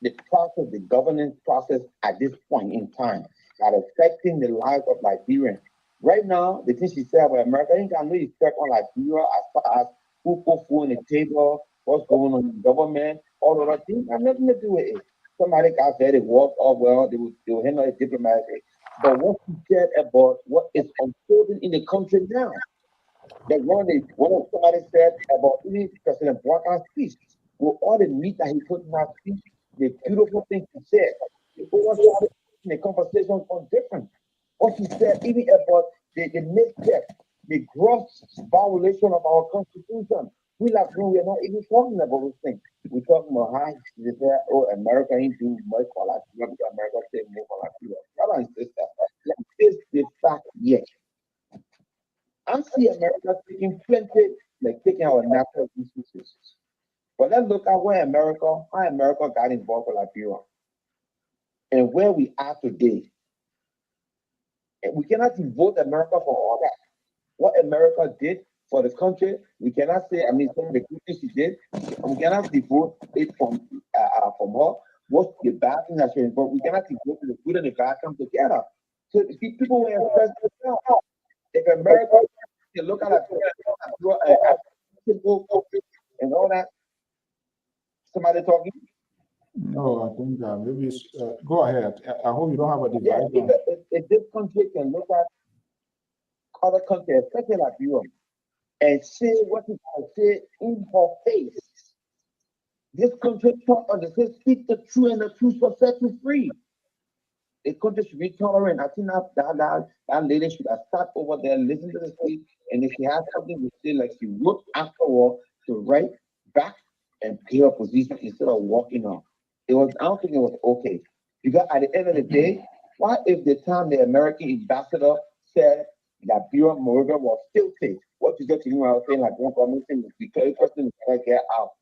The process, the governance process at this point in time that affecting the lives of Liberians. Right now, the thing she said about America, I think I know you effect on Liberia as far as who put food on the table, what's going on in the government, all of that things have nothing to do with it. Somebody got there, they walked up well, they will handle it diplomatically. But what she said about what is unfolding in the country now, that somebody said about even President Barack's speech, with all the meat that he put in that speech, the beautiful things he said, the conversation was different. What he said, even about the misstep, the gross violation of our constitution. We're not even talking about those things. We're talking about how they say, oh, America ain't doing much for Latina because America say more for Latina. Brother and sister, let's face the fact yet. I see America taking plenty, like taking our natural resources. But let's look at how America got involved with Liberia and where we are today. And we cannot vote America for all that. What America did for the country, we cannot say, some of the good things she did, we cannot devote it from her. What's the bad thing that she did, but we cannot devote the good and the bad come together. So people will express themselves. If America can look at and all that, somebody talking? No, I think maybe go ahead. I hope you don't have a device. Yeah, if this country can look at other countries, especially like Europe, and say what you can say in her face. This country talk on the say, speak the truth, and the truth will set you free. The country should be tolerant. I think that lady should have sat over there, listen to the speech, and if she has something to say, like she would afterward, to write back and play her position instead of walking off. I don't think it was okay. Because at the end of the day, what if the time the American ambassador said that Bureau Moreover was still safe? What you just I was saying, like one comment saying the person is trying to get out.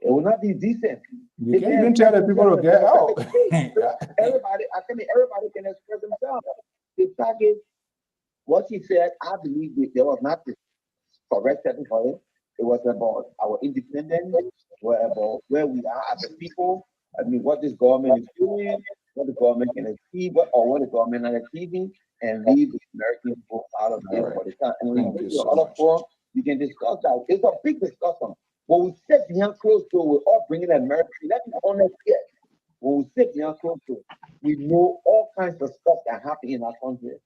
It will not be decent. You can't even tell the people to get out. Everybody can express themselves. The fact is, what she said, I believe there was not the correct setting for it. It was about our independence, about where we are as a people. What this government is doing, what the government can achieve, what the government is achieving, and leave the American people out of it for the time. And when we go to other forums, we can discuss that. It's a big discussion. When we sit behind closed door, we're all bringing America. Let me honest here. When we sit behind closed door, we know all kinds of stuff that happen in our country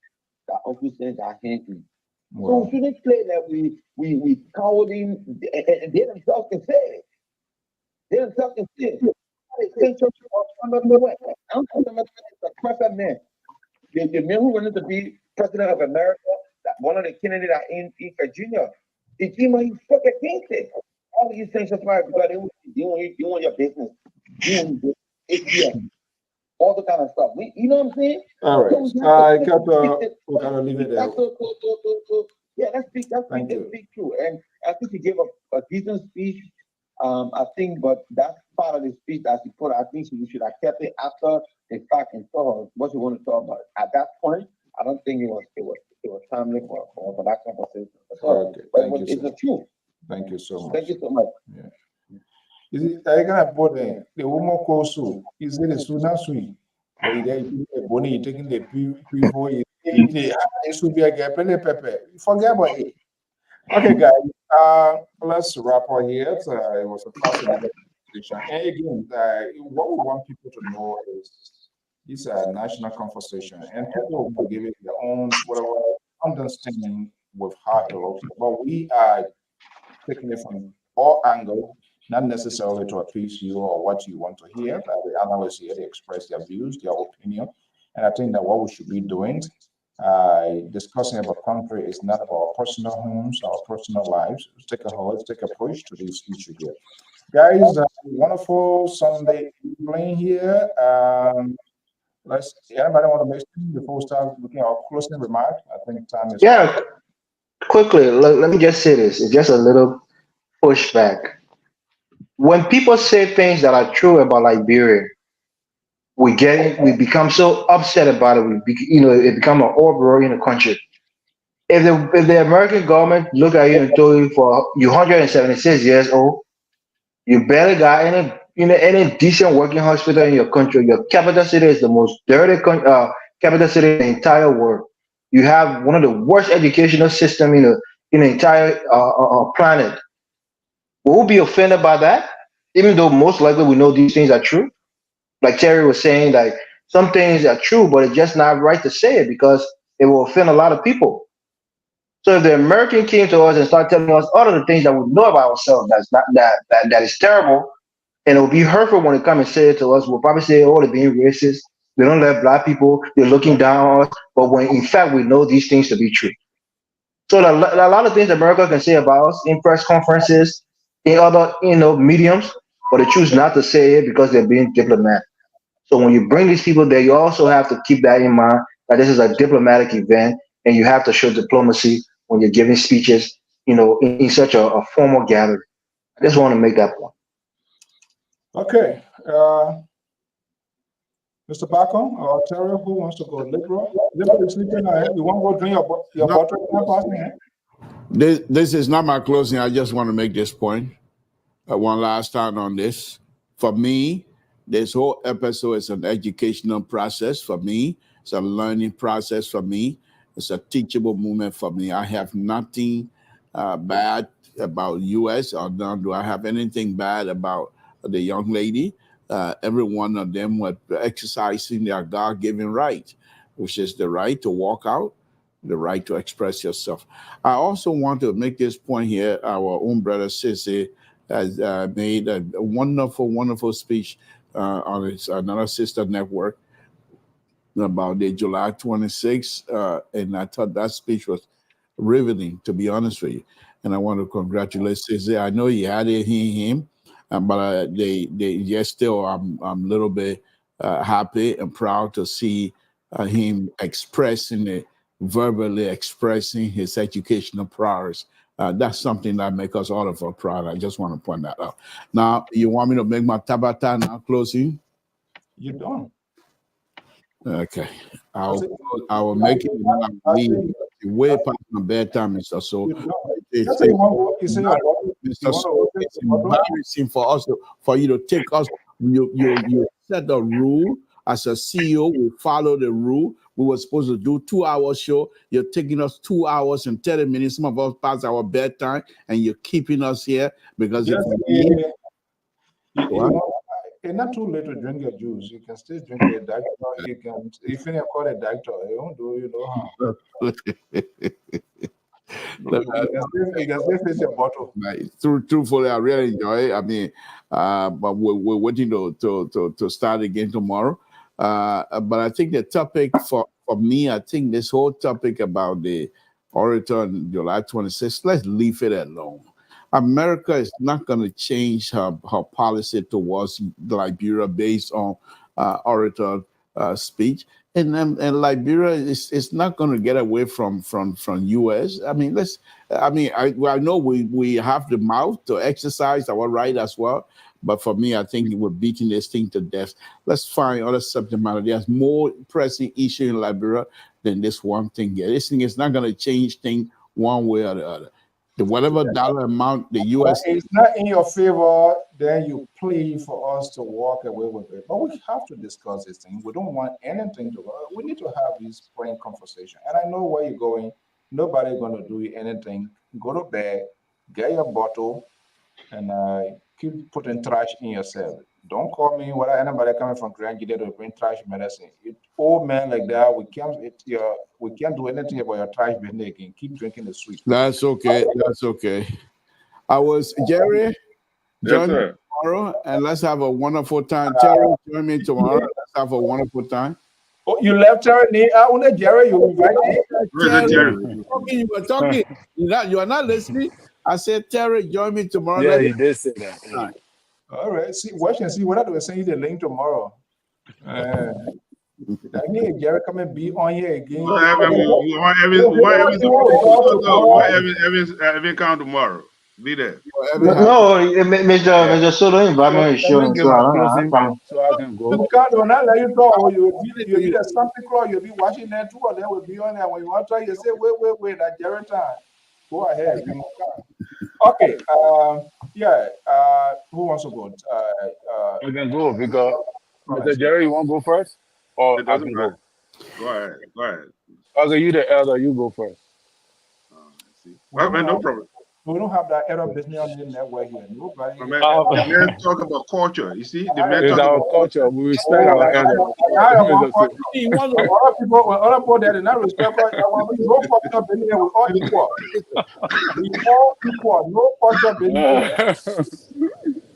that Uncle Saints are handling. Wow. So we shouldn't play that we cowarding, and they themselves can say it. They themselves can say it. I'm a perfect man. The man who wanted to be president of America, one of the candidates in Virginia, he spoke against it. All these things are fine because they want your business. All the kind of stuff. You know what I'm saying? All right. So I gotta leave it there. Yeah, let's speak true. And I think he gave a decent speech. I think, but that's part of the speech that she put. I think we should have kept it after the fact and saw her what you want to talk about. At that point, I don't think it was timely for that conversation. Okay. But it's the truth. Thank you so much. Thank you so much. Yeah. Is it I gonna put the woman also? Is it a sooner sweet? But you taking the people it should be a pepper. Forget about it. Okay, guys. Let's wrap up here. It was a fascinating conversation. And again, what we want people to know is this is a national conversation, and people will give it their own whatever understanding with how it looks. But we are taking it from all angles, not necessarily to appease you or what you want to hear. The analysts here, they express their views, their opinion. And I think that what we should be doing Discussing about country is not about personal homes, our personal lives. Let's take a holistic approach to this issue here. Guys, wonderful Sunday evening here. Anybody want to make something before we start looking at our closing remarks? I think time is up. Yeah, quickly, let me just say this. It's just a little pushback. When people say things that are true about Liberia, we become so upset about it. It become an uproar in the country. If the American government look at you and told you for you 176 years old, you barely got any decent working hospital in your country. Your capital city is the most dirty capital city in the entire world. You have one of the worst educational system in the entire planet. Will we be offended by that? Even though most likely we know these things are true. Like Terry was saying, like some things are true, but it's just not right to say it because it will offend a lot of people. So if the American came to us and started telling us all of the things that we know about ourselves that's not that is terrible, and it will be hurtful when they come and say it to us, we'll probably say, oh, they're being racist. They don't let black people, they're looking down on us. But when in fact we know these things to be true. So a lot of things America can say about us in press conferences, in other mediums, but they choose not to say it because they're being diplomatic. So when you bring these people there, you also have to keep that in mind that this is a diplomatic event, and you have to show diplomacy when you're giving speeches, in such a formal gathering. I just want to make that point. Okay. Mr. Bacon or Terry, who wants to go? Liberal is sleeping now. You want to go drink your bottle? This is not my closing. I just want to make this point one last time on this. For me, this whole episode is an educational process for me. It's a learning process for me. It's a teachable moment for me. I have nothing bad about U.S. or nor do I have anything bad about the young lady. Every one of them were exercising their God-given right, which is the right to walk out, the right to express yourself. I also want to make this point here. Our own brother Sissy has made a wonderful, wonderful speech on his another sister network about the July 26th, and I thought that speech was riveting, to be honest with you. And I want to congratulate Sissy. I know you had it in him, but yes, still, I'm a little bit happy and proud to see him expressing it, verbally expressing his educational prowess. That's something that makes us all of us proud. I just want to point that out. Now, you want me to make my tabata now closing? You don't. Okay. I will make it when I leave. Way past my bedtime, Mr. So it's embarrassing for us for you to take us. You set the rule as a CEO. We follow the rule. We were supposed to do 2-hour show. You're taking us 2 hours and 30 minutes. Some of us past our bedtime, and you're keeping us here because it's not too late to drink your juice. You can still drink a doctor. You can, if you call a doctor, you don't do harm. You can still finish your bottle. Truthfully, I really enjoy it. I mean, but we're waiting to start again tomorrow. But I think the topic for me, I think this whole topic about the orator on July 26th, let's leave it alone. America is not going to change her policy towards Liberia based on orator speech, and Liberia is not going to get away from U.S. I mean, I know we have the mouth to exercise our right as well, but for me, I think we're beating this thing to death. Let's find other subject matter. There's more pressing issue in Liberia than this one thing here. This thing is not going to change things one way or the other. Whatever dollar amount the U.S. It's not in your favor, then you plead for us to walk away with it. But we have to discuss this thing. We don't want anything to go. We need to have this frank conversation. And I know where you're going. Nobody's going to do anything. Go to bed, get your bottle, and keep putting trash in yourself. Don't call me whether anybody coming from Grand Gita to bring trash medicine. Old man like that, we can't do anything about your trash business again. Keep drinking the sweet. That's okay. That's okay. I was Jerry. Join me tomorrow, and let's have a wonderful time. Terry, join me tomorrow. Let's have a wonderful time. Oh, you left Jerry. Jerry, you invited. You were talking. You are not listening. I said, Terry, join me tomorrow. Yeah, he did say that. Yeah. All right. See, watch and see whether they will send you the link tomorrow. I need Jerry come and be on here again. We want come tomorrow. Be there. No, Mr. Solo invite me on his show, so I don't. So I can go. You can't when I let you go. You'll be the something call. You'll be watching that too, or they will be on there. When you want to try, you say, wait, that Jerry time. Go ahead. Okay. Who wants to go? You can go because Mr. Jerry, you want to go first? Or I can go? Go ahead. Okay, you the elder, you go first. No problem. We don't have that error business on the network here. Nobody. The man talk about culture. You see, the man talk about culture. We respect our elders. Other people that do not respect us. No culture business. We're all equal. We all equal. No culture business.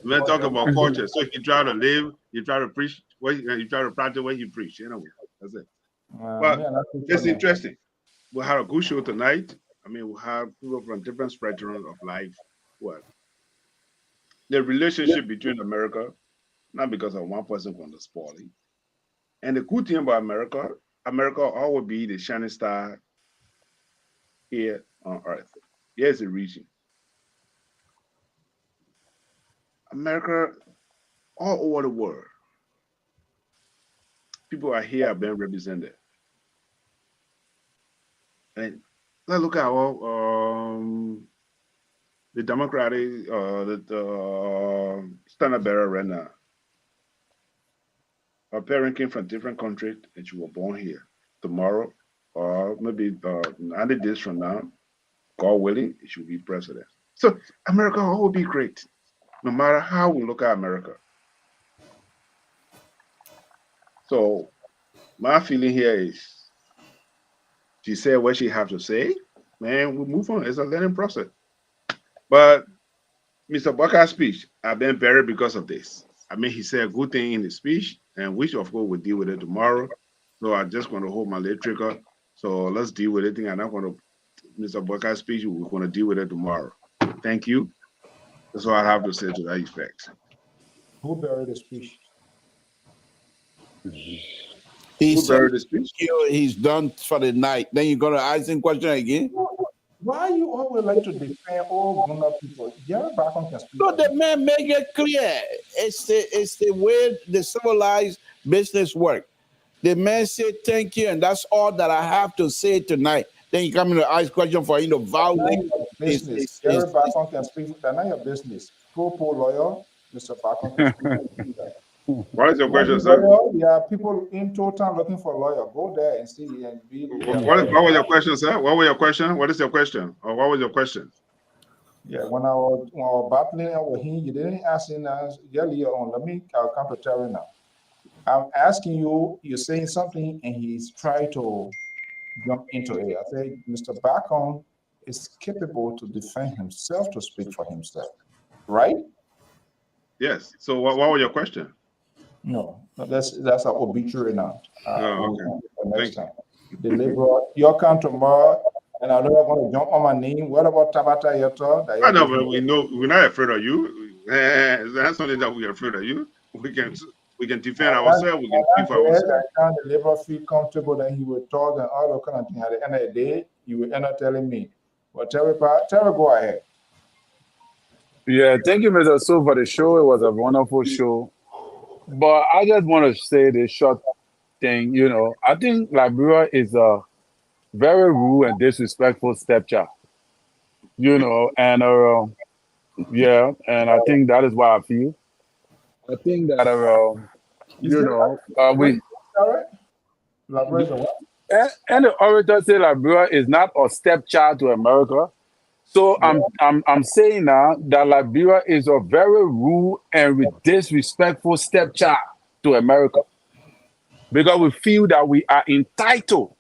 Man talk about culture. So if you try to live, you try to preach, you try to practice what you preach. Anyway, that's it. But it's interesting. We had a good show tonight. I mean, we have people from different spectrums of life. What? The relationship between America, not because of one person going to spoil it. And the good thing about America will always be the shining star here on earth. Here's a region. America, all over the world, people are here being represented. And let's look at the Democratic, the standard bearer right now. Her parent came from different countries and she was born here. Tomorrow, or maybe 90 days from now, God willing, she will be president. So America will be great, no matter how we look at America. So my feeling here is, she said what she have to say, man, we move on. It's a learning process. But Mr. Bucker's speech, I've been buried because of this. I mean, he said a good thing in the speech, and which of course we'll deal with it tomorrow. So I'm just going to hold my lip trigger. So let's deal with it. I'm not going to, Mr. Bucker's speech, we're going to deal with it tomorrow. Thank you. That's all I have to say to that effect. Who buried the speech? Who buried the speech? He's done for the night. Then you're going to ask him question again? Why you always like to defend all grown-up people? Jerry Bacon can speak. No, the man make it clear. It's the way the civilized business work. The man said thank you, and that's all that I have to say tonight. Then you come in to ask question for him to violate business. Jerry Bacon can speak. That's not your business. Pro lawyer, Mr. Bacon can speak. What is your question, sir? Yeah, people in total looking for a lawyer. Go there and see and be. What was your question, sir? What was your question? What is your question? Or what was your question? Yeah, when I was battling with him, you didn't ask him earlier on. I'll come to tell you now. I'm asking you, you're saying something, and he's trying to jump into it. I say, Mr. Bacon is capable to defend himself, to speak for himself, right? Yes. So what was your question? No, that's an obituary now. Okay. Next time. The liberal, you'll come tomorrow, and I know you're going to jump on my name. What about Tabata Yato? I know, but we know we're not afraid of you. That's something that we're afraid of you. We can defend ourselves. We can speak for ourselves. The liberal feel comfortable, then he will talk and all those kind of things. At the end of the day, you will end up telling me. Well, Terry, go ahead. Yeah, thank you, Mr. So, for the show. It was a wonderful show. But I just want to say this short thing. You know, I think Liberia is a very rude and disrespectful stepchild. You know, and yeah, and I think that is why I feel. I think that you know, we. And the orator said Liberia is not a stepchild to America. So I'm saying now that Liberia is a very rude and disrespectful stepchild to America, because we feel that we are entitled.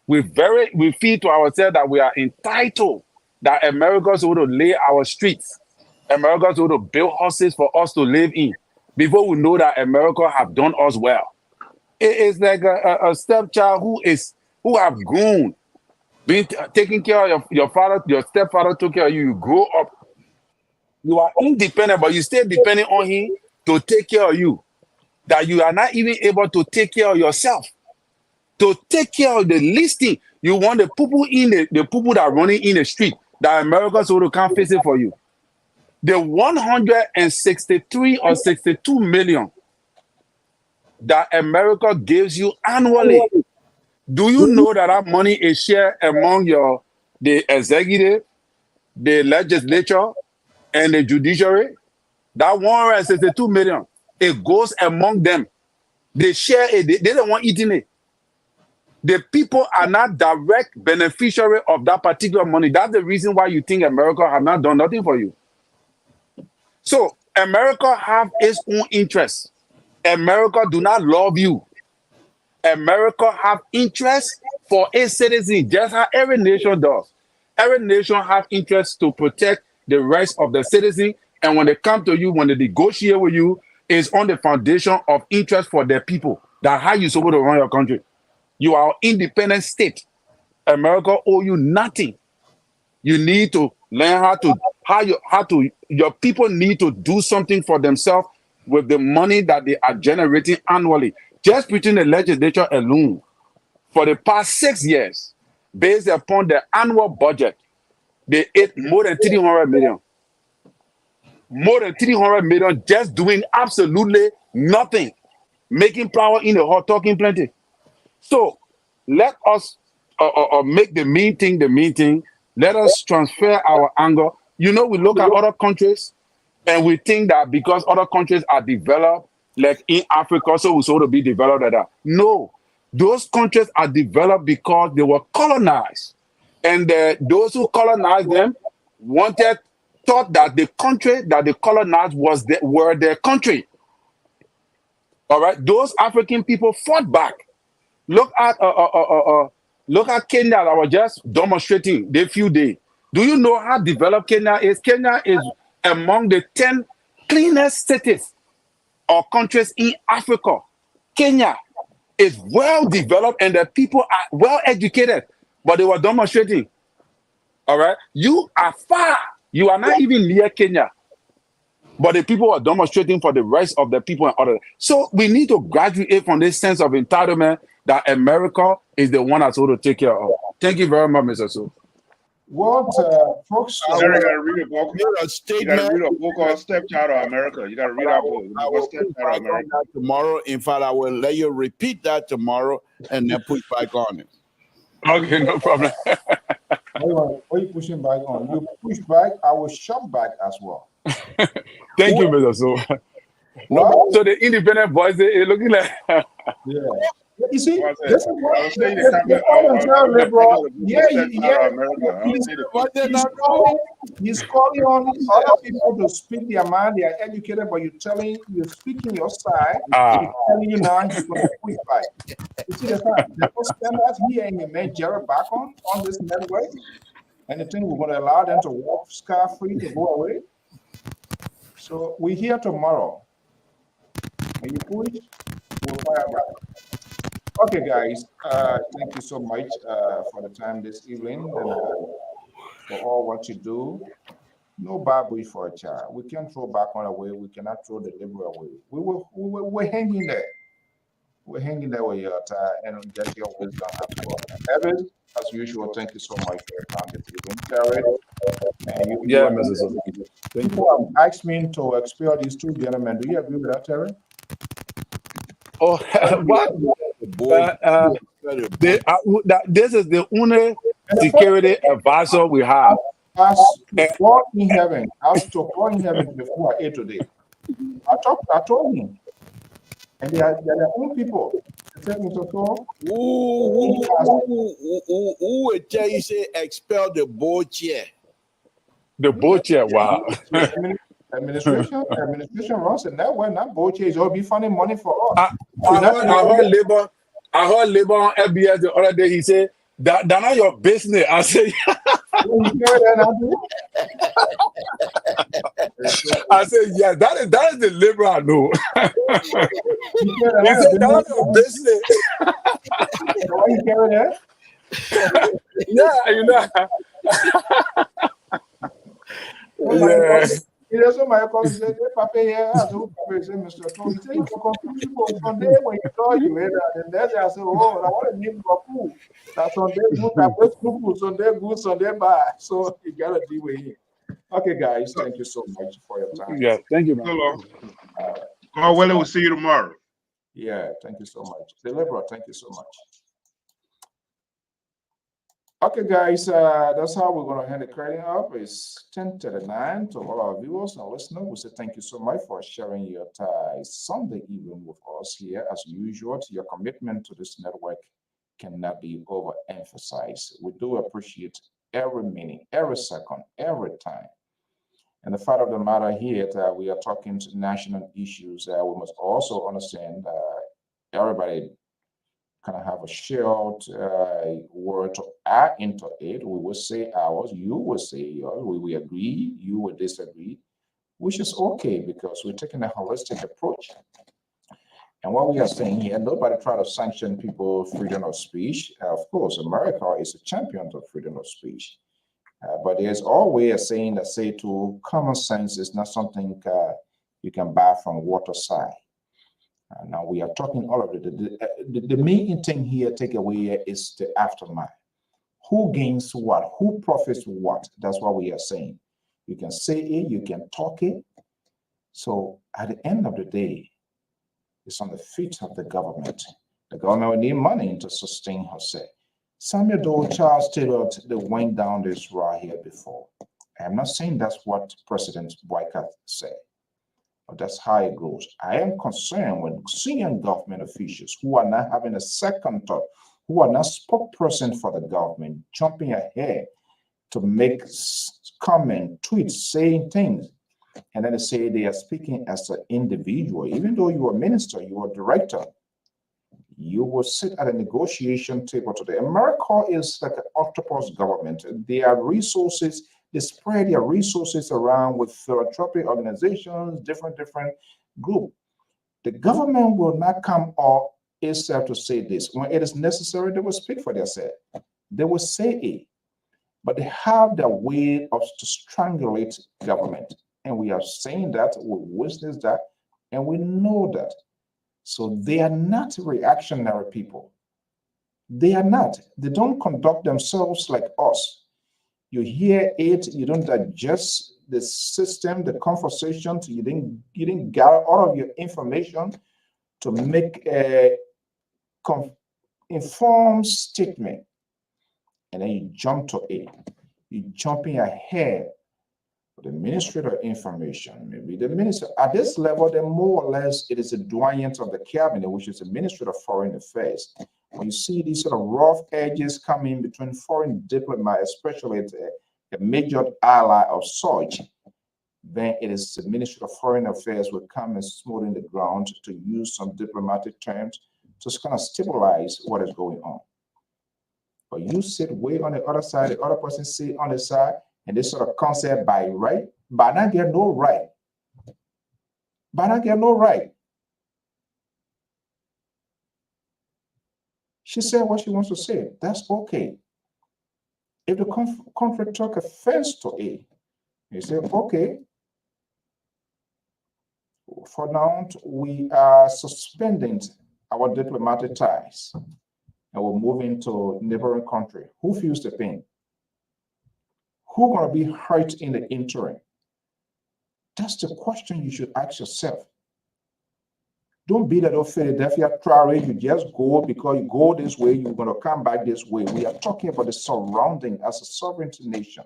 We feel to ourselves that we are entitled, that America's going to lay our streets, America's going to build houses for us to live in, before we know that America have done us well. It's like a stepchild who have grown, been taking care of your father. Your stepfather took care of you. You grow up. You are independent, but you still depending on him to take care of you. That you are not even able to take care of yourself. To take care of the least thing. You want the people the people that are running in the street, that Americans will come face it for you. The 163 or 62 million that America gives you annually. Do you know that that money is shared among the executive, the legislature, and the judiciary? That 162 million, it goes among them. They share it. They don't want eating it. The people are not direct beneficiary of that particular money. That's the reason why you think America have not done nothing for you. So America have its own interests. America do not love you. America have interest for its citizens, just how every nation does. Every nation have interest to protect the rights of the citizen. And when they come to you, when they negotiate with you, it's on the foundation of interest for their people. That's how you're supposed to run your country. You are an independent state. America owe you nothing. You need to learn your people need to do something for themselves with the money that they are generating annually. Just between the legislature alone, for the past 6 years, based upon the annual budget, they ate more than 300 million. More than 300 million just doing absolutely nothing. Making power in the hot, talking plenty. So let us make the main thing the main thing. Let us transfer our anger. You know, we look at other countries and we think that because other countries are developed, like in Africa, so we're supposed to be developed like that. No, those countries are developed because they were colonized. And those who colonized them thought that the country that they colonized were their country. All right, those African people fought back. Look at Kenya that was just demonstrating the few days. Do you know how developed Kenya is? Kenya is among the 10 cleanest cities or countries in Africa. Kenya is well developed and the people are well educated, but they were demonstrating. All right, you are far. You are not even near Kenya, but the people are demonstrating for the rights of the people and others. So we need to graduate from this sense of entitlement that America is the one that's going to take care of. Thank you very much, Mr. Su. What, folks? You gotta read a book. You gotta read a book called Stepchild of America. You gotta read that book. I will put back on that tomorrow. In fact, I will let you repeat that tomorrow and then push back on it. Okay, no problem. What are you pushing back on? You push back, I will shove back as well. Thank you, Mr. Su. No, so the independent voice is looking like yeah. You see, this is what liberal. Yeah, he's calling on other people to speak their mind. They are educated, but you're speaking your side. He's telling you now he's going to push back. You see, there's no standards here in the man Jared back on this network. And the thing we're going to allow them to walk scot-free to go away. So we're here tomorrow. When you push, we'll fire back. Okay, guys, thank you so much for the time this evening and for all what you do. No Bible for a child. We can't throw back on away. We cannot throw the liberal away. We're hanging there. We're hanging there with your time and get your wisdom. Evan, as usual, thank you so much for your time this evening, Terry. Yeah, Mrs. People have asked me to expel these two gentlemen. Do you agree with that, Terry? Oh, what? This is the only security advisor we have. As to God in heaven, before I ate today. I told him. And they are their own people. Who would tell you say expel the board chair? The board chair, wow. Administration runs in that way. Not board chairs. It'll be funding money for us. I heard Labor on FBS the other day. He said, that's not your business. I said, I said, yeah, that is the liberal I know. He said, that is your business. Why you carry that? Yeah, you know. Yeah. There's somebody calling said, Papa here, I said, Papa said, Mr. Tony, he said, you can confuse people Sunday when you saw you later. And then I said, oh, I want to name for food. That Sunday good, I wait food, Sunday good, Sunday bad. So you got to deal with it. Okay, guys, thank you so much for your time. Yeah, thank you, man. So long. God willing, we'll see you tomorrow. Yeah, thank you so much. The Liberal, thank you so much. Okay, guys, that's how we're going to hand the credit up. It's 10:39 to all our viewers and listeners. We say thank you so much for sharing your Sunday evening with us here. As usual, your commitment to this network cannot be overemphasized. We do appreciate every minute, every second, every time. And the fact of the matter here that we are talking to national issues, we must also understand everybody kind of have a shared word to add into it. We will say ours, you will say yours, we will agree, you will disagree, which is okay because we're taking a holistic approach. And what we are saying here, nobody try to sanction people's freedom of speech. Of course, America is a champion of freedom of speech. But there's always a saying that say to common sense is not something you can buy from waterside. Now we are talking all of it. The main thing here, takeaway is the aftermath. Who gains what? Who profits what? That's what we are saying. You can say it, you can talk it. So at the end of the day, it's on the feet of the government. The government will need money to sustain herself. Samuel Doe, Charles Taylor, they went down this road here before. I'm not saying that's what President Boycott said. But that's how it goes. I am concerned with senior government officials who are not having a second thought, who are not spokesperson for the government, jumping ahead to make comment, tweets, saying things. And then they say they are speaking as an individual. Even though you are a minister, you are a director, you will sit at a negotiation table today. America is like an octopus government. Their resources, they spread their resources around with philanthropic organizations, different groups. The government will not come up itself to say this. When it is necessary, they will speak for themselves. They will say it. But they have their way of to strangulate government. And we are saying that, we witness that, and we know that. So they are not reactionary people. They are not. They don't conduct themselves like us. You hear it, you don't digest the system, the conversation, you didn't gather all of your information to make a informed statement. And then you jump to it. You're jumping ahead of the Ministry of Information, maybe the minister. At this level, then more or less, it is a doyen of the cabinet, which is the Ministry of Foreign Affairs. When you see these sort of rough edges coming between foreign diplomats, especially a major ally of such, then it is the Ministry of Foreign Affairs will come and smoothing the ground to use some diplomatic terms to kind of stabilize what is going on. But you sit way on the other side, the other person sit on the side, and this sort of concept by right, but not get no right. But not get no right. She said what she wants to say. That's okay. If the country took offense to it, you say, okay, for now, we are suspending our diplomatic ties and we're moving to neighboring country. Who feels the pain? Who gonna be hurt in the interim? That's the question you should ask yourself. Don't be that old Philadelphia Traore, you just go because you go this way, you're gonna come back this way. We are talking about the surrounding as a sovereignty nation.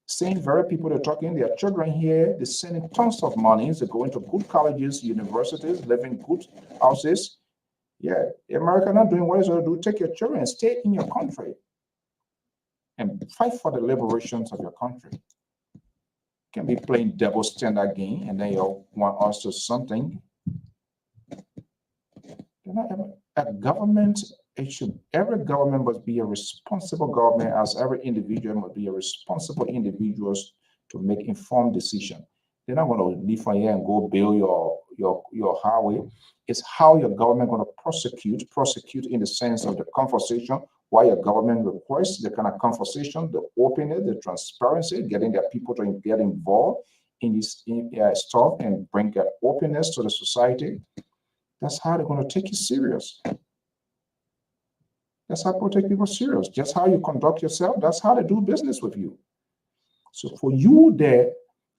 Same very people that are talking, their children here, they're sending tons of money, they're going to good colleges, universities, living good houses. Yeah, America not doing what it's going to do. Take your children, stay in your country, and fight for the liberations of your country. You can be playing double standard game, and then you want us to something. A government every government must be a responsible government, as every individual must be a responsible individuals to make informed decision. They're not going to leave from here and go build your highway. It's how your government going to prosecute in the sense of the conversation, why your government requests the kind of conversation, the openness, the transparency, getting their people to get involved in this stuff and bring that openness to the society. That's how they're going to take you serious. That's how people take people serious. Just how you conduct yourself, that's how they do business with you. So for you there,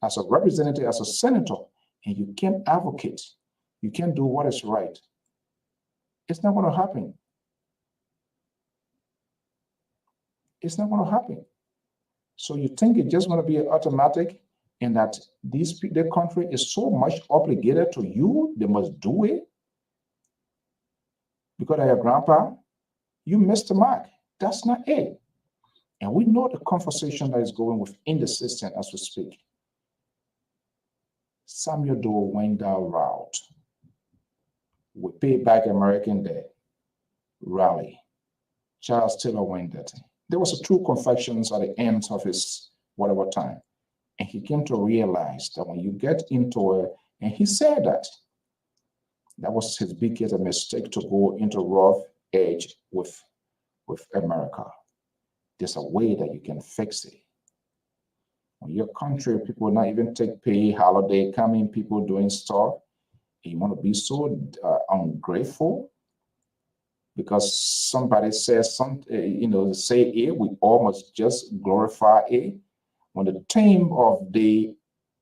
as a representative, as a senator, and you can't advocate, you can't do what is right, it's not going to happen. It's not going to happen. So you think it's just going to be automatic, and that the country is so much obligated to you, they must do it because of your grandpa? You missed the mark. That's not it. And we know the conversation that is going within the system as we speak. Samuel Doe went that route. We pay back American Day rally. Charles Taylor went that. There was a true confessions at the end of his whatever time. And he came to realize that when you get into it, and he said that was his biggest mistake, to go into rough edge with America. There's a way that you can fix it. When your country, people not even take pay, holiday coming, people doing stuff, you want to be so ungrateful because somebody says something, say it, we almost just glorify it. When the theme of the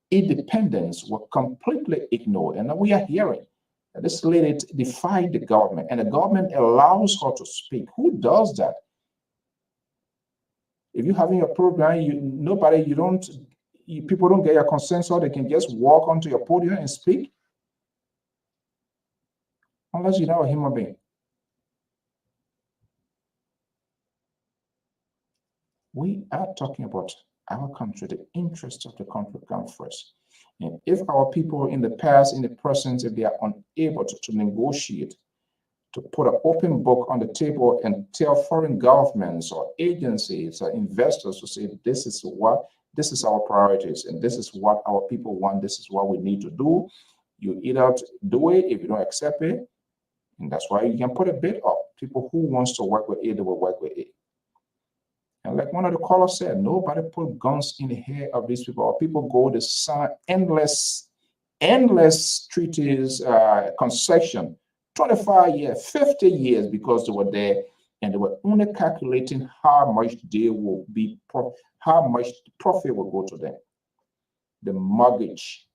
independence were completely ignored, and we are hearing that this lady defied the government, and the government allows her to speak. Who does that? If you're having a program, people don't get your consent, so they can just walk onto your podium and speak, unless you're not a human being. We are talking about our country, the interest of the country come first. And if our people in the past, in the present, if they are unable to negotiate, to put an open book on the table and tell foreign governments or agencies or investors to say, this is our priorities, and this is what our people want, this is what we need to do. You either do it, if you don't accept it, and that's why you can put a bid up. People who wants to work with it, they will work with it. And like one of the callers said, nobody put guns in the head of these people. Or people go to sign endless treaties, concession, 25 years, 50 years, because they were there, and they were only calculating how much they will be, how much profit will go to them. The mortgage,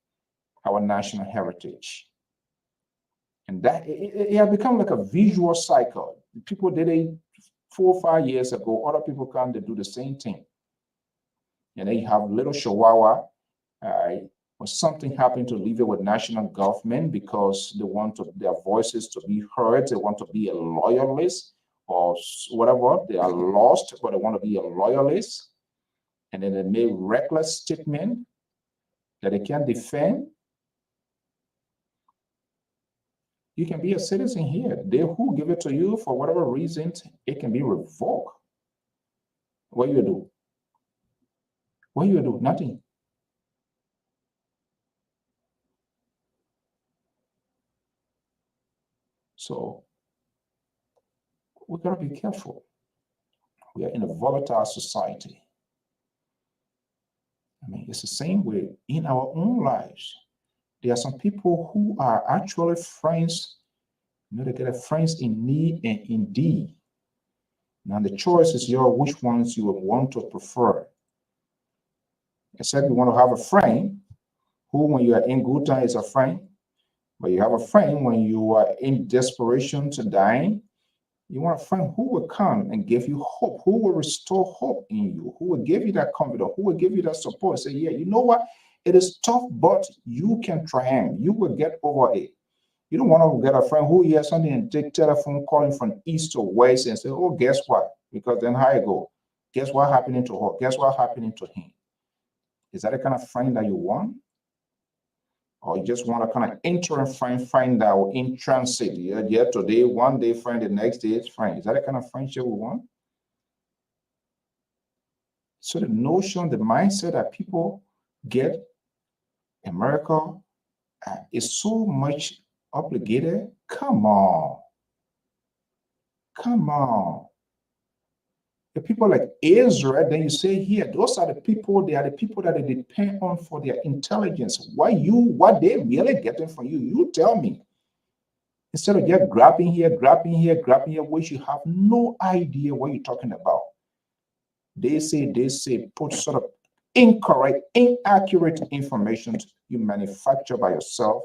our national heritage. And that it had become like a visual cycle. People did it 4 or 5 years ago, other people come to do the same thing. And then you have little Chihuahua, when something happened to leave it with national government because they want their voices to be heard, they want to be a loyalist or whatever, they are lost, but they want to be a loyalist. And then they make reckless statement that they can't defend. You can be a citizen here. They who give it to you for whatever reason, it can be revoked. What you do? What you do? Nothing. So we gotta be careful. We are in a volatile society. I mean, it's the same way in our own lives. There are some people who are actually friends, they get friends in need and in deed. Now the choice is yours, which ones you would want to prefer. Except you want to have a friend who, when you are in good time, is a friend, but you have a friend when you are in desperation to die. You want a friend who will come and give you hope, who will restore hope in you, who will give you that confidence, who will give you that support. Say, yeah, you know what? It is tough, but you can triumph. You will get over it. You don't want to get a friend who hears something and take telephone calling from east to west and say, oh, guess what? Because then how it go? Guess what happening to her? Guess what happening to him? Is that the kind of friend that you want? or you just want to kind of enter and find out in transit. Yeah, today, one day friend, the next day it's friend. Is that the kind of friendship we want? So the notion, the mindset that people get in America is so much obligated. Come on. Come on. The people like Israel, then you say here, those are the people, they are the people that they depend on for their intelligence. What they really getting from you? You tell me. Instead of just grabbing here, which you have no idea what you're talking about. They say, put sort of incorrect, inaccurate information you manufacture by yourself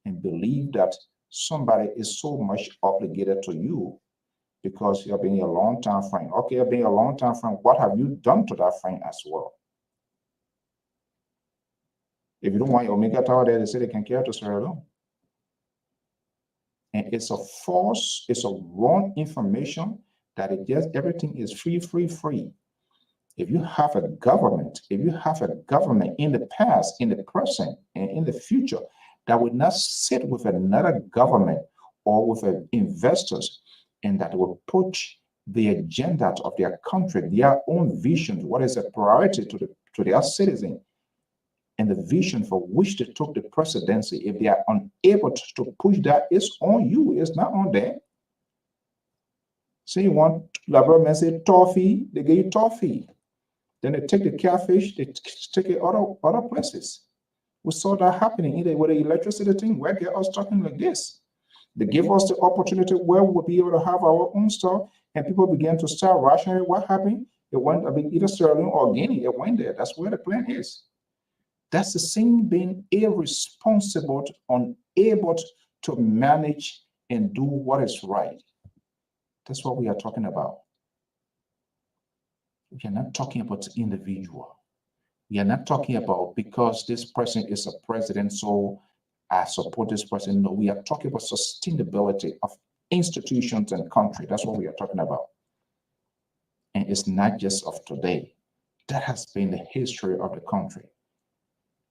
and believe that somebody is so much obligated to you because you're being a long-time friend. Okay, you're being a long-time friend. What have you done to that friend as well? If you don't want your Omega Tower there, they say they can carry to Sierra Leone. And it's a false, it's a wrong information that it just everything is free. If you have a government, in the past, in the present, and in the future that would not sit with another government or with investors and that will push the agenda of their country, their own vision, what is a priority to their citizens, and the vision for which they took the presidency, if they are unable to push that, it's on you, it's not on them. Say you want Labrador say toffee, they give you toffee. Then they take the catfish, they take it other places. We saw that happening either with the electricity thing, where get us talking like this. They give us the opportunity where we'll be able to have our own stuff, and people began to start rationing. What happened? It went, either Sierra Leone or Guinea, it went there. That's where the plan is. That's the same being irresponsible, unable to manage and do what is right. That's what we are talking about. We are not talking about the individual. We are not talking about because this person is a president, so I support this person. No, we are talking about sustainability of institutions and country. That's what we are talking about. And it's not just of today. That has been the history of the country.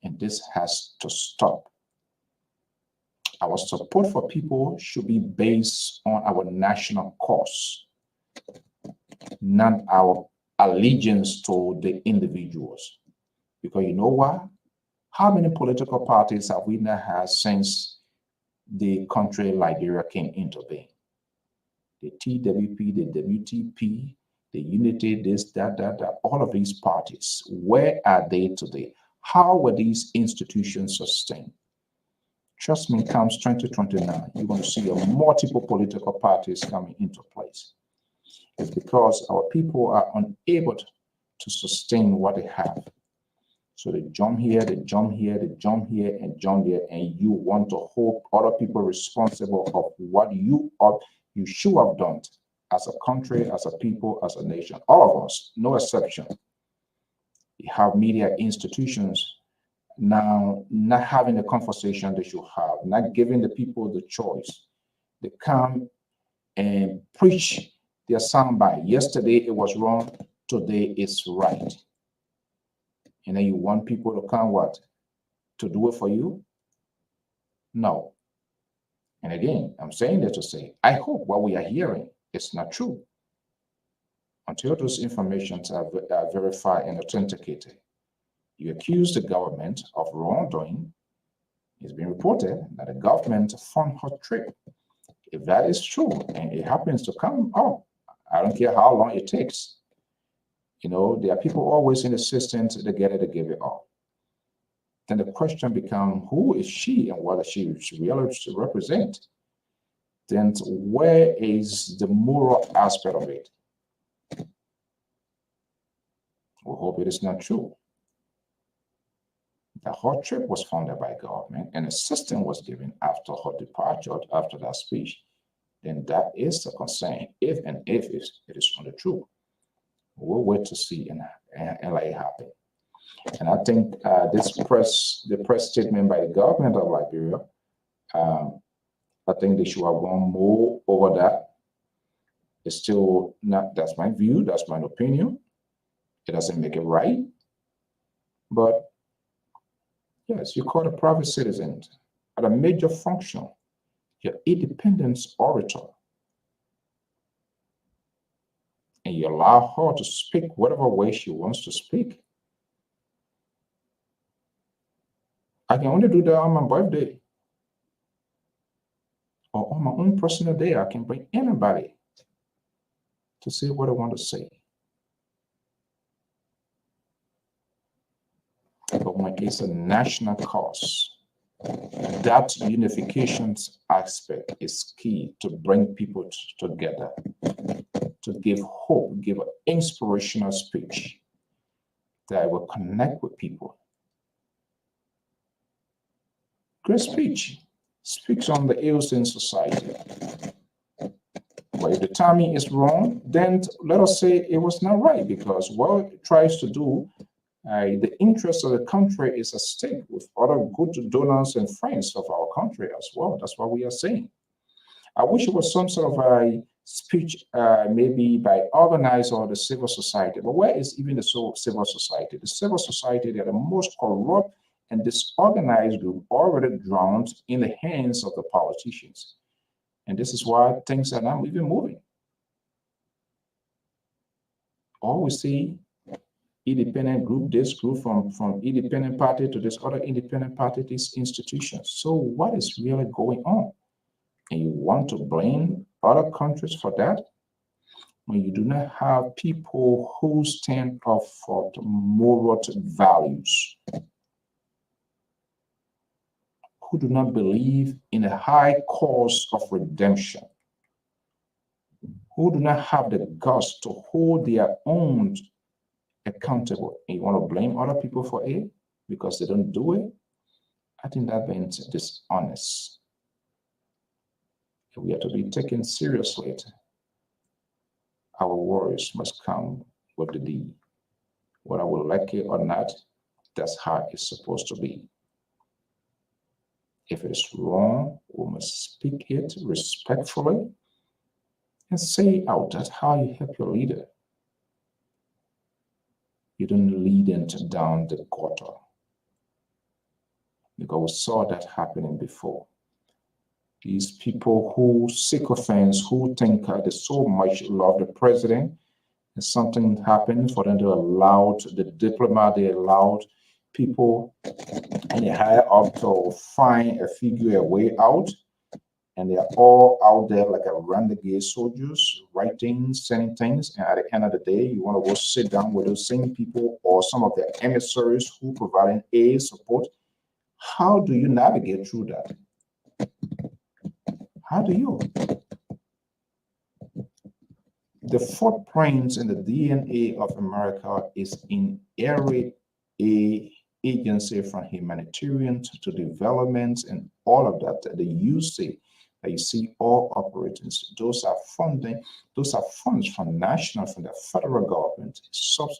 And this has to stop. Our support for people should be based on our national cause, not our allegiance to the individuals. Because you know what? How many political parties have we not had since the country Liberia came into being? The TWP, the WTP, the Unity, this, that, all of these parties, where are they today? How were these institutions sustained? Trust me, comes 2029, you're going to see multiple political parties coming into place. It's because our people are unable to sustain what they have. So they jump here, they jump here, they jump here, and jump there, and you want to hold other people responsible of what you should have done as a country, as a people, as a nation. All of us, no exception. You have media institutions now not having the conversation they should have, not giving the people the choice. They come and preach their soundbite. Yesterday it was wrong, today it's right. And then you want people to come what? To do it for you? No. And again, I'm saying that to say, I hope what we are hearing is not true. Until those informations are verified and authenticated, you accuse the government of wrongdoing. It's been reported that the government funded her trip. If that is true, and it happens to come up, I don't care how long it takes. You know, there are people always in the system to get it to give it up. Then the question becomes, who is she and what does she really represent? Then where is the moral aspect of it? We hope it is not true. The whole trip was funded by government and a system was given after her departure, after that speech. Then that is the concern, if it is not true. We'll wait to see and let it happen. And I think the press statement by the government of Liberia, I think they should have gone more over that. It's still not, that's my view, that's my opinion. It doesn't make it right. But Yes, you call a private citizen at a major function, your independence orator, and you allow her to speak whatever way she wants to speak. I can only do that on my birthday or on my own personal day. I can bring anybody to say what I want to say. But when it's a national cause, that unification aspect is key to bring people together, to give hope, give an inspirational speech that will connect with people. Great speech speaks on the ills in society. But if the timing is wrong, then let us say it was not right, because what it tries to do, the interest of the country is at stake with other good donors and friends of our country as well. That's what we are saying. I wish it was some sort of a speech, maybe by organized or the civil society. But where is even the civil society? The civil society, they are the most corrupt and disorganized group, already drowned in the hands of the politicians. And this is why things are not even moving. All we see, independent group, this group from independent party to this other independent party, these institutions. So what is really going on? And you want to blame other countries for that when you do not have people who stand up for moral values, who do not believe in a high cause of redemption, who do not have the guts to hold their own accountable. And you want to blame other people for it because they don't do it? I think that means dishonest. We have to be taken seriously. Our words must come with the deed. Whether we like it or not, that's how it's supposed to be. If it is wrong, we must speak it respectfully and say it out. That's how you help your leader. You don't lead them down the gutter. Because we saw that happening before. These people who sycophants, who think they so much love the president, and something happened for them to allow the diplomat, they allowed people and they hire up to find a figure, a way out, and they're all out there like a renegade soldiers, writing, sending things, and at the end of the day, you want to go sit down with those same people or some of their emissaries who providing aid, support. How do you navigate through that? How do you? The footprints in the DNA of America is in every agency, from humanitarian to development and all of that. The UC that you see all operations, those are funding, those are funds from national, from the federal government,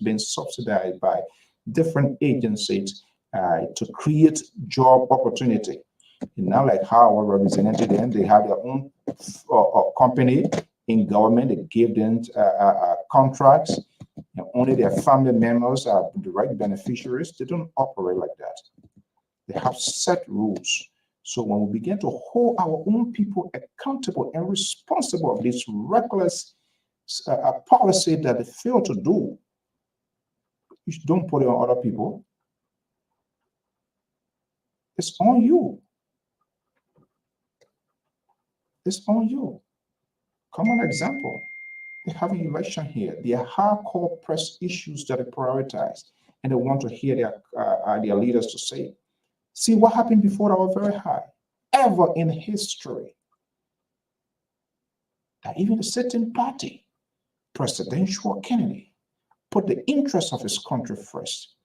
being subsidized by different agencies to create job opportunity. Not like how our representative them, they have their own company in government, they give them contracts, and only their family members are direct beneficiaries. They don't operate like that. They have set rules. So when we begin to hold our own people accountable and responsible of this reckless policy that they fail to do, you don't put it on other people. It's on you. It's on you. Common example, they have an election here. They are hardcore press issues that are prioritized, and they want to hear their leaders to say. See what happened before that was very high, ever in history. That even a certain party, presidential candidate, put the interests of his country first.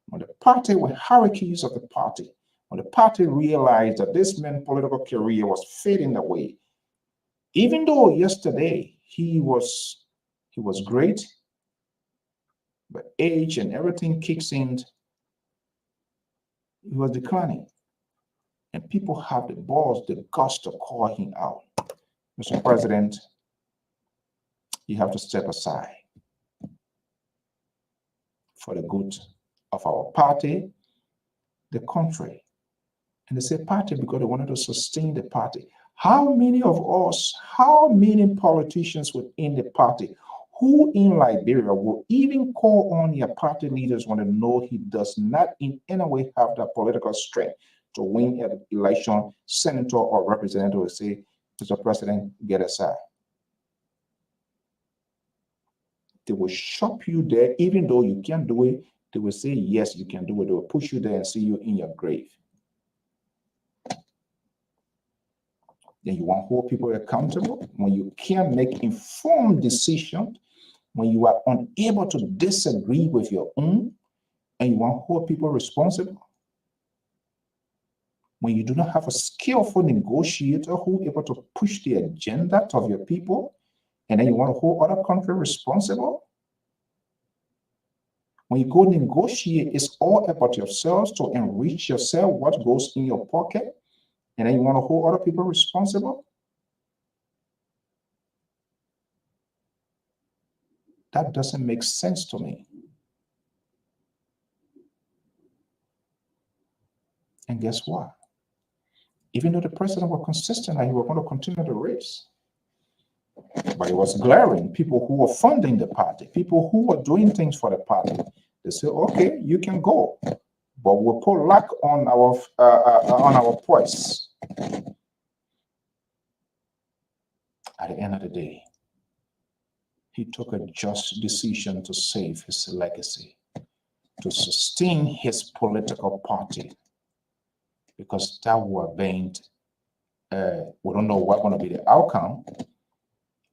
When the party, when hierarchies of the party, when the party realized that this man's political career was fading away, even though yesterday he was great, but age and everything kicks in, he was declining. And people have the balls, the guts to call him out. Mr. President, you have to step aside for the good of our party the country. And they say party because they wanted to sustain the party. How many of us, how many politicians within the party who in Liberia will even call on your party leaders when they know he does not in any way have that political strength to win an election, senator or representative will say, Mr. President, get aside. They will shop you there, even though you can't do it. They will say, yes, you can do it. They will push you there and see you in your grave. Then you want to hold people accountable when you can't make informed decisions, when you are unable to disagree with your own, and you want to hold people responsible. When you do not have a skillful negotiator who is able to push the agenda of your people, and then you want to hold other countries responsible. When you go negotiate, it's all about yourselves to enrich yourself, what goes in your pocket, and then you want to hold other people responsible. That doesn't make sense to me. And guess what? Even though the president was consistent that he was going to continue the race, but it was glaring. People who were funding the party, people who were doing things for the party, they say, okay, you can go, but we'll put lock on our price. At the end of the day, he took a just decision to save his legacy, to sustain his political party, because that would have been, we don't know what's going to be the outcome,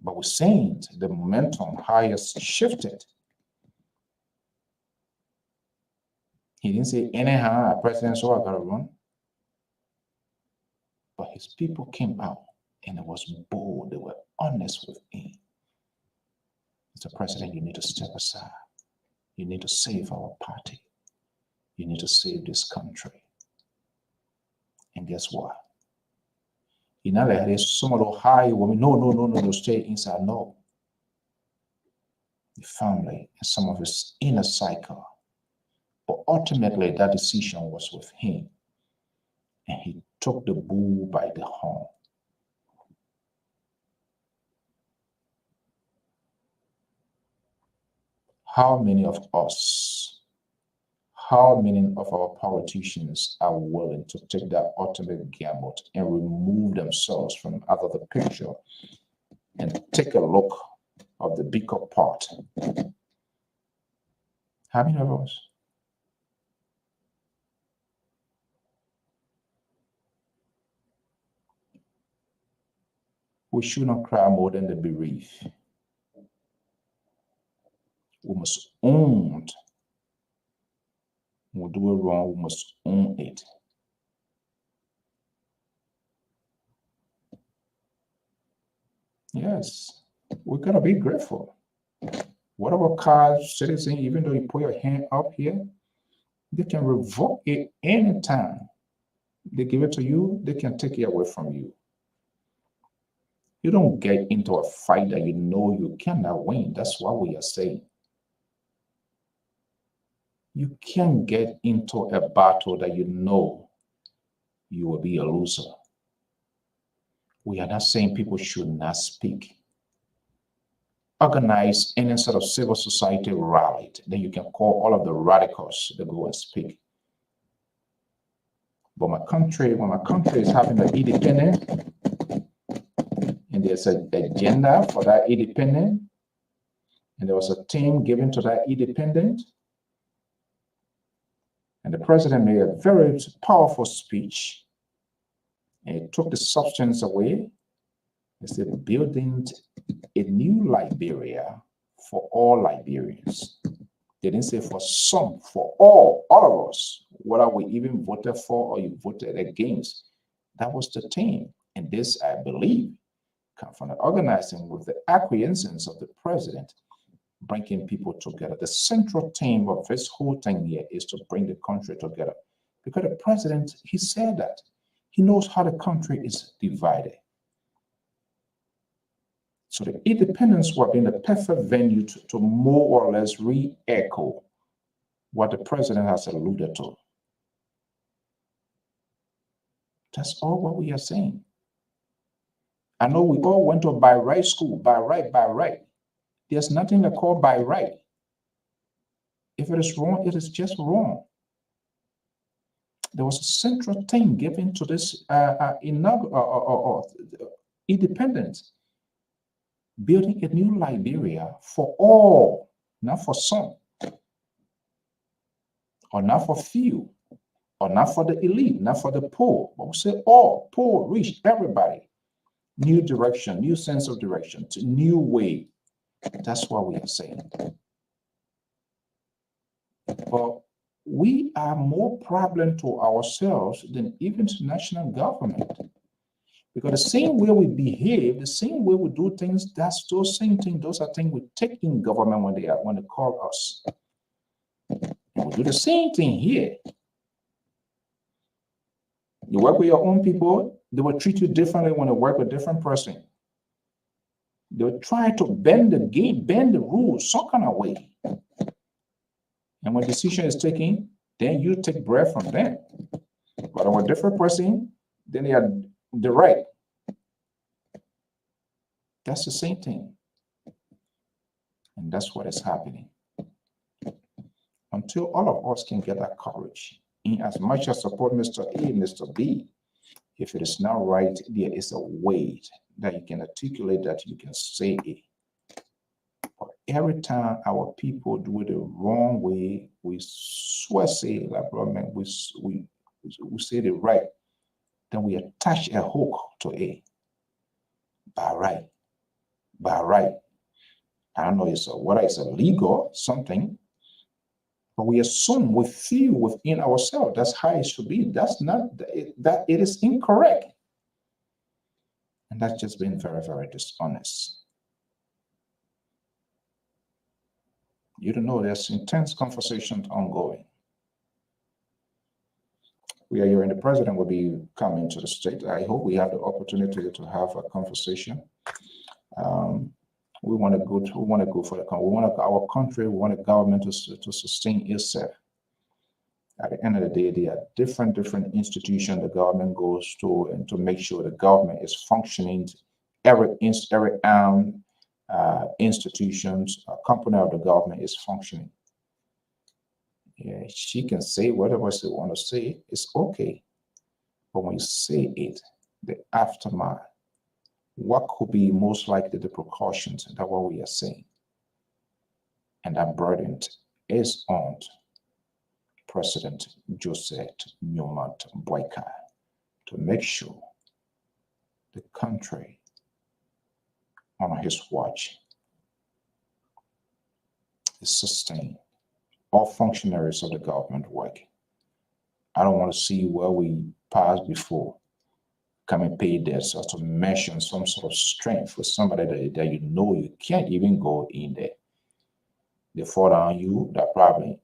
but we're seeing the momentum, how it has shifted. He didn't say, anyhow, President, so I got to run. But his people came out and it was bold. They were honest with him. Mr. President, you need to step aside. You need to save our party. You need to save this country. And guess what? You know, like there's some of the high women, no, stay inside. No. The family and some of his inner cycle. But ultimately, that decision was with him. And he took the bull by the horn. How many of us, how many of our politicians are willing to take that ultimate gamble and remove themselves from out of the picture and take a look of the bigger part? How many of us? We should not cry more than the bereaved. We must own it. When we do it wrong, we must own it. Yes, we gotta be grateful. Whatever card citizen, even though you put your hand up here, they can revoke it anytime. They give it to you, they can take it away from you. You don't get into a fight that you know you cannot win. That's what we are saying. You can't get into a battle that you know you will be a loser. We are not saying people should not speak. Organize any sort of civil society rally. Then you can call all of the radicals to go and speak. But my country, when my country is having an independence, and there's an agenda for that independence, and there was a team given to that independence, and the president made a very powerful speech, and it took the substance away. He said, building a new Liberia for all Liberians. They didn't say for some, for all of us, whether we even voted for or you voted against. That was the team. And this, I believe, come from the organizing with the acquiescence of the president, bringing people together. The central theme of this whole thing here is to bring the country together. Because the president, he said that. He knows how the country is divided. So the independence will be the perfect venue to more or less re-echo what the president has alluded to. That's all what we are saying. I know we all went to by right school, by right. There's nothing that called by right. If it is wrong, it is just wrong. There was a central thing given to this independence, building a new Liberia for all, not for some, or not for few, or not for the elite, not for the poor, but we say all, poor, rich, everybody. New direction, new sense of direction, to new way. That's what we are saying. But we are more problem to ourselves than even to national government. Because the same way we behave, the same way we do things, that's those same things, those are things we take in government when they call us. And we do the same thing here. You work with your own people, they will treat you differently when you work with a different person. They will try to bend the game, bend the rules some kind of way. And when decision is taken, then you take breath from them. But on a different person, then they are the right. That's the same thing. And that's what is happening. Until all of us can get that courage, in as much as support Mr. A, Mr. B, if it is not right, there is a way that you can articulate, that you can say it. But every time our people do it the wrong way, we swear say like man, we say the right, then we attach a hook to it. By right. I don't know whether it's illegal something, but we assume, we feel within ourselves that's how it should be. That's not that it is incorrect. And that's just been very, very dishonest. You don't know, there's intense conversations ongoing. We are hearing the president will be coming to the state. I hope we have the opportunity to have a conversation. We want to go for the country. We want our country, we want the government to sustain itself. At the end of the day, there are different institutions the government goes to, and to make sure the government is functioning. Every institutions, company of the government is functioning. Yeah, she can say whatever she want to say, it's okay. But when you say it, the aftermath, what could be most likely the precautions, that's what we are saying. And that burden is on President Joseph Newmont Boyka to make sure the country on his watch is sustained. All functionaries of the government work. I don't want to see where we passed before, come and pay debts, or to mention some sort of strength with somebody that you know you can't even go in there. They fall down you, that problem.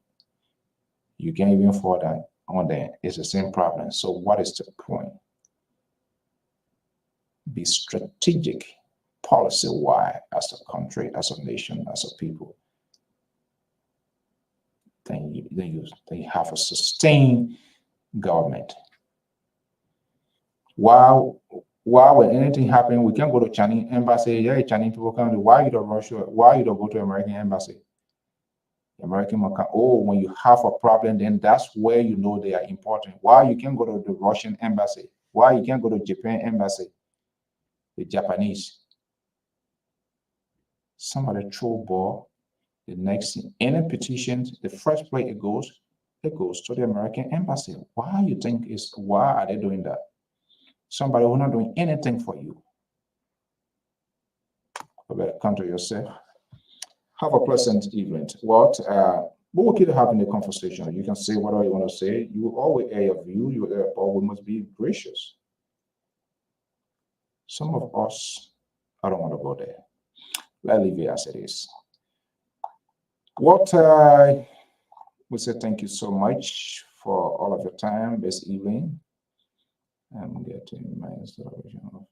You can't even fall down on them. It's the same problem. So what is the point? Be strategic, policy-wise, as a country, as a nation, as a people. Then you have a sustained government. While when anything happens, we can go to Chinese embassy. Yeah, Chinese people come. Why you don't Russia? Why you don't go to American embassy? American, when you have a problem, then that's where you know they are important. Why you can't go to the Russian embassy? Why you can't go to Japan embassy? The Japanese. Somebody throw ball. The next thing, any petitions, the first place it goes to the American embassy. Why you think why are they doing that? Somebody who's not doing anything for you. You better come to yourself. Have a pleasant evening. But we'll keep having a conversation. You can say whatever you want to say. You always air your view. But we must be gracious. Some of us, I don't want to go there. Let's leave it as it is. What we say, thank you so much for all of your time this evening. I'm getting my installation of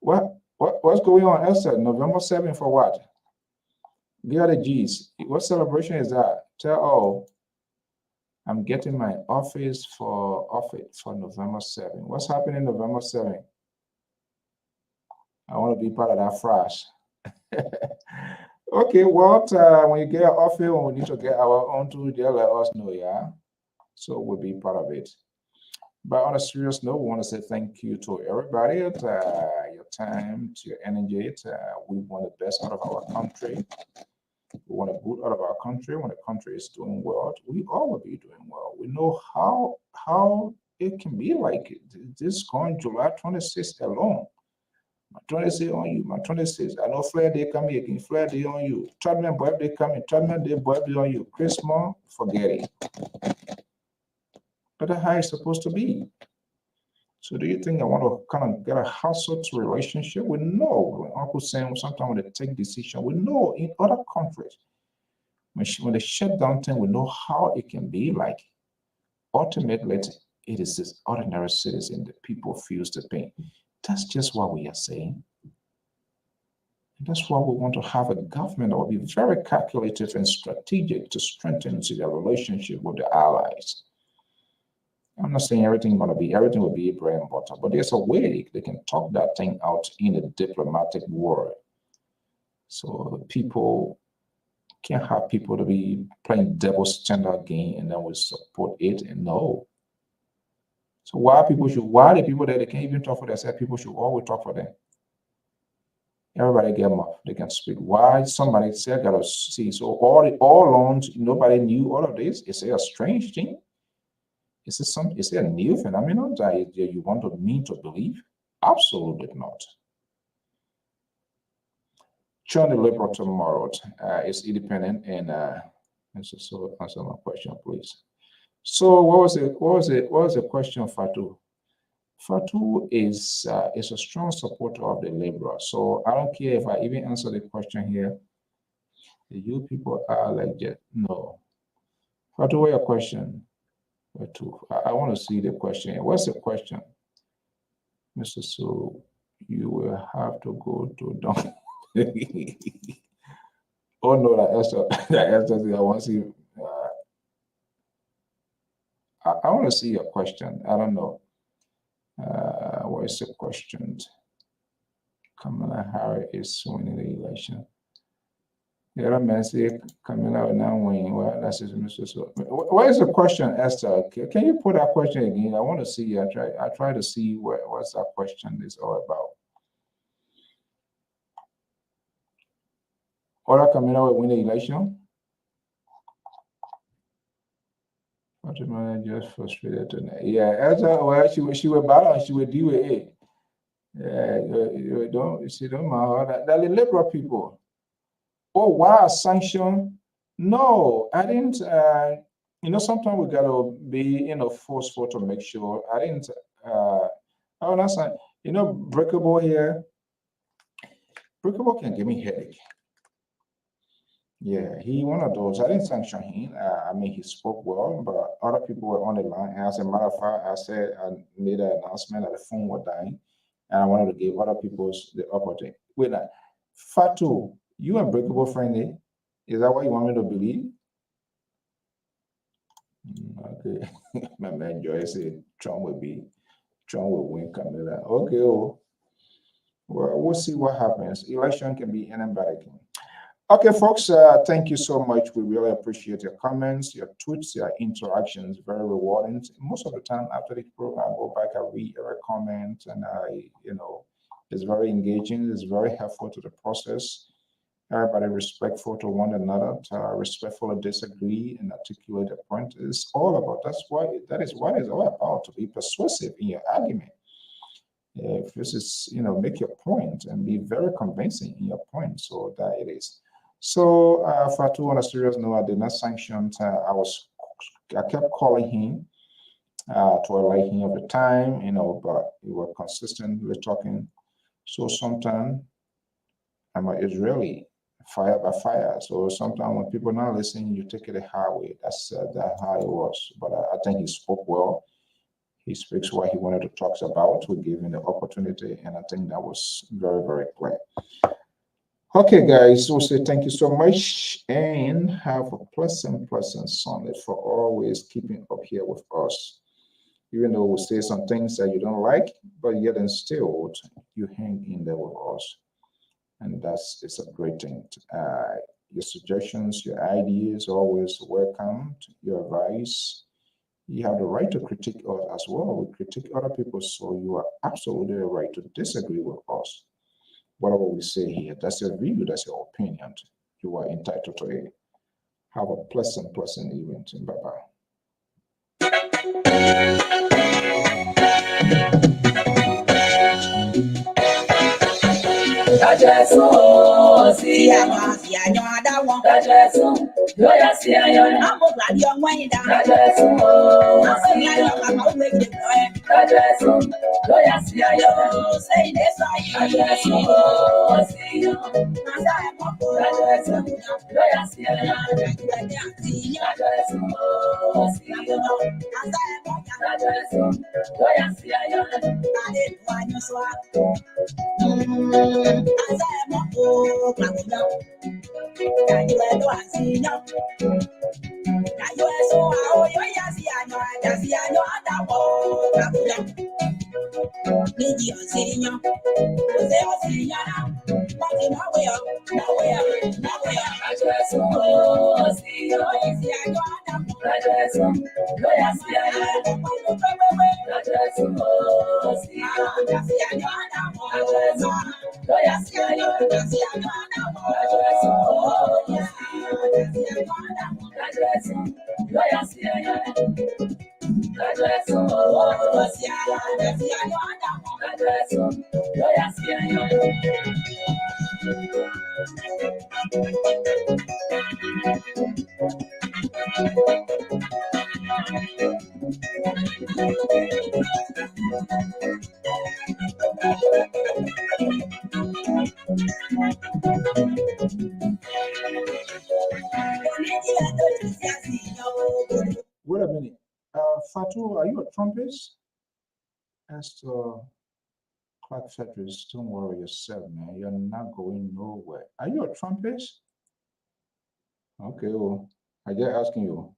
what's going on, Esther? November 7th for what? Give the G's. What celebration is that? Tell all. I'm getting my office for November 7. What's happening November 7? I want to be part of that flash. Okay, well, when you get an office, when we need to get our own tool, just let us know, yeah? So we'll be part of it. But on a serious note, we want to say thank you to everybody, your time, to your energy. We want the best out of our country. We want a good out of our country. When the country is doing well, we all will be doing well. We know how it can be like it. This going July 26th alone. My 26 on you, my 26. I know Flair Day coming again. Flair Day on you. Tournament birthday coming. Tournament Day birthday on you. Christmas, forget it. But that's how it's supposed to be. So do you think I want to kind of get a household relationship? We know when Uncle Sam sometimes when they take decision, we know in other countries when they shut down things, we know how it can be like. Ultimately, it is this ordinary citizen that people feels the pain. That's just what we are saying. And that's why we want to have a government that will be very calculated and strategic to strengthen their relationship with the allies. I'm not saying everything will be bread and butter, but there's a way they can talk that thing out in a diplomatic word. So people can't have people to be playing double standard game and then we support it and no. So why the people that they can't even talk for themselves, people should always talk for them. Everybody get mouth, they can speak. Why somebody said gotta see? So all along, nobody knew all of this. Is it a strange thing? Is it a new phenomenon that you want me to believe? Absolutely not. Join the Lpr tomorrow. It's independent and so answer my question, please. So what was the question, Fatu? Fatu is a strong supporter of the Lpr. So I don't care if I even answer the question here. You people are like that. No. Fatu, what's your question? I want to see the question. What's the question? Mr. So you will have to go to down. Oh no, I want to see. I want to see your question. I don't know. What is the question? Kamala Harris is winning the election. The other man said Kamala will now win. Well, that's just Mr. So. What is the question, Esther? Can you put that question again? I want to see. I try to see what's that question is all about. Or Kamala will win the election? Fatima just frustrated tonight. Yeah, Esther. Well, she will balance. She will deal with it. Yeah, you don't mind that the liberal people. Oh, why a sanction? No, I didn't. Sometimes we gotta be, forceful to make sure. I didn't. Oh, that's not. Breakable here. Breakable can give me headache. Yeah, he one of those. I didn't sanction him. I mean, he spoke well, but other people were on the line. As a matter of fact, I made an announcement that the phone was dying, and I wanted to give other people the opportunity. Wait, Fatu, you unbreakable friendly? Is that what you want me to believe? Okay, my man Joy said Trump will win Canada. Okay, well, we'll see what happens. Election can be anybody. Okay, folks, thank you so much. We really appreciate your comments, your tweets, your interactions, very rewarding. Most of the time after the program, I go back, I read every comment, and it's very engaging, it's very helpful to the process. Everybody respectful to one another, respectful to disagree and articulate a point. It's all about, that is what it's all about, to be persuasive in your argument. If this is, make your point and be very convincing in your point, so that it is. So, Fatu, on a serious note, I did not sanction. I kept calling him to alert him of the time, but we were consistently talking. So sometimes I'm an Israeli, fire by fire. So sometimes when people are not listening, you take it a hard way. That's how it was. But I think he spoke well. He speaks what he wanted to talk about. We gave him the opportunity, and I think that was very, very clear. Okay, guys, we'll say thank you so much and have a pleasant Sunday for always keeping up here with us. Even though we say some things that you don't like, but yet and still you hang in there with us. And it's a great thing. Your suggestions, your ideas, always welcome. Your advice. You have the right to critique us as well. We critique other people, so you are absolutely right to disagree with us. Whatever we say here, that's your view, that's your opinion. You are entitled to it. Have a pleasant evening. Bye-bye. Wait a minute. Fatu, are you a trumpist? Asked Clark Fetridge, don't worry yourself, man. You're not going nowhere. Are you a trumpist? Okay, well, I just asking you.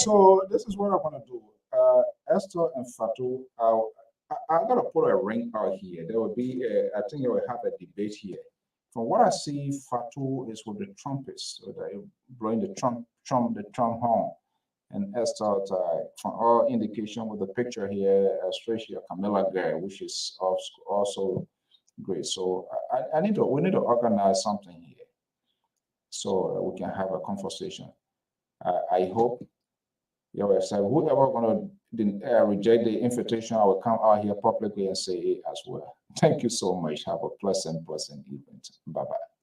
So this is what I want to do. Esther and Fatu, I'm gonna put a ring out here. There will be, I think they will have a debate here. From what I see, Fatu is with the trumpets, so they're blowing the trump horn. And Esther, from all indication with the picture here, especially a Camilla guy, which is also great. So we need to organize something here so we can have a conversation. I hope whoever gonna reject the invitation, I will come out here publicly and say it as well. Thank you so much. Have a pleasant evening. Bye-bye.